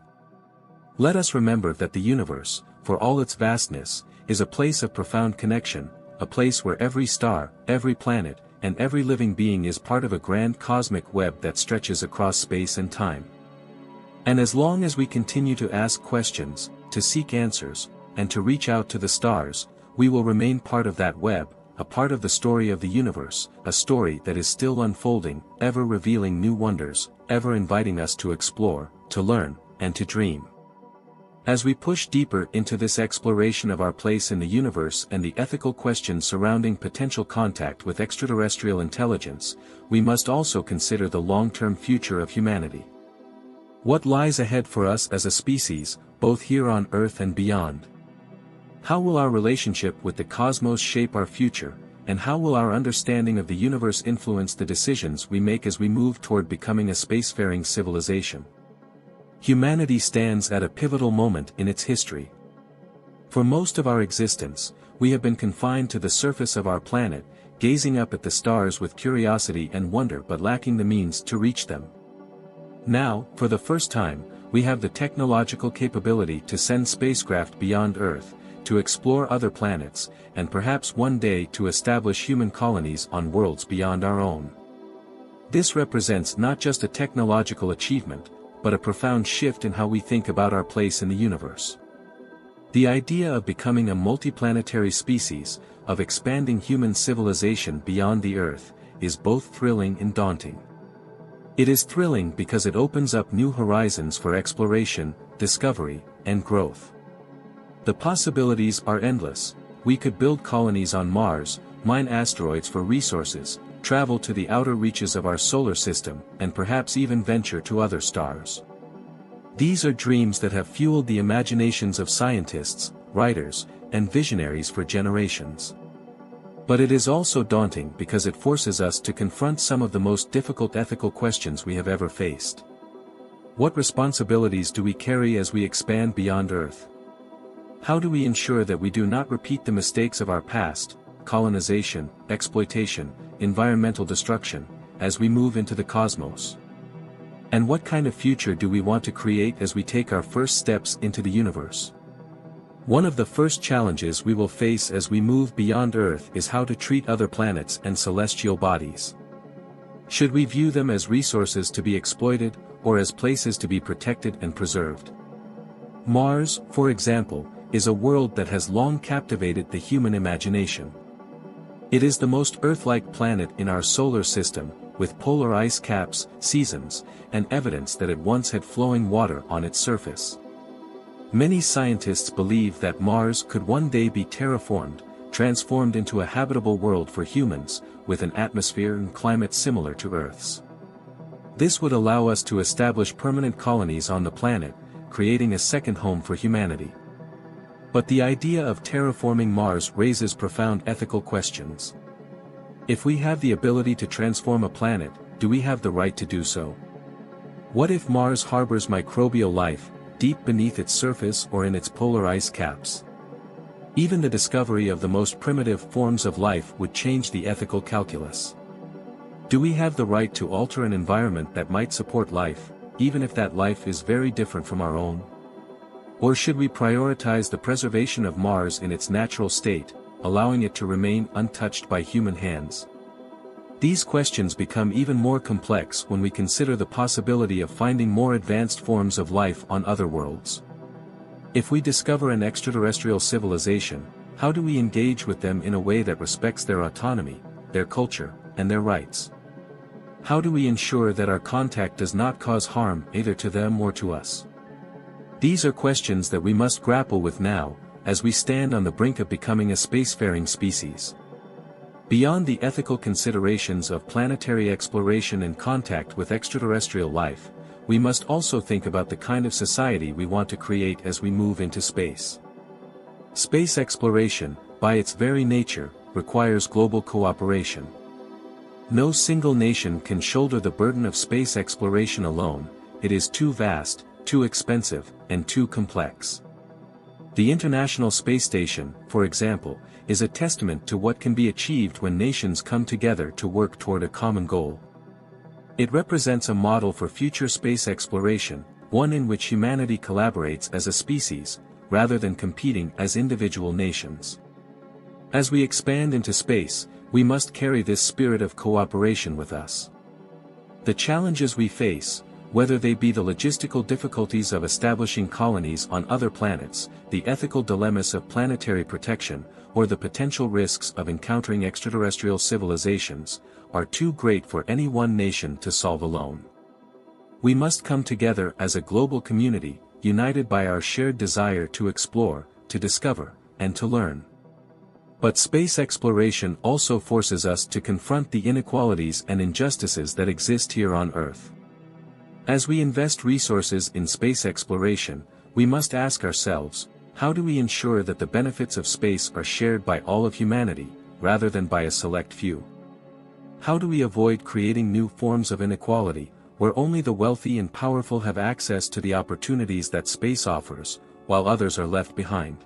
Let us remember that the universe, for all its vastness, is a place of profound connection, a place where every star, every planet, and every living being is part of a grand cosmic web that stretches across space and time. And as long as we continue to ask questions, to seek answers, and to reach out to the stars, we will remain part of that web, a part of the story of the universe, a story that is still unfolding, ever revealing new wonders, ever inviting us to explore, to learn, and to dream. As we push deeper into this exploration of our place in the universe and the ethical questions surrounding potential contact with extraterrestrial intelligence, we must also consider the long-term future of humanity. What lies ahead for us as a species, both here on Earth and beyond? How will our relationship with the cosmos shape our future, and how will our understanding of the universe influence the decisions we make as we move toward becoming a spacefaring civilization? Humanity stands at a pivotal moment in its history. For most of our existence, we have been confined to the surface of our planet, gazing up at the stars with curiosity and wonder but lacking the means to reach them. Now, for the first time, we have the technological capability to send spacecraft beyond Earth, to explore other planets, and perhaps one day to establish human colonies on worlds beyond our own. This represents not just a technological achievement, but a profound shift in how we think about our place in the universe. The idea of becoming a multiplanetary species, of expanding human civilization beyond the Earth, is both thrilling and daunting. It is thrilling because it opens up new horizons for exploration, discovery, and growth. The possibilities are endless. We could build colonies on Mars, mine asteroids for resources, travel to the outer reaches of our solar system, and perhaps even venture to other stars. These are dreams that have fueled the imaginations of scientists, writers, and visionaries for generations. But it is also daunting because it forces us to confront some of the most difficult ethical questions we have ever faced. What responsibilities do we carry as we expand beyond Earth? How do we ensure that we do not repeat the mistakes of our past, colonization, exploitation, environmental destruction, as we move into the cosmos? And what kind of future do we want to create as we take our first steps into the universe? One of the first challenges we will face as we move beyond Earth is how to treat other planets and celestial bodies. Should we view them as resources to be exploited, or as places to be protected and preserved? Mars, for example, is a world that has long captivated the human imagination. It is the most Earth-like planet in our solar system, with polar ice caps, seasons, and evidence that it once had flowing water on its surface. Many scientists believe that Mars could one day be terraformed, transformed into a habitable world for humans, with an atmosphere and climate similar to Earth's. This would allow us to establish permanent colonies on the planet, creating a second home for humanity. But the idea of terraforming Mars raises profound ethical questions. If we have the ability to transform a planet, do we have the right to do so? What if Mars harbors microbial life, deep beneath its surface or in its polar ice caps? Even the discovery of the most primitive forms of life would change the ethical calculus. Do we have the right to alter an environment that might support life, even if that life is very different from our own? Or should we prioritize the preservation of Mars in its natural state, allowing it to remain untouched by human hands? These questions become even more complex when we consider the possibility of finding more advanced forms of life on other worlds. If we discover an extraterrestrial civilization, how do we engage with them in a way that respects their autonomy, their culture, and their rights? How do we ensure that our contact does not cause harm either to them or to us? These are questions that we must grapple with now, as we stand on the brink of becoming a spacefaring species. Beyond the ethical considerations of planetary exploration and contact with extraterrestrial life, we must also think about the kind of society we want to create as we move into space. Space exploration, by its very nature, requires global cooperation. No single nation can shoulder the burden of space exploration alone. It is too vast, too expensive, and too complex. The International Space Station, for example, is a testament to what can be achieved when nations come together to work toward a common goal. It represents a model for future space exploration, one in which humanity collaborates as a species, rather than competing as individual nations. As we expand into space, we must carry this spirit of cooperation with us. The challenges we face, whether they be the logistical difficulties of establishing colonies on other planets, the ethical dilemmas of planetary protection, or the potential risks of encountering extraterrestrial civilizations, are too great for any one nation to solve alone. We must come together as a global community, united by our shared desire to explore, to discover, and to learn. But space exploration also forces us to confront the inequalities and injustices that exist here on Earth. As we invest resources in space exploration, we must ask ourselves, how do we ensure that the benefits of space are shared by all of humanity, rather than by a select few? How do we avoid creating new forms of inequality, where only the wealthy and powerful have access to the opportunities that space offers, while others are left behind?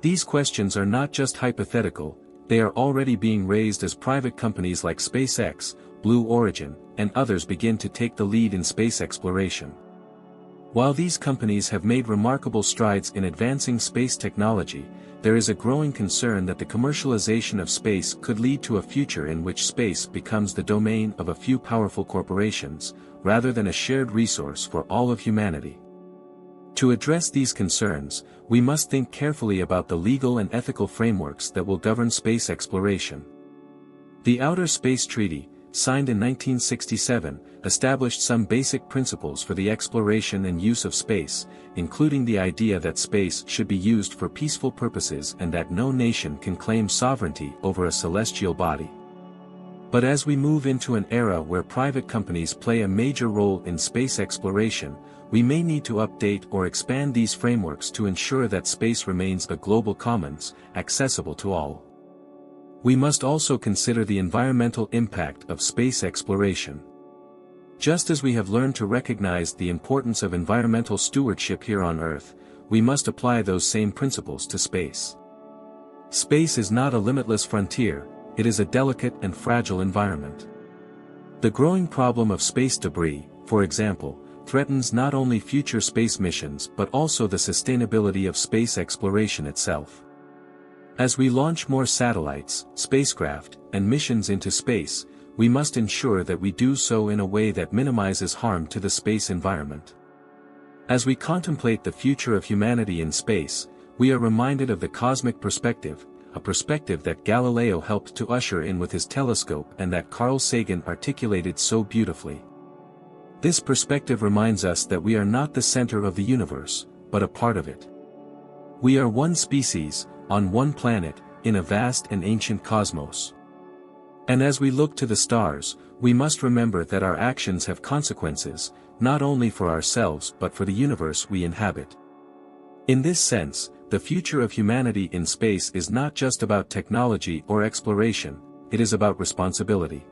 These questions are not just hypothetical, they are already being raised as private companies like SpaceX, Blue Origin, and others begin to take the lead in space exploration. While these companies have made remarkable strides in advancing space technology, there is a growing concern that the commercialization of space could lead to a future in which space becomes the domain of a few powerful corporations, rather than a shared resource for all of humanity. To address these concerns, we must think carefully about the legal and ethical frameworks that will govern space exploration. The Outer Space Treaty, signed in 1967, established some basic principles for the exploration and use of space, including the idea that space should be used for peaceful purposes and that no nation can claim sovereignty over a celestial body. But as we move into an era where private companies play a major role in space exploration, we may need to update or expand these frameworks to ensure that space remains a global commons, accessible to all. We must also consider the environmental impact of space exploration. Just as we have learned to recognize the importance of environmental stewardship here on Earth, we must apply those same principles to space. Space is not a limitless frontier, it is a delicate and fragile environment. The growing problem of space debris, for example, threatens not only future space missions but also the sustainability of space exploration itself. As we launch more satellites, spacecraft, and missions into space, we must ensure that we do so in a way that minimizes harm to the space environment. As we contemplate the future of humanity in space, we are reminded of the cosmic perspective, a perspective that Galileo helped to usher in with his telescope and that Carl Sagan articulated so beautifully. This perspective reminds us that we are not the center of the universe, but a part of it. We are one species, on one planet, in a vast and ancient cosmos. And as we look to the stars, we must remember that our actions have consequences, not only for ourselves but for the universe we inhabit. In this sense, the future of humanity in space is not just about technology or exploration, it is about responsibility.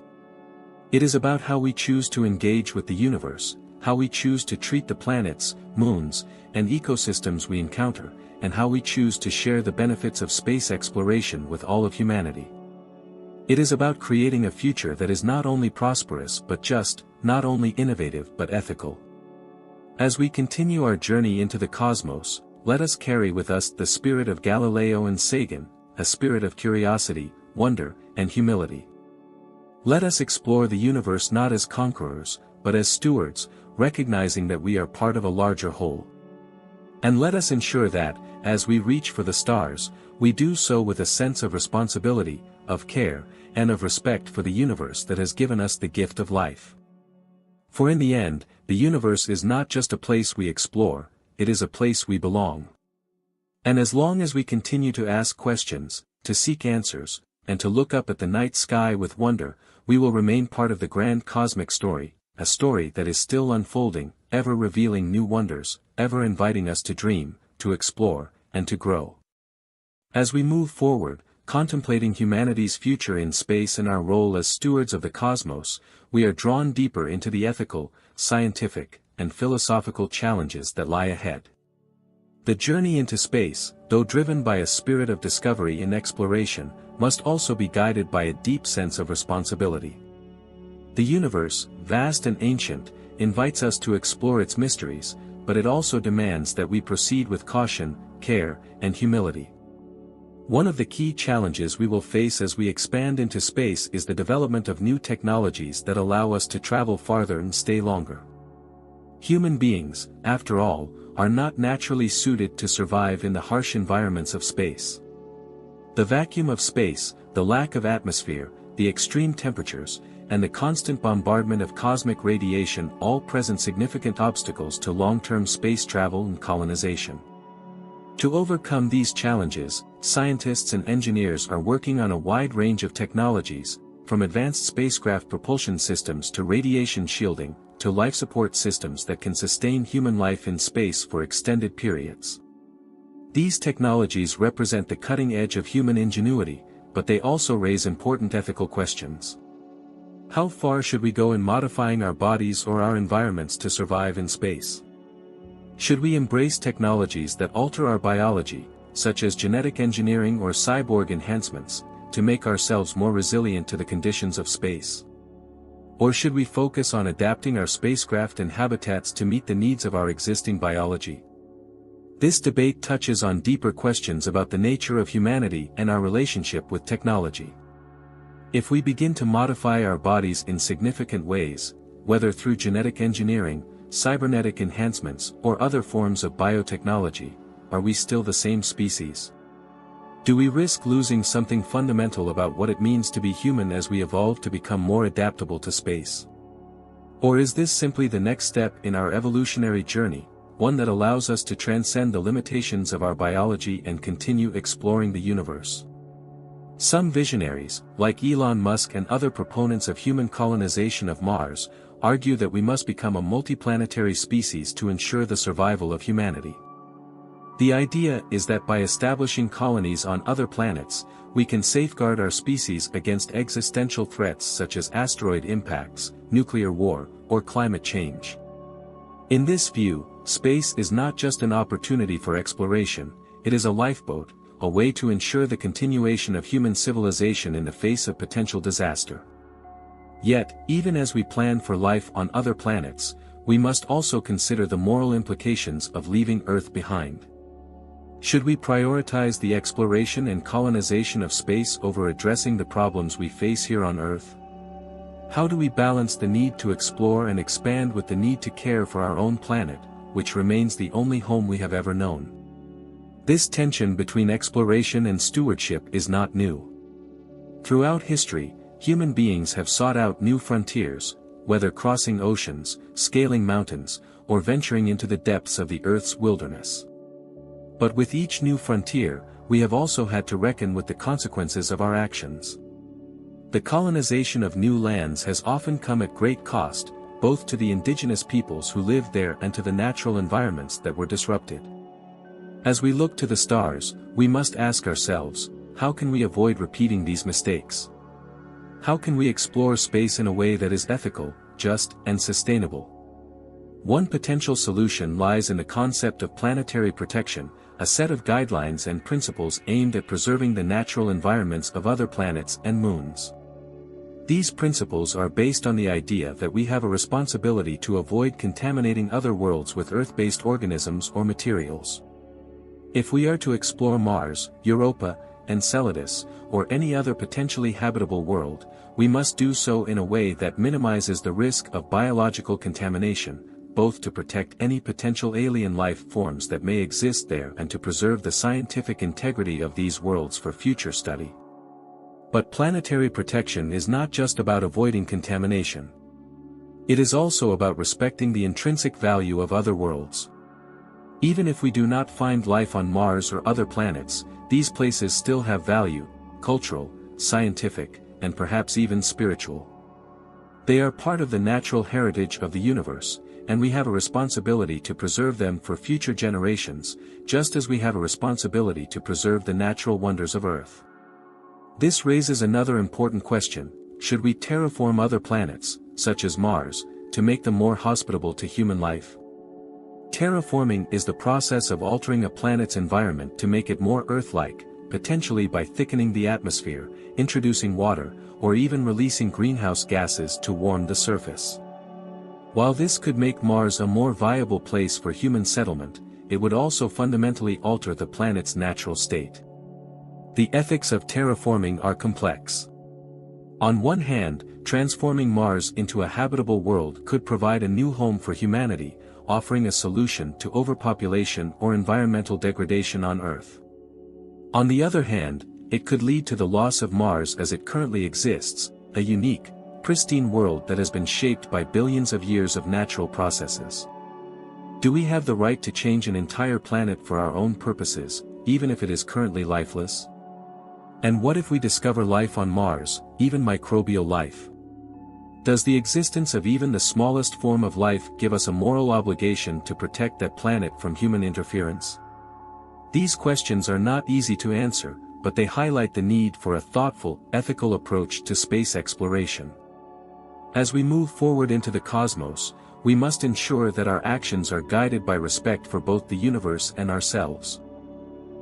It is about how we choose to engage with the universe, how we choose to treat the planets, moons, and ecosystems we encounter, and how we choose to share the benefits of space exploration with all of humanity. It is about creating a future that is not only prosperous but just, not only innovative but ethical. As we continue our journey into the cosmos, let us carry with us the spirit of Galileo and Sagan, a spirit of curiosity, wonder, and humility. Let us explore the universe not as conquerors, but as stewards, recognizing that we are part of a larger whole. And let us ensure that, as we reach for the stars, we do so with a sense of responsibility, of care, and of respect for the universe that has given us the gift of life. For in the end, the universe is not just a place we explore, it is a place we belong. And as long as we continue to ask questions, to seek answers, and to look up at the night sky with wonder, we will remain part of the grand cosmic story, a story that is still unfolding, ever revealing new wonders, ever inviting us to dream, to explore, and to grow. As we move forward, contemplating humanity's future in space and our role as stewards of the cosmos, we are drawn deeper into the ethical, scientific, and philosophical challenges that lie ahead. The journey into space, though driven by a spirit of discovery and exploration, must also be guided by a deep sense of responsibility. The universe, vast and ancient, invites us to explore its mysteries, but it also demands that we proceed with caution, care, and humility. One of the key challenges we will face as we expand into space is the development of new technologies that allow us to travel farther and stay longer. Human beings, after all, are not naturally suited to survive in the harsh environments of space. The vacuum of space, the lack of atmosphere, the extreme temperatures, and the constant bombardment of cosmic radiation all present significant obstacles to long-term space travel and colonization. To overcome these challenges, scientists and engineers are working on a wide range of technologies, from advanced spacecraft propulsion systems to radiation shielding, to life support systems that can sustain human life in space for extended periods. These technologies represent the cutting edge of human ingenuity, but they also raise important ethical questions. How far should we go in modifying our bodies or our environments to survive in space? Should we embrace technologies that alter our biology, such as genetic engineering or cyborg enhancements, to make ourselves more resilient to the conditions of space? Or should we focus on adapting our spacecraft and habitats to meet the needs of our existing biology? This debate touches on deeper questions about the nature of humanity and our relationship with technology. If we begin to modify our bodies in significant ways, whether through genetic engineering, cybernetic enhancements, or other forms of biotechnology, are we still the same species? Do we risk losing something fundamental about what it means to be human as we evolve to become more adaptable to space? Or is this simply the next step in our evolutionary journey, one that allows us to transcend the limitations of our biology and continue exploring the universe? Some visionaries, like Elon Musk and other proponents of human colonization of Mars, argue that we must become a multiplanetary species to ensure the survival of humanity. The idea is that by establishing colonies on other planets, we can safeguard our species against existential threats such as asteroid impacts, nuclear war, or climate change. In this view, space is not just an opportunity for exploration, it is a lifeboat, a way to ensure the continuation of human civilization in the face of potential disaster. Yet, even as we plan for life on other planets, we must also consider the moral implications of leaving Earth behind. Should we prioritize the exploration and colonization of space over addressing the problems we face here on Earth? How do we balance the need to explore and expand with the need to care for our own planet, which remains the only home we have ever known? This tension between exploration and stewardship is not new. Throughout history, human beings have sought out new frontiers, whether crossing oceans, scaling mountains, or venturing into the depths of the Earth's wilderness. But with each new frontier, we have also had to reckon with the consequences of our actions. The colonization of new lands has often come at great cost, both to the indigenous peoples who lived there and to the natural environments that were disrupted. As we look to the stars, we must ask ourselves, how can we avoid repeating these mistakes? How can we explore space in a way that is ethical, just, and sustainable? One potential solution lies in the concept of planetary protection, a set of guidelines and principles aimed at preserving the natural environments of other planets and moons. These principles are based on the idea that we have a responsibility to avoid contaminating other worlds with Earth-based organisms or materials. If we are to explore Mars, Europa, Enceladus, or any other potentially habitable world, we must do so in a way that minimizes the risk of biological contamination, both to protect any potential alien life forms that may exist there and to preserve the scientific integrity of these worlds for future study. But planetary protection is not just about avoiding contamination. It is also about respecting the intrinsic value of other worlds. Even if we do not find life on Mars or other planets, these places still have value, cultural, scientific, and perhaps even spiritual. They are part of the natural heritage of the universe, and we have a responsibility to preserve them for future generations, just as we have a responsibility to preserve the natural wonders of Earth. This raises another important question: should we terraform other planets, such as Mars, to make them more hospitable to human life? Terraforming is the process of altering a planet's environment to make it more Earth-like, potentially by thickening the atmosphere, introducing water, or even releasing greenhouse gases to warm the surface. While this could make Mars a more viable place for human settlement, it would also fundamentally alter the planet's natural state. The ethics of terraforming are complex. On one hand, transforming Mars into a habitable world could provide a new home for humanity, offering a solution to overpopulation or environmental degradation on Earth. On the other hand, it could lead to the loss of Mars as it currently exists, a unique, pristine world that has been shaped by billions of years of natural processes. Do we have the right to change an entire planet for our own purposes, even if it is currently lifeless? And what if we discover life on Mars, even microbial life? Does the existence of even the smallest form of life give us a moral obligation to protect that planet from human interference? These questions are not easy to answer, but they highlight the need for a thoughtful, ethical approach to space exploration. As we move forward into the cosmos, we must ensure that our actions are guided by respect for both the universe and ourselves.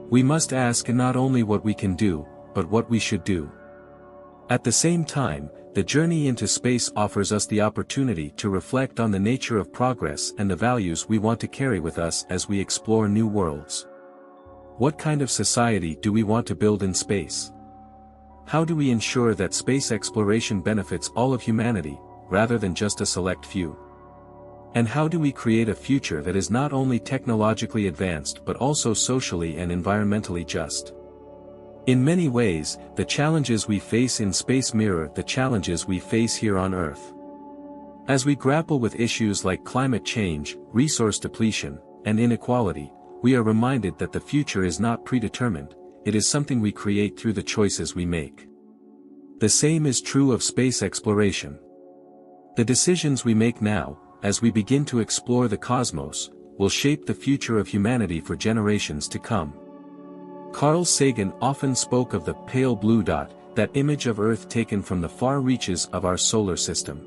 We must ask not only what we can do, but what we should do. At the same time, the journey into space offers us the opportunity to reflect on the nature of progress and the values we want to carry with us as we explore new worlds. What kind of society do we want to build in space? How do we ensure that space exploration benefits all of humanity, rather than just a select few? And how do we create a future that is not only technologically advanced but also socially and environmentally just? In many ways, the challenges we face in space mirror the challenges we face here on Earth. As we grapple with issues like climate change, resource depletion, and inequality, we are reminded that the future is not predetermined, it is something we create through the choices we make. The same is true of space exploration. The decisions we make now, as we begin to explore the cosmos, will shape the future of humanity for generations to come. Carl Sagan often spoke of the pale blue dot, that image of Earth taken from the far reaches of our solar system.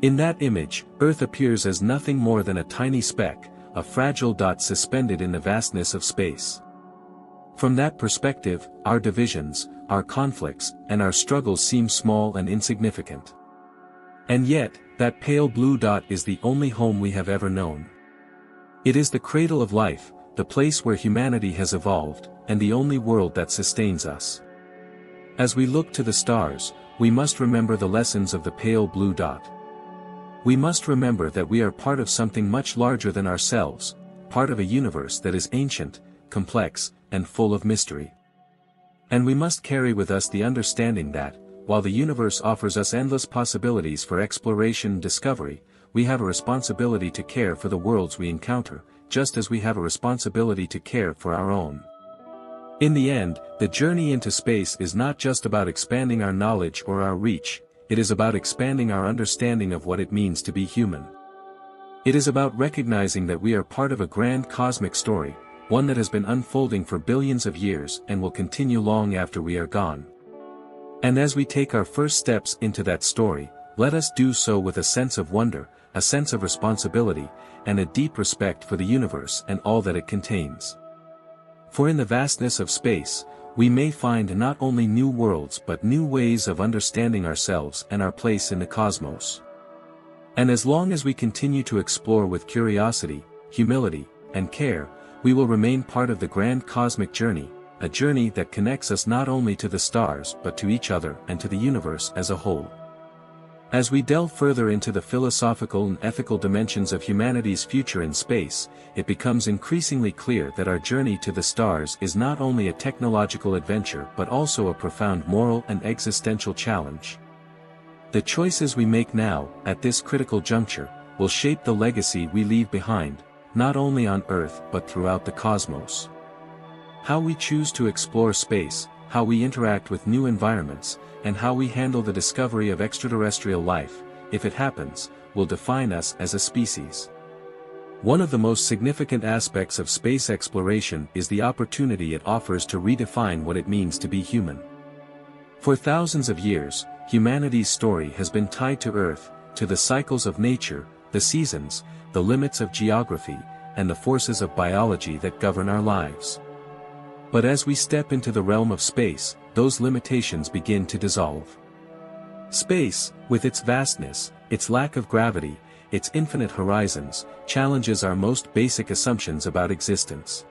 In that image, Earth appears as nothing more than a tiny speck, a fragile dot suspended in the vastness of space. From that perspective, our divisions, our conflicts, and our struggles seem small and insignificant. And yet, that pale blue dot is the only home we have ever known. It is the cradle of life, the place where humanity has evolved, and the only world that sustains us. As we look to the stars, we must remember the lessons of the pale blue dot. We must remember that we are part of something much larger than ourselves, part of a universe that is ancient, complex, and full of mystery. And we must carry with us the understanding that, while the universe offers us endless possibilities for exploration and discovery, we have a responsibility to care for the worlds we encounter, just as we have a responsibility to care for our own. In the end, the journey into space is not just about expanding our knowledge or our reach, it is about expanding our understanding of what it means to be human. It is about recognizing that we are part of a grand cosmic story, one that has been unfolding for billions of years and will continue long after we are gone. And as we take our first steps into that story, let us do so with a sense of wonder, a sense of responsibility, and a deep respect for the universe and all that it contains. For in the vastness of space, we may find not only new worlds but new ways of understanding ourselves and our place in the cosmos. And as long as we continue to explore with curiosity, humility, and care, we will remain part of the grand cosmic journey, a journey that connects us not only to the stars but to each other and to the universe as a whole. As we delve further into the philosophical and ethical dimensions of humanity's future in space, it becomes increasingly clear that our journey to the stars is not only a technological adventure but also a profound moral and existential challenge. The choices we make now, at this critical juncture, will shape the legacy we leave behind, not only on Earth but throughout the cosmos. How we choose to explore space, how we interact with new environments, and how we handle the discovery of extraterrestrial life, if it happens, will define us as a species. One of the most significant aspects of space exploration is the opportunity it offers to redefine what it means to be human. For thousands of years, humanity's story has been tied to Earth, to the cycles of nature, the seasons, the limits of geography, and the forces of biology that govern our lives. But as we step into the realm of space, those limitations begin to dissolve. Space, with its vastness, its lack of gravity, its infinite horizons, challenges our most basic assumptions about existence.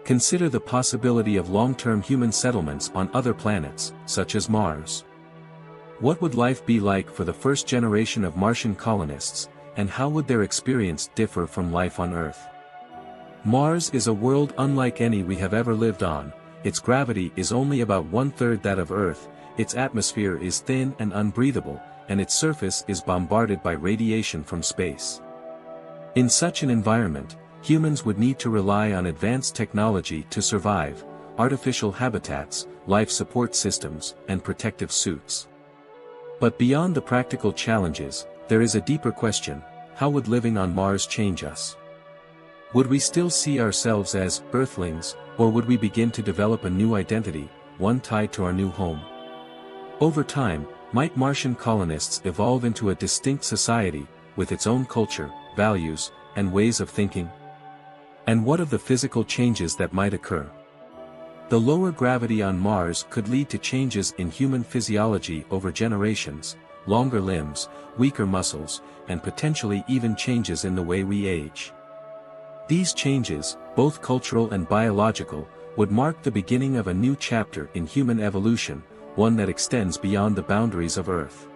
Consider the possibility of long-term human settlements on other planets, such as Mars. What would life be like for the first generation of Martian colonists, and how would their experience differ from life on Earth? Mars is a world unlike any we have ever lived on. Its gravity is only about one-third that of Earth, its atmosphere is thin and unbreathable, and its surface is bombarded by radiation from space. In such an environment, humans would need to rely on advanced technology to survive: artificial habitats, life support systems, and protective suits. But beyond the practical challenges, there is a deeper question: how would living on Mars change us? Would we still see ourselves as Earthlings, or would we begin to develop a new identity, one tied to our new home? Over time, might Martian colonists evolve into a distinct society, with its own culture, values, and ways of thinking? And what of the physical changes that might occur? The lower gravity on Mars could lead to changes in human physiology over generations: longer limbs, weaker muscles, and potentially even changes in the way we age. These changes, both cultural and biological, would mark the beginning of a new chapter in human evolution, one that extends beyond the boundaries of Earth.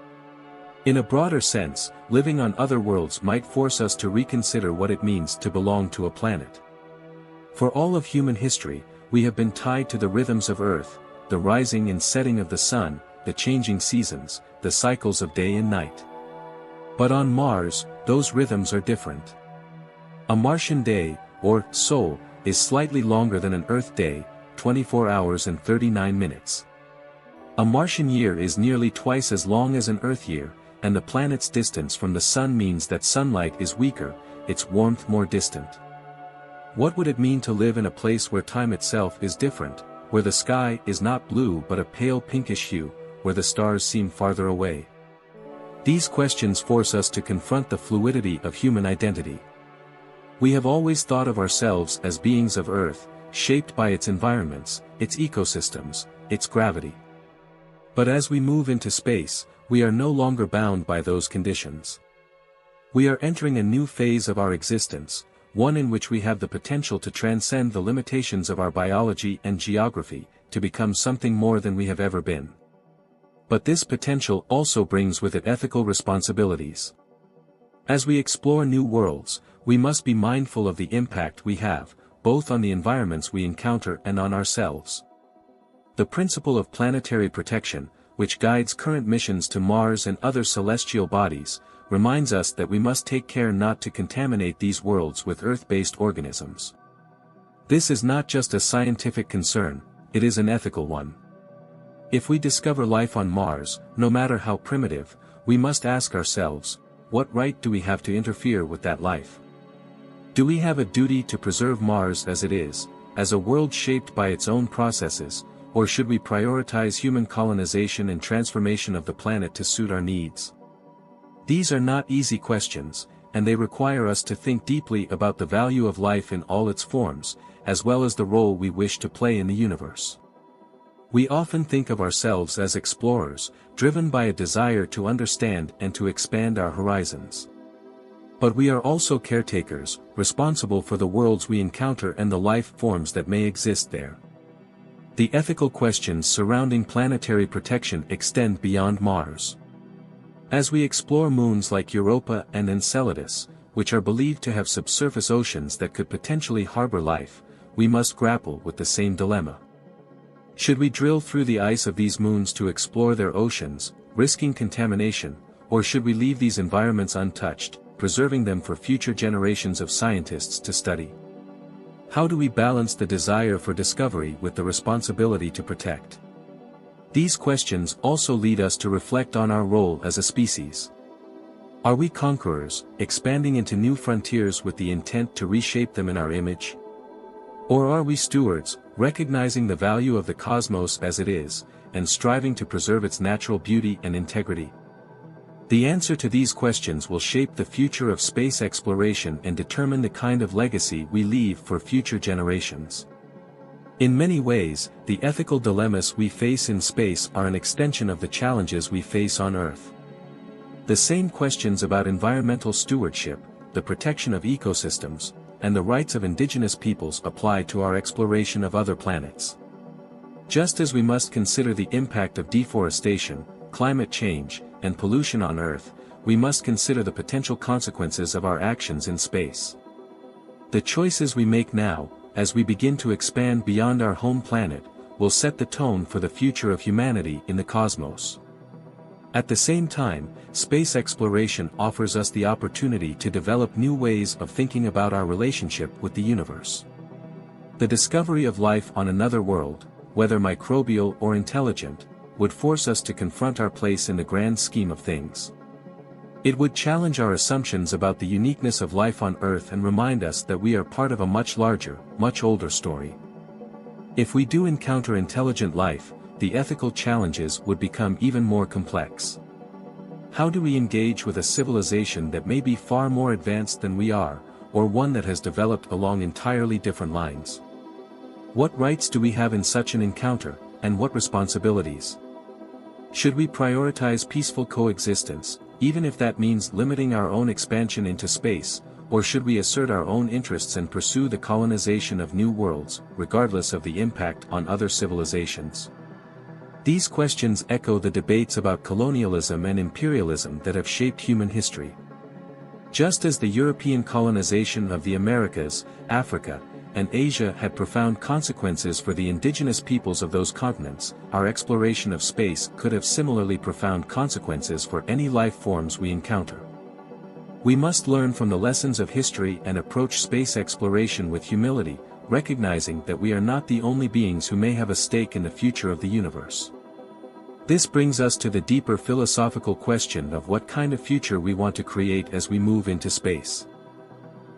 In a broader sense, living on other worlds might force us to reconsider what it means to belong to a planet. For all of human history, we have been tied to the rhythms of Earth: the rising and setting of the sun, the changing seasons, the cycles of day and night. But on Mars, those rhythms are different. A Martian day, or sol, is slightly longer than an Earth day, 24 hours and 39 minutes. A Martian year is nearly twice as long as an Earth year, and the planet's distance from the sun means that sunlight is weaker, its warmth more distant. What would it mean to live in a place where time itself is different, where the sky is not blue but a pale pinkish hue, where the stars seem farther away? These questions force us to confront the fluidity of human identity. We have always thought of ourselves as beings of Earth, shaped by its environments, its ecosystems, its gravity. But as we move into space, we are no longer bound by those conditions. We are entering a new phase of our existence, one in which we have the potential to transcend the limitations of our biology and geography, to become something more than we have ever been. But this potential also brings with it ethical responsibilities. As we explore new worlds, we must be mindful of the impact we have, both on the environments we encounter and on ourselves. The principle of planetary protection, which guides current missions to Mars and other celestial bodies, reminds us that we must take care not to contaminate these worlds with Earth-based organisms. This is not just a scientific concern, it is an ethical one. If we discover life on Mars, no matter how primitive, we must ask ourselves, what right do we have to interfere with that life? Do we have a duty to preserve Mars as it is, as a world shaped by its own processes, or should we prioritize human colonization and transformation of the planet to suit our needs? These are not easy questions, and they require us to think deeply about the value of life in all its forms, as well as the role we wish to play in the universe. We often think of ourselves as explorers, driven by a desire to understand and to expand our horizons. But we are also caretakers, responsible for the worlds we encounter and the life forms that may exist there. The ethical questions surrounding planetary protection extend beyond Mars. As we explore moons like Europa and Enceladus, which are believed to have subsurface oceans that could potentially harbor life, we must grapple with the same dilemma. Should we drill through the ice of these moons to explore their oceans, risking contamination, or should we leave these environments untouched, preserving them for future generations of scientists to study? How do we balance the desire for discovery with the responsibility to protect? These questions also lead us to reflect on our role as a species. Are we conquerors, expanding into new frontiers with the intent to reshape them in our image? Or are we stewards, recognizing the value of the cosmos as it is, and striving to preserve its natural beauty and integrity? The answer to these questions will shape the future of space exploration and determine the kind of legacy we leave for future generations. In many ways, the ethical dilemmas we face in space are an extension of the challenges we face on Earth. The same questions about environmental stewardship, the protection of ecosystems, and the rights of indigenous peoples apply to our exploration of other planets. Just as we must consider the impact of deforestation, climate change, and pollution on Earth, we must consider the potential consequences of our actions in space. The choices we make now, as we begin to expand beyond our home planet, will set the tone for the future of humanity in the cosmos. At the same time, space exploration offers us the opportunity to develop new ways of thinking about our relationship with the universe. The discovery of life on another world, whether microbial or intelligent, would force us to confront our place in the grand scheme of things. It would challenge our assumptions about the uniqueness of life on Earth and remind us that we are part of a much larger, much older story. If we do encounter intelligent life, the ethical challenges would become even more complex. How do we engage with a civilization that may be far more advanced than we are, or one that has developed along entirely different lines? What rights do we have in such an encounter, and what responsibilities? Should we prioritize peaceful coexistence, even if that means limiting our own expansion into space, or should we assert our own interests and pursue the colonization of new worlds, regardless of the impact on other civilizations? These questions echo the debates about colonialism and imperialism that have shaped human history. Just as the European colonization of the Americas, Africa, and Asia had profound consequences for the indigenous peoples of those continents, our exploration of space could have similarly profound consequences for any life forms we encounter. We must learn from the lessons of history and approach space exploration with humility, recognizing that we are not the only beings who may have a stake in the future of the universe. This brings us to the deeper philosophical question of what kind of future we want to create as we move into space.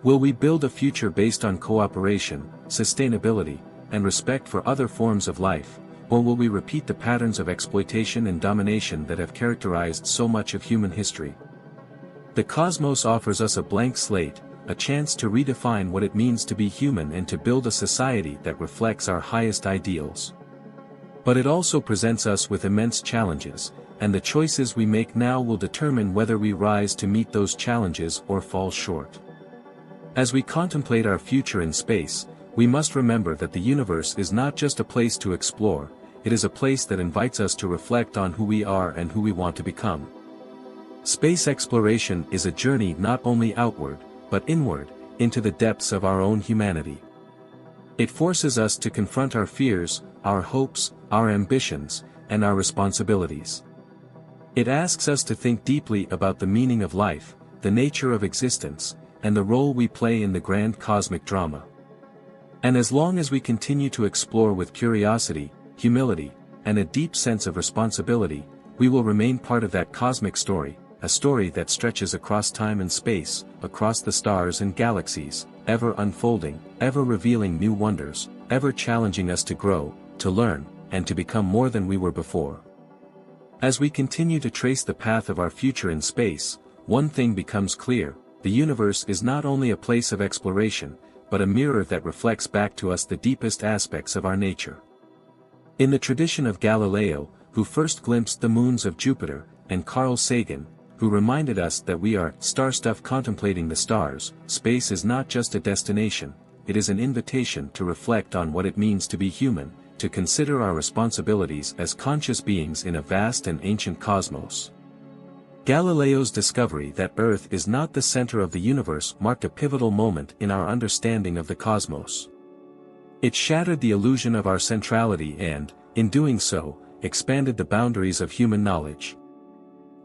Will we build a future based on cooperation, sustainability, and respect for other forms of life, or will we repeat the patterns of exploitation and domination that have characterized so much of human history? The cosmos offers us a blank slate, a chance to redefine what it means to be human and to build a society that reflects our highest ideals. But it also presents us with immense challenges, and the choices we make now will determine whether we rise to meet those challenges or fall short. As we contemplate our future in space, we must remember that the universe is not just a place to explore, it is a place that invites us to reflect on who we are and who we want to become. Space exploration is a journey not only outward, but inward, into the depths of our own humanity. It forces us to confront our fears, our hopes, our ambitions, and our responsibilities. It asks us to think deeply about the meaning of life, the nature of existence, and the role we play in the grand cosmic drama. And as long as we continue to explore with curiosity, humility, and a deep sense of responsibility, we will remain part of that cosmic story, a story that stretches across time and space, across the stars and galaxies, ever unfolding, ever revealing new wonders, ever challenging us to grow, to learn, and to become more than we were before. As we continue to trace the path of our future in space, one thing becomes clear: the universe is not only a place of exploration, but a mirror that reflects back to us the deepest aspects of our nature. In the tradition of Galileo, who first glimpsed the moons of Jupiter, and Carl Sagan, who reminded us that we are star stuff contemplating the stars, space is not just a destination, it is an invitation to reflect on what it means to be human, to consider our responsibilities as conscious beings in a vast and ancient cosmos. Galileo's discovery that Earth is not the center of the universe marked a pivotal moment in our understanding of the cosmos. It shattered the illusion of our centrality and, in doing so, expanded the boundaries of human knowledge.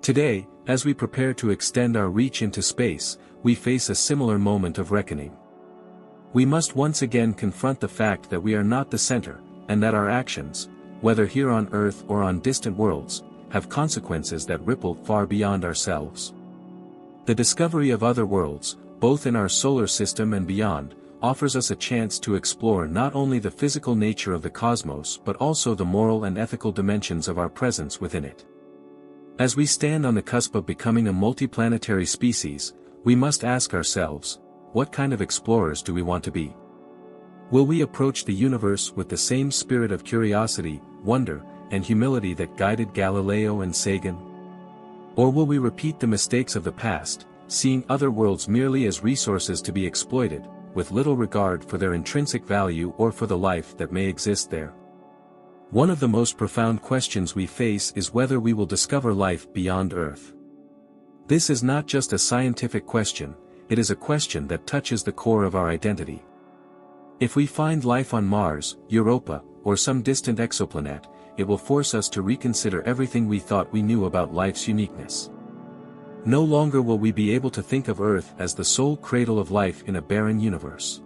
Today, as we prepare to extend our reach into space, we face a similar moment of reckoning. We must once again confront the fact that we are not the center, and that our actions, whether here on Earth or on distant worlds, have consequences that ripple far beyond ourselves. The discovery of other worlds, both in our solar system and beyond, offers us a chance to explore not only the physical nature of the cosmos but also the moral and ethical dimensions of our presence within it. As we stand on the cusp of becoming a multiplanetary species, we must ask ourselves, what kind of explorers do we want to be? Will we approach the universe with the same spirit of curiosity, wonder, and humility that guided Galileo and Sagan? Or will we repeat the mistakes of the past, seeing other worlds merely as resources to be exploited, with little regard for their intrinsic value or for the life that may exist there. One of the most profound questions we face is whether we will discover life beyond Earth. This is not just a scientific question, it is a question that touches the core of our identity. If we find life on Mars, Europa, or some distant exoplanet, it will force us to reconsider everything we thought we knew about life's uniqueness. No longer will we be able to think of Earth as the sole cradle of life in a barren universe.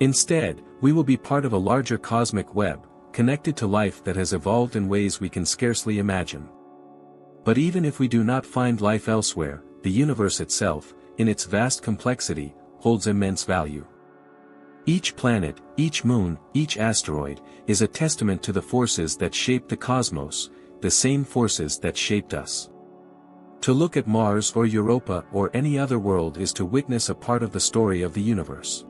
Instead, we will be part of a larger cosmic web, connected to life that has evolved in ways we can scarcely imagine. But even if we do not find life elsewhere, the universe itself, in its vast complexity, holds immense value. Each planet, each moon, each asteroid, is a testament to the forces that shape the cosmos, the same forces that shaped us. To look at Mars or Europa or any other world is to witness a part of the story of the universe.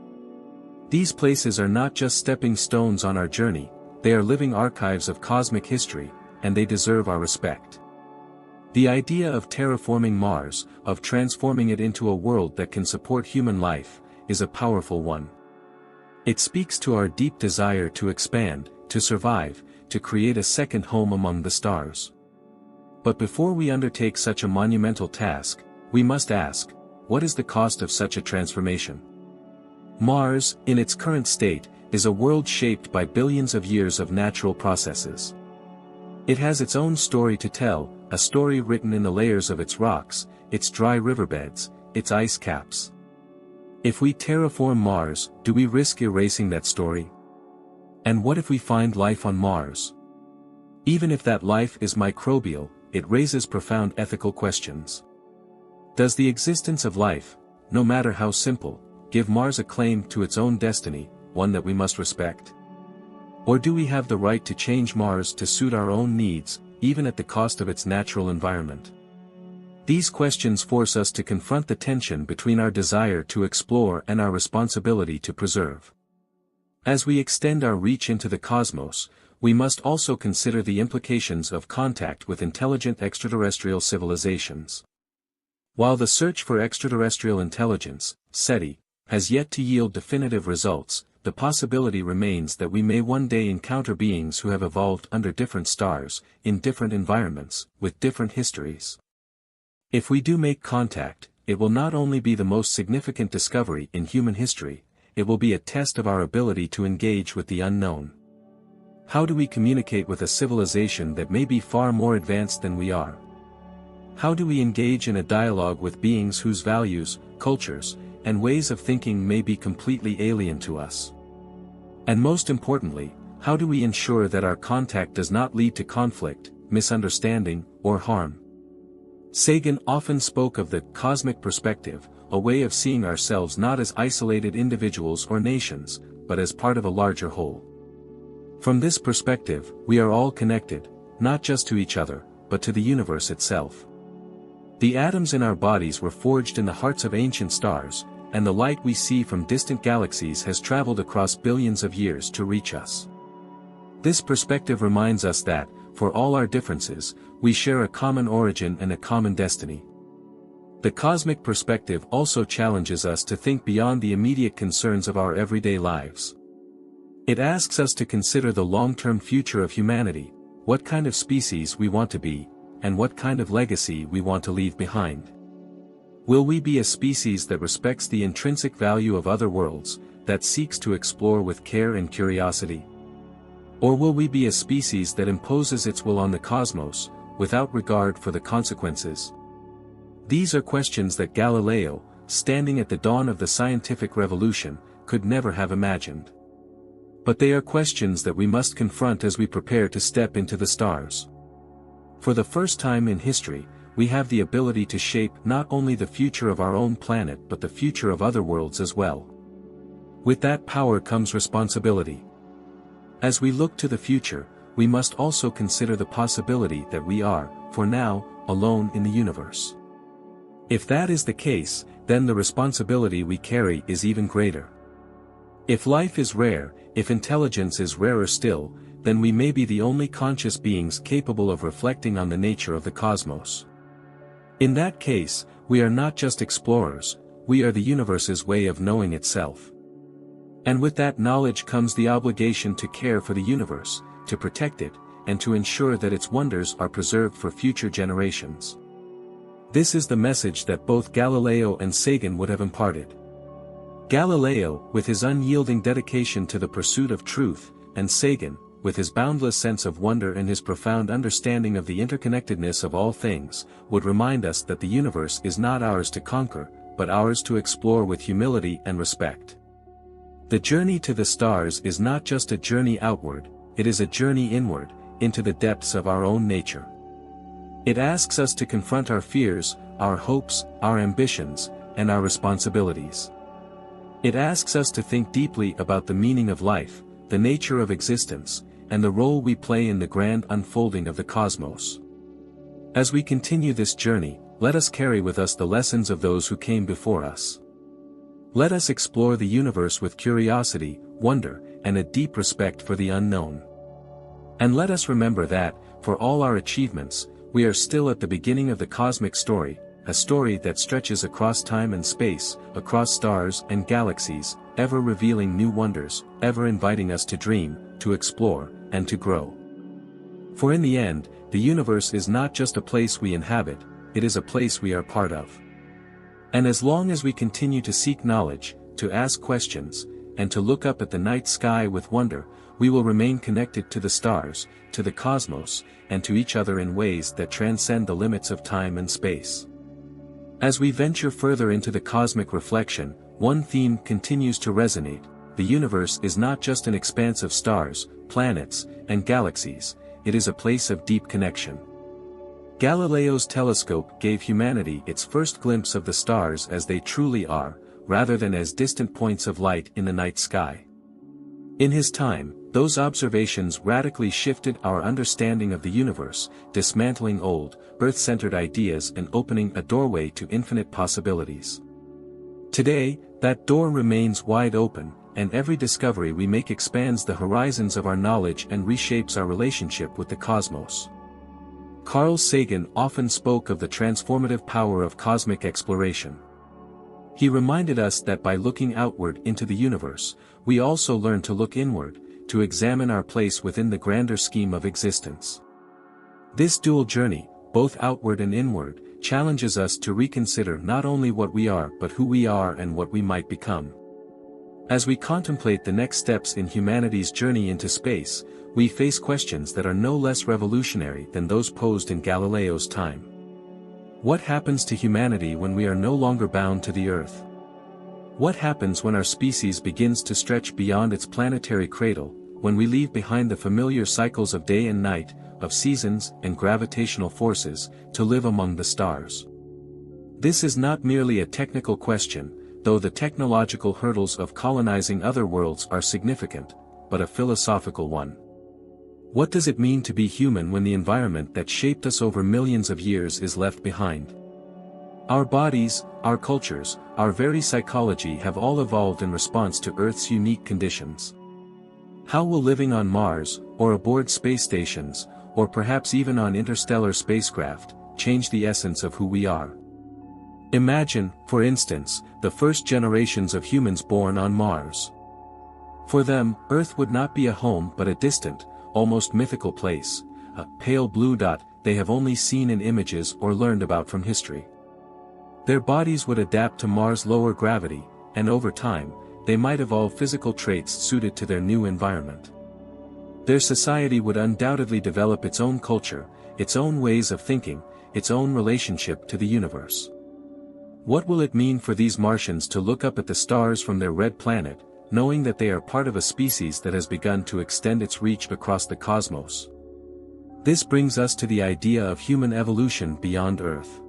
These places are not just stepping stones on our journey, they are living archives of cosmic history, and they deserve our respect. The idea of terraforming Mars, of transforming it into a world that can support human life, is a powerful one. It speaks to our deep desire to expand, to survive, to create a second home among the stars. But before we undertake such a monumental task, we must ask, what is the cost of such a transformation? Mars, in its current state, is a world shaped by billions of years of natural processes. It has its own story to tell, a story written in the layers of its rocks, its dry riverbeds, its ice caps. If we terraform Mars, do we risk erasing that story? And what if we find life on Mars? Even if that life is microbial, it raises profound ethical questions. Does the existence of life, no matter how simple, give Mars a claim to its own destiny, one that we must respect? Or do we have the right to change Mars to suit our own needs, even at the cost of its natural environment? These questions force us to confront the tension between our desire to explore and our responsibility to preserve. As we extend our reach into the cosmos, we must also consider the implications of contact with intelligent extraterrestrial civilizations. While the search for extraterrestrial intelligence, SETI, has yet to yield definitive results, the possibility remains that we may one day encounter beings who have evolved under different stars, in different environments, with different histories. If we do make contact, it will not only be the most significant discovery in human history, it will be a test of our ability to engage with the unknown. How do we communicate with a civilization that may be far more advanced than we are? How do we engage in a dialogue with beings whose values, cultures, and ways of thinking may be completely alien to us? And most importantly, how do we ensure that our contact does not lead to conflict, misunderstanding, or harm? Sagan often spoke of the cosmic perspective, a way of seeing ourselves not as isolated individuals or nations, but as part of a larger whole. From this perspective, we are all connected, not just to each other, but to the universe itself. The atoms in our bodies were forged in the hearts of ancient stars, and the light we see from distant galaxies has traveled across billions of years to reach us. This perspective reminds us that, for all our differences, we share a common origin and a common destiny. The cosmic perspective also challenges us to think beyond the immediate concerns of our everyday lives. It asks us to consider the long-term future of humanity, what kind of species we want to be, and what kind of legacy we want to leave behind. Will we be a species that respects the intrinsic value of other worlds, that seeks to explore with care and curiosity? Or will we be a species that imposes its will on the cosmos, without regard for the consequences? These are questions that Galileo, standing at the dawn of the scientific revolution, could never have imagined. But they are questions that we must confront as we prepare to step into the stars. For the first time in history, we have the ability to shape not only the future of our own planet but the future of other worlds as well. With that power comes responsibility. As we look to the future, we must also consider the possibility that we are, for now, alone in the universe. If that is the case, then the responsibility we carry is even greater. If life is rare, if intelligence is rarer still, then we may be the only conscious beings capable of reflecting on the nature of the cosmos. In that case, we are not just explorers, we are the universe's way of knowing itself. And with that knowledge comes the obligation to care for the universe, to protect it, and to ensure that its wonders are preserved for future generations. This is the message that both Galileo and Sagan would have imparted. Galileo, with his unyielding dedication to the pursuit of truth, and Sagan, with his boundless sense of wonder and his profound understanding of the interconnectedness of all things, would remind us that the universe is not ours to conquer, but ours to explore with humility and respect. The journey to the stars is not just a journey outward, it is a journey inward, into the depths of our own nature. It asks us to confront our fears, our hopes, our ambitions, and our responsibilities. It asks us to think deeply about the meaning of life, the nature of existence, and the role we play in the grand unfolding of the cosmos. As we continue this journey, let us carry with us the lessons of those who came before us. Let us explore the universe with curiosity, wonder, and a deep respect for the unknown. And let us remember that, for all our achievements, we are still at the beginning of the cosmic story, a story that stretches across time and space, across stars and galaxies, ever revealing new wonders, ever inviting us to dream, to explore, and to grow. For in the end, the universe is not just a place we inhabit, it is a place we are part of. And as long as we continue to seek knowledge, to ask questions, and to look up at the night sky with wonder, we will remain connected to the stars, to the cosmos, and to each other in ways that transcend the limits of time and space. As we venture further into the cosmic reflection, one theme continues to resonate: the universe is not just an expanse of stars, planets, and galaxies, it is a place of deep connection. Galileo's telescope gave humanity its first glimpse of the stars as they truly are, rather than as distant points of light in the night sky. In his time, those observations radically shifted our understanding of the universe, dismantling old, Earth-centered ideas and opening a doorway to infinite possibilities. Today, that door remains wide open, and every discovery we make expands the horizons of our knowledge and reshapes our relationship with the cosmos. Carl Sagan often spoke of the transformative power of cosmic exploration. He reminded us that by looking outward into the universe, we also learn to look inward, to examine our place within the grander scheme of existence. This dual journey, both outward and inward, challenges us to reconsider not only what we are but who we are and what we might become. As we contemplate the next steps in humanity's journey into space, we face questions that are no less revolutionary than those posed in Galileo's time. What happens to humanity when we are no longer bound to the Earth? What happens when our species begins to stretch beyond its planetary cradle, when we leave behind the familiar cycles of day and night, of seasons and gravitational forces, to live among the stars? This is not merely a technical question, though the technological hurdles of colonizing other worlds are significant, but a philosophical one. What does it mean to be human when the environment that shaped us over millions of years is left behind? Our bodies, our cultures, our very psychology have all evolved in response to Earth's unique conditions. How will living on Mars, or aboard space stations, or perhaps even on interstellar spacecraft, change the essence of who we are? Imagine, for instance, the first generations of humans born on Mars. For them, Earth would not be a home but a distant, almost mythical place, a pale blue dot they have only seen in images or learned about from history. Their bodies would adapt to Mars' lower gravity, and over time, they might evolve physical traits suited to their new environment. Their society would undoubtedly develop its own culture, its own ways of thinking, its own relationship to the universe. What will it mean for these Martians to look up at the stars from their red planet, knowing that they are part of a species that has begun to extend its reach across the cosmos? This brings us to the idea of human evolution beyond Earth.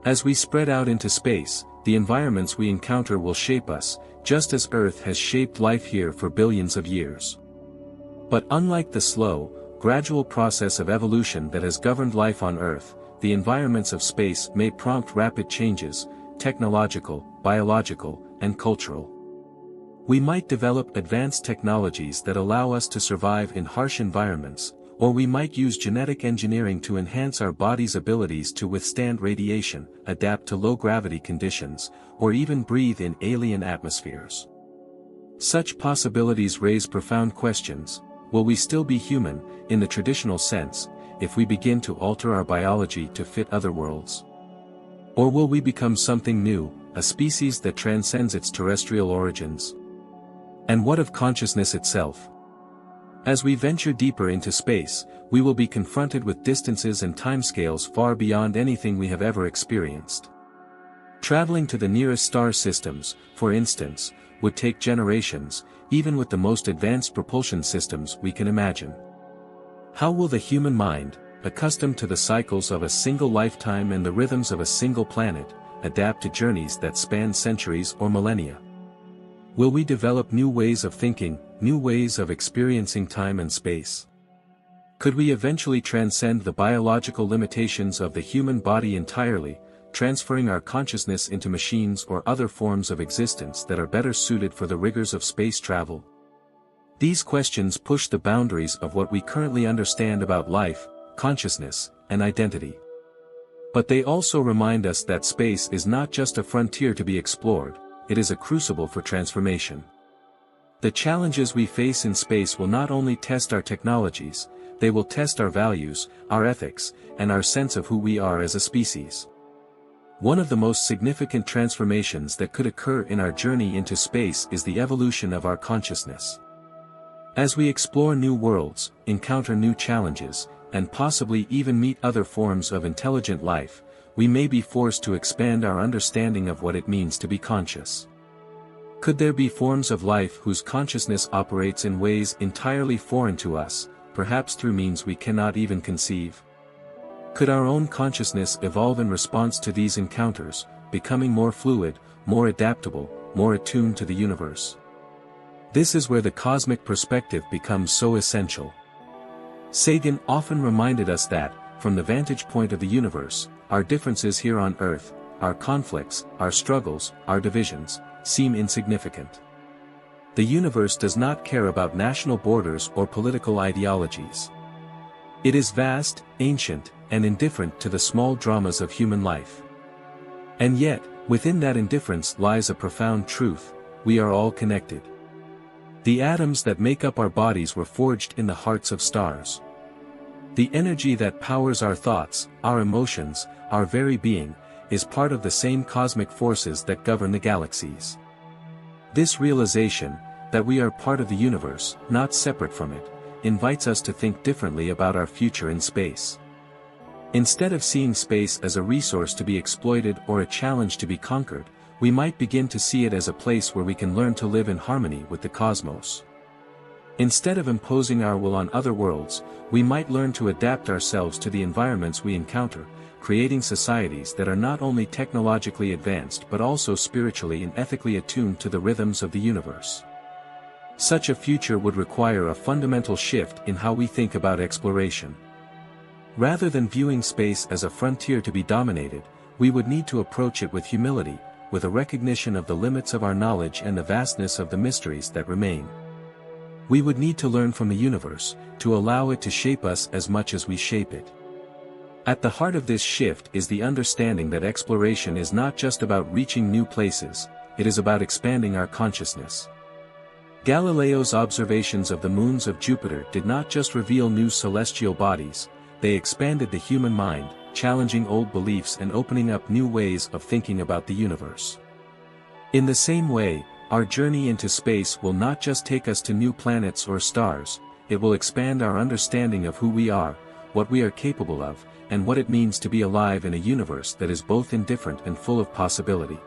As we spread out into space, the environments we encounter will shape us, just as Earth has shaped life here for billions of years. But unlike the slow, gradual process of evolution that has governed life on Earth, the environments of space may prompt rapid changes, technological, biological, and cultural. We might develop advanced technologies that allow us to survive in harsh environments, or we might use genetic engineering to enhance our body's abilities to withstand radiation, adapt to low-gravity conditions, or even breathe in alien atmospheres. Such possibilities raise profound questions. Will we still be human, in the traditional sense, if we begin to alter our biology to fit other worlds? Or will we become something new, a species that transcends its terrestrial origins? And what of consciousness itself? As we venture deeper into space, we will be confronted with distances and timescales far beyond anything we have ever experienced. Traveling to the nearest star systems, for instance, would take generations, even with the most advanced propulsion systems we can imagine. How will the human mind, accustomed to the cycles of a single lifetime and the rhythms of a single planet, adapt to journeys that span centuries or millennia? Will we develop new ways of thinking, new ways of experiencing time and space? Could we eventually transcend the biological limitations of the human body entirely, transferring our consciousness into machines or other forms of existence that are better suited for the rigors of space travel? These questions push the boundaries of what we currently understand about life, consciousness, and identity. But they also remind us that space is not just a frontier to be explored, it is a crucible for transformation. The challenges we face in space will not only test our technologies, they will test our values, our ethics, and our sense of who we are as a species. One of the most significant transformations that could occur in our journey into space is the evolution of our consciousness. As we explore new worlds, encounter new challenges, and possibly even meet other forms of intelligent life, we may be forced to expand our understanding of what it means to be conscious. Could there be forms of life whose consciousness operates in ways entirely foreign to us, perhaps through means we cannot even conceive? Could our own consciousness evolve in response to these encounters, becoming more fluid, more adaptable, more attuned to the universe? This is where the cosmic perspective becomes so essential. Sagan often reminded us that, from the vantage point of the universe, our differences here on Earth, our conflicts, our struggles, our divisions, seem insignificant. The universe does not care about national borders or political ideologies. It is vast, ancient, and indifferent to the small dramas of human life. And yet, within that indifference lies a profound truth: we are all connected. The atoms that make up our bodies were forged in the hearts of stars. The energy that powers our thoughts, our emotions, our very being, is part of the same cosmic forces that govern the galaxies. This realization, that we are part of the universe, not separate from it, invites us to think differently about our future in space. Instead of seeing space as a resource to be exploited or a challenge to be conquered, we might begin to see it as a place where we can learn to live in harmony with the cosmos. Instead of imposing our will on other worlds, we might learn to adapt ourselves to the environments we encounter, creating societies that are not only technologically advanced but also spiritually and ethically attuned to the rhythms of the universe. Such a future would require a fundamental shift in how we think about exploration. Rather than viewing space as a frontier to be dominated, we would need to approach it with humility, with a recognition of the limits of our knowledge and the vastness of the mysteries that remain. We would need to learn from the universe, to allow it to shape us as much as we shape it. At the heart of this shift is the understanding that exploration is not just about reaching new places, it is about expanding our consciousness. Galileo's observations of the moons of Jupiter did not just reveal new celestial bodies, they expanded the human mind, challenging old beliefs and opening up new ways of thinking about the universe. In the same way, our journey into space will not just take us to new planets or stars, it will expand our understanding of who we are, what we are capable of, and what it means to be alive in a universe that is both indifferent and full of possibility.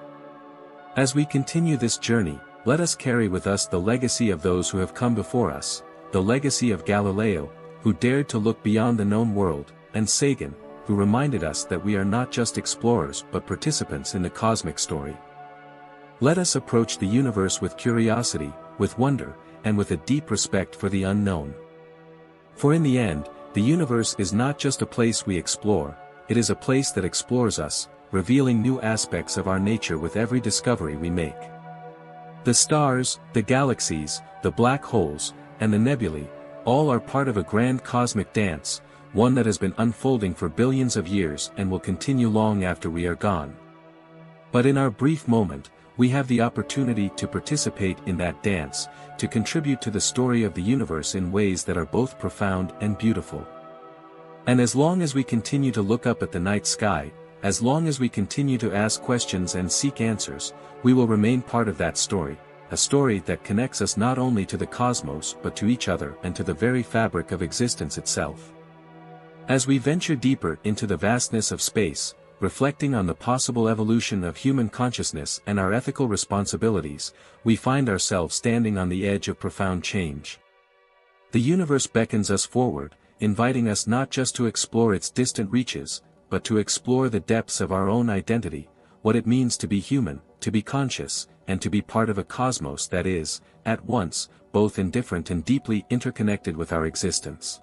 As we continue this journey, let us carry with us the legacy of those who have come before us, the legacy of Galileo, who dared to look beyond the known world, and Sagan, who reminded us that we are not just explorers but participants in the cosmic story. Let us approach the universe with curiosity, with wonder, and with a deep respect for the unknown. For in the end, the universe is not just a place we explore, it is a place that explores us, revealing new aspects of our nature with every discovery we make. The stars, the galaxies, the black holes, and the nebulae, all are part of a grand cosmic dance, one that has been unfolding for billions of years and will continue long after we are gone. But in our brief moment, we have the opportunity to participate in that dance, to contribute to the story of the universe in ways that are both profound and beautiful. And as long as we continue to look up at the night sky, as long as we continue to ask questions and seek answers, we will remain part of that story, a story that connects us not only to the cosmos but to each other and to the very fabric of existence itself. As we venture deeper into the vastness of space, reflecting on the possible evolution of human consciousness and our ethical responsibilities, we find ourselves standing on the edge of profound change. The universe beckons us forward, inviting us not just to explore its distant reaches, but to explore the depths of our own identity, what it means to be human, to be conscious, and to be part of a cosmos that is, at once, both indifferent and deeply interconnected with our existence.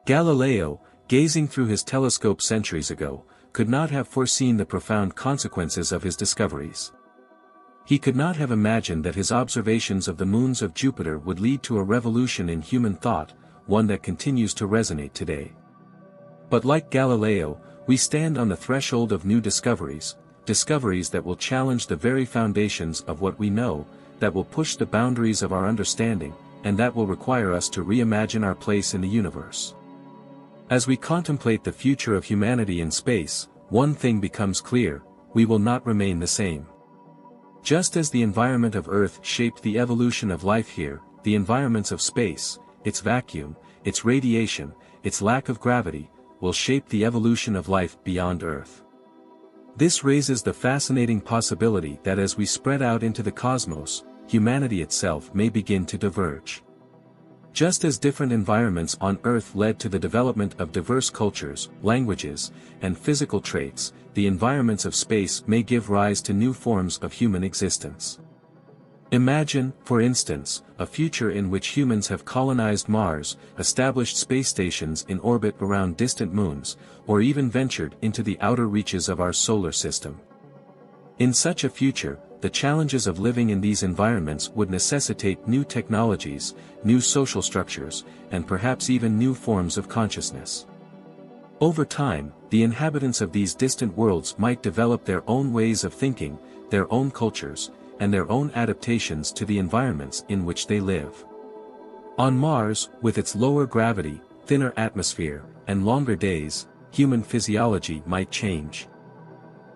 Galileo, gazing through his telescope centuries ago, could not have foreseen the profound consequences of his discoveries. He could not have imagined that his observations of the moons of Jupiter would lead to a revolution in human thought, one that continues to resonate today. But like Galileo, we stand on the threshold of new discoveries, discoveries that will challenge the very foundations of what we know, that will push the boundaries of our understanding, and that will require us to reimagine our place in the universe. As we contemplate the future of humanity in space, one thing becomes clear: we will not remain the same. Just as the environment of Earth shaped the evolution of life here, the environments of space, its vacuum, its radiation, its lack of gravity, will shape the evolution of life beyond Earth. This raises the fascinating possibility that as we spread out into the cosmos, humanity itself may begin to diverge. Just as different environments on Earth led to the development of diverse cultures, languages, and physical traits, the environments of space may give rise to new forms of human existence. Imagine, for instance, a future in which humans have colonized Mars, established space stations in orbit around distant moons, or even ventured into the outer reaches of our solar system. In such a future, the challenges of living in these environments would necessitate new technologies, new social structures, and perhaps even new forms of consciousness. Over time, the inhabitants of these distant worlds might develop their own ways of thinking, their own cultures, and their own adaptations to the environments in which they live. On Mars, with its lower gravity, thinner atmosphere, and longer days, human physiology might change.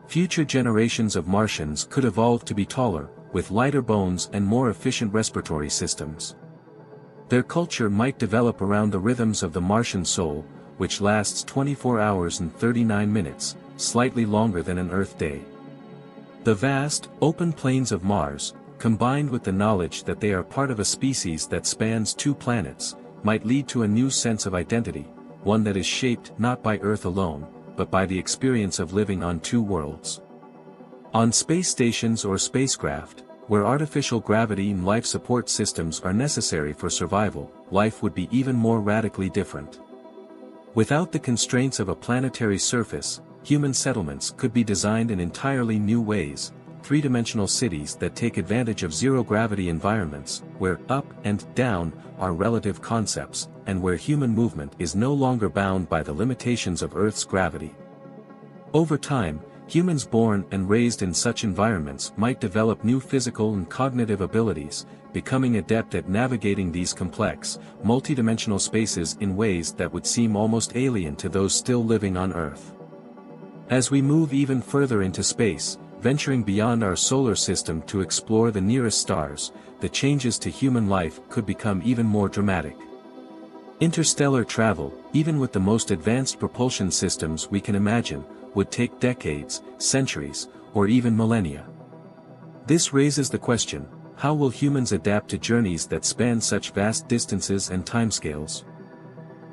Future generations of Martians could evolve to be taller, with lighter bones and more efficient respiratory systems. Their culture might develop around the rhythms of the Martian soul, which lasts 24 hours and 39 minutes, slightly longer than an Earth day. The vast, open plains of Mars, combined with the knowledge that they are part of a species that spans 2 planets, might lead to a new sense of identity, one that is shaped not by Earth alone, but by the experience of living on 2 worlds. On space stations or spacecraft, where artificial gravity and life support systems are necessary for survival, life would be even more radically different. Without the constraints of a planetary surface, human settlements could be designed in entirely new ways, 3-dimensional cities that take advantage of zero-gravity environments, where up and down are relative concepts, and where human movement is no longer bound by the limitations of Earth's gravity. Over time, humans born and raised in such environments might develop new physical and cognitive abilities, becoming adept at navigating these complex, multidimensional spaces in ways that would seem almost alien to those still living on Earth. As we move even further into space, venturing beyond our solar system to explore the nearest stars, the changes to human life could become even more dramatic. Interstellar travel, even with the most advanced propulsion systems we can imagine, would take decades, centuries, or even millennia. This raises the question: how will humans adapt to journeys that span such vast distances and timescales?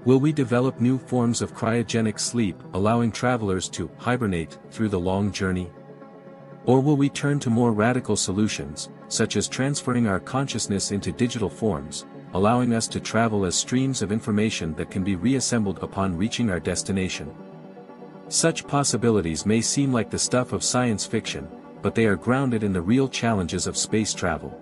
Will we develop new forms of cryogenic sleep, allowing travelers to hibernate through the long journey? Or will we turn to more radical solutions, such as transferring our consciousness into digital forms, allowing us to travel as streams of information that can be reassembled upon reaching our destination? Such possibilities may seem like the stuff of science fiction, but they are grounded in the real challenges of space travel.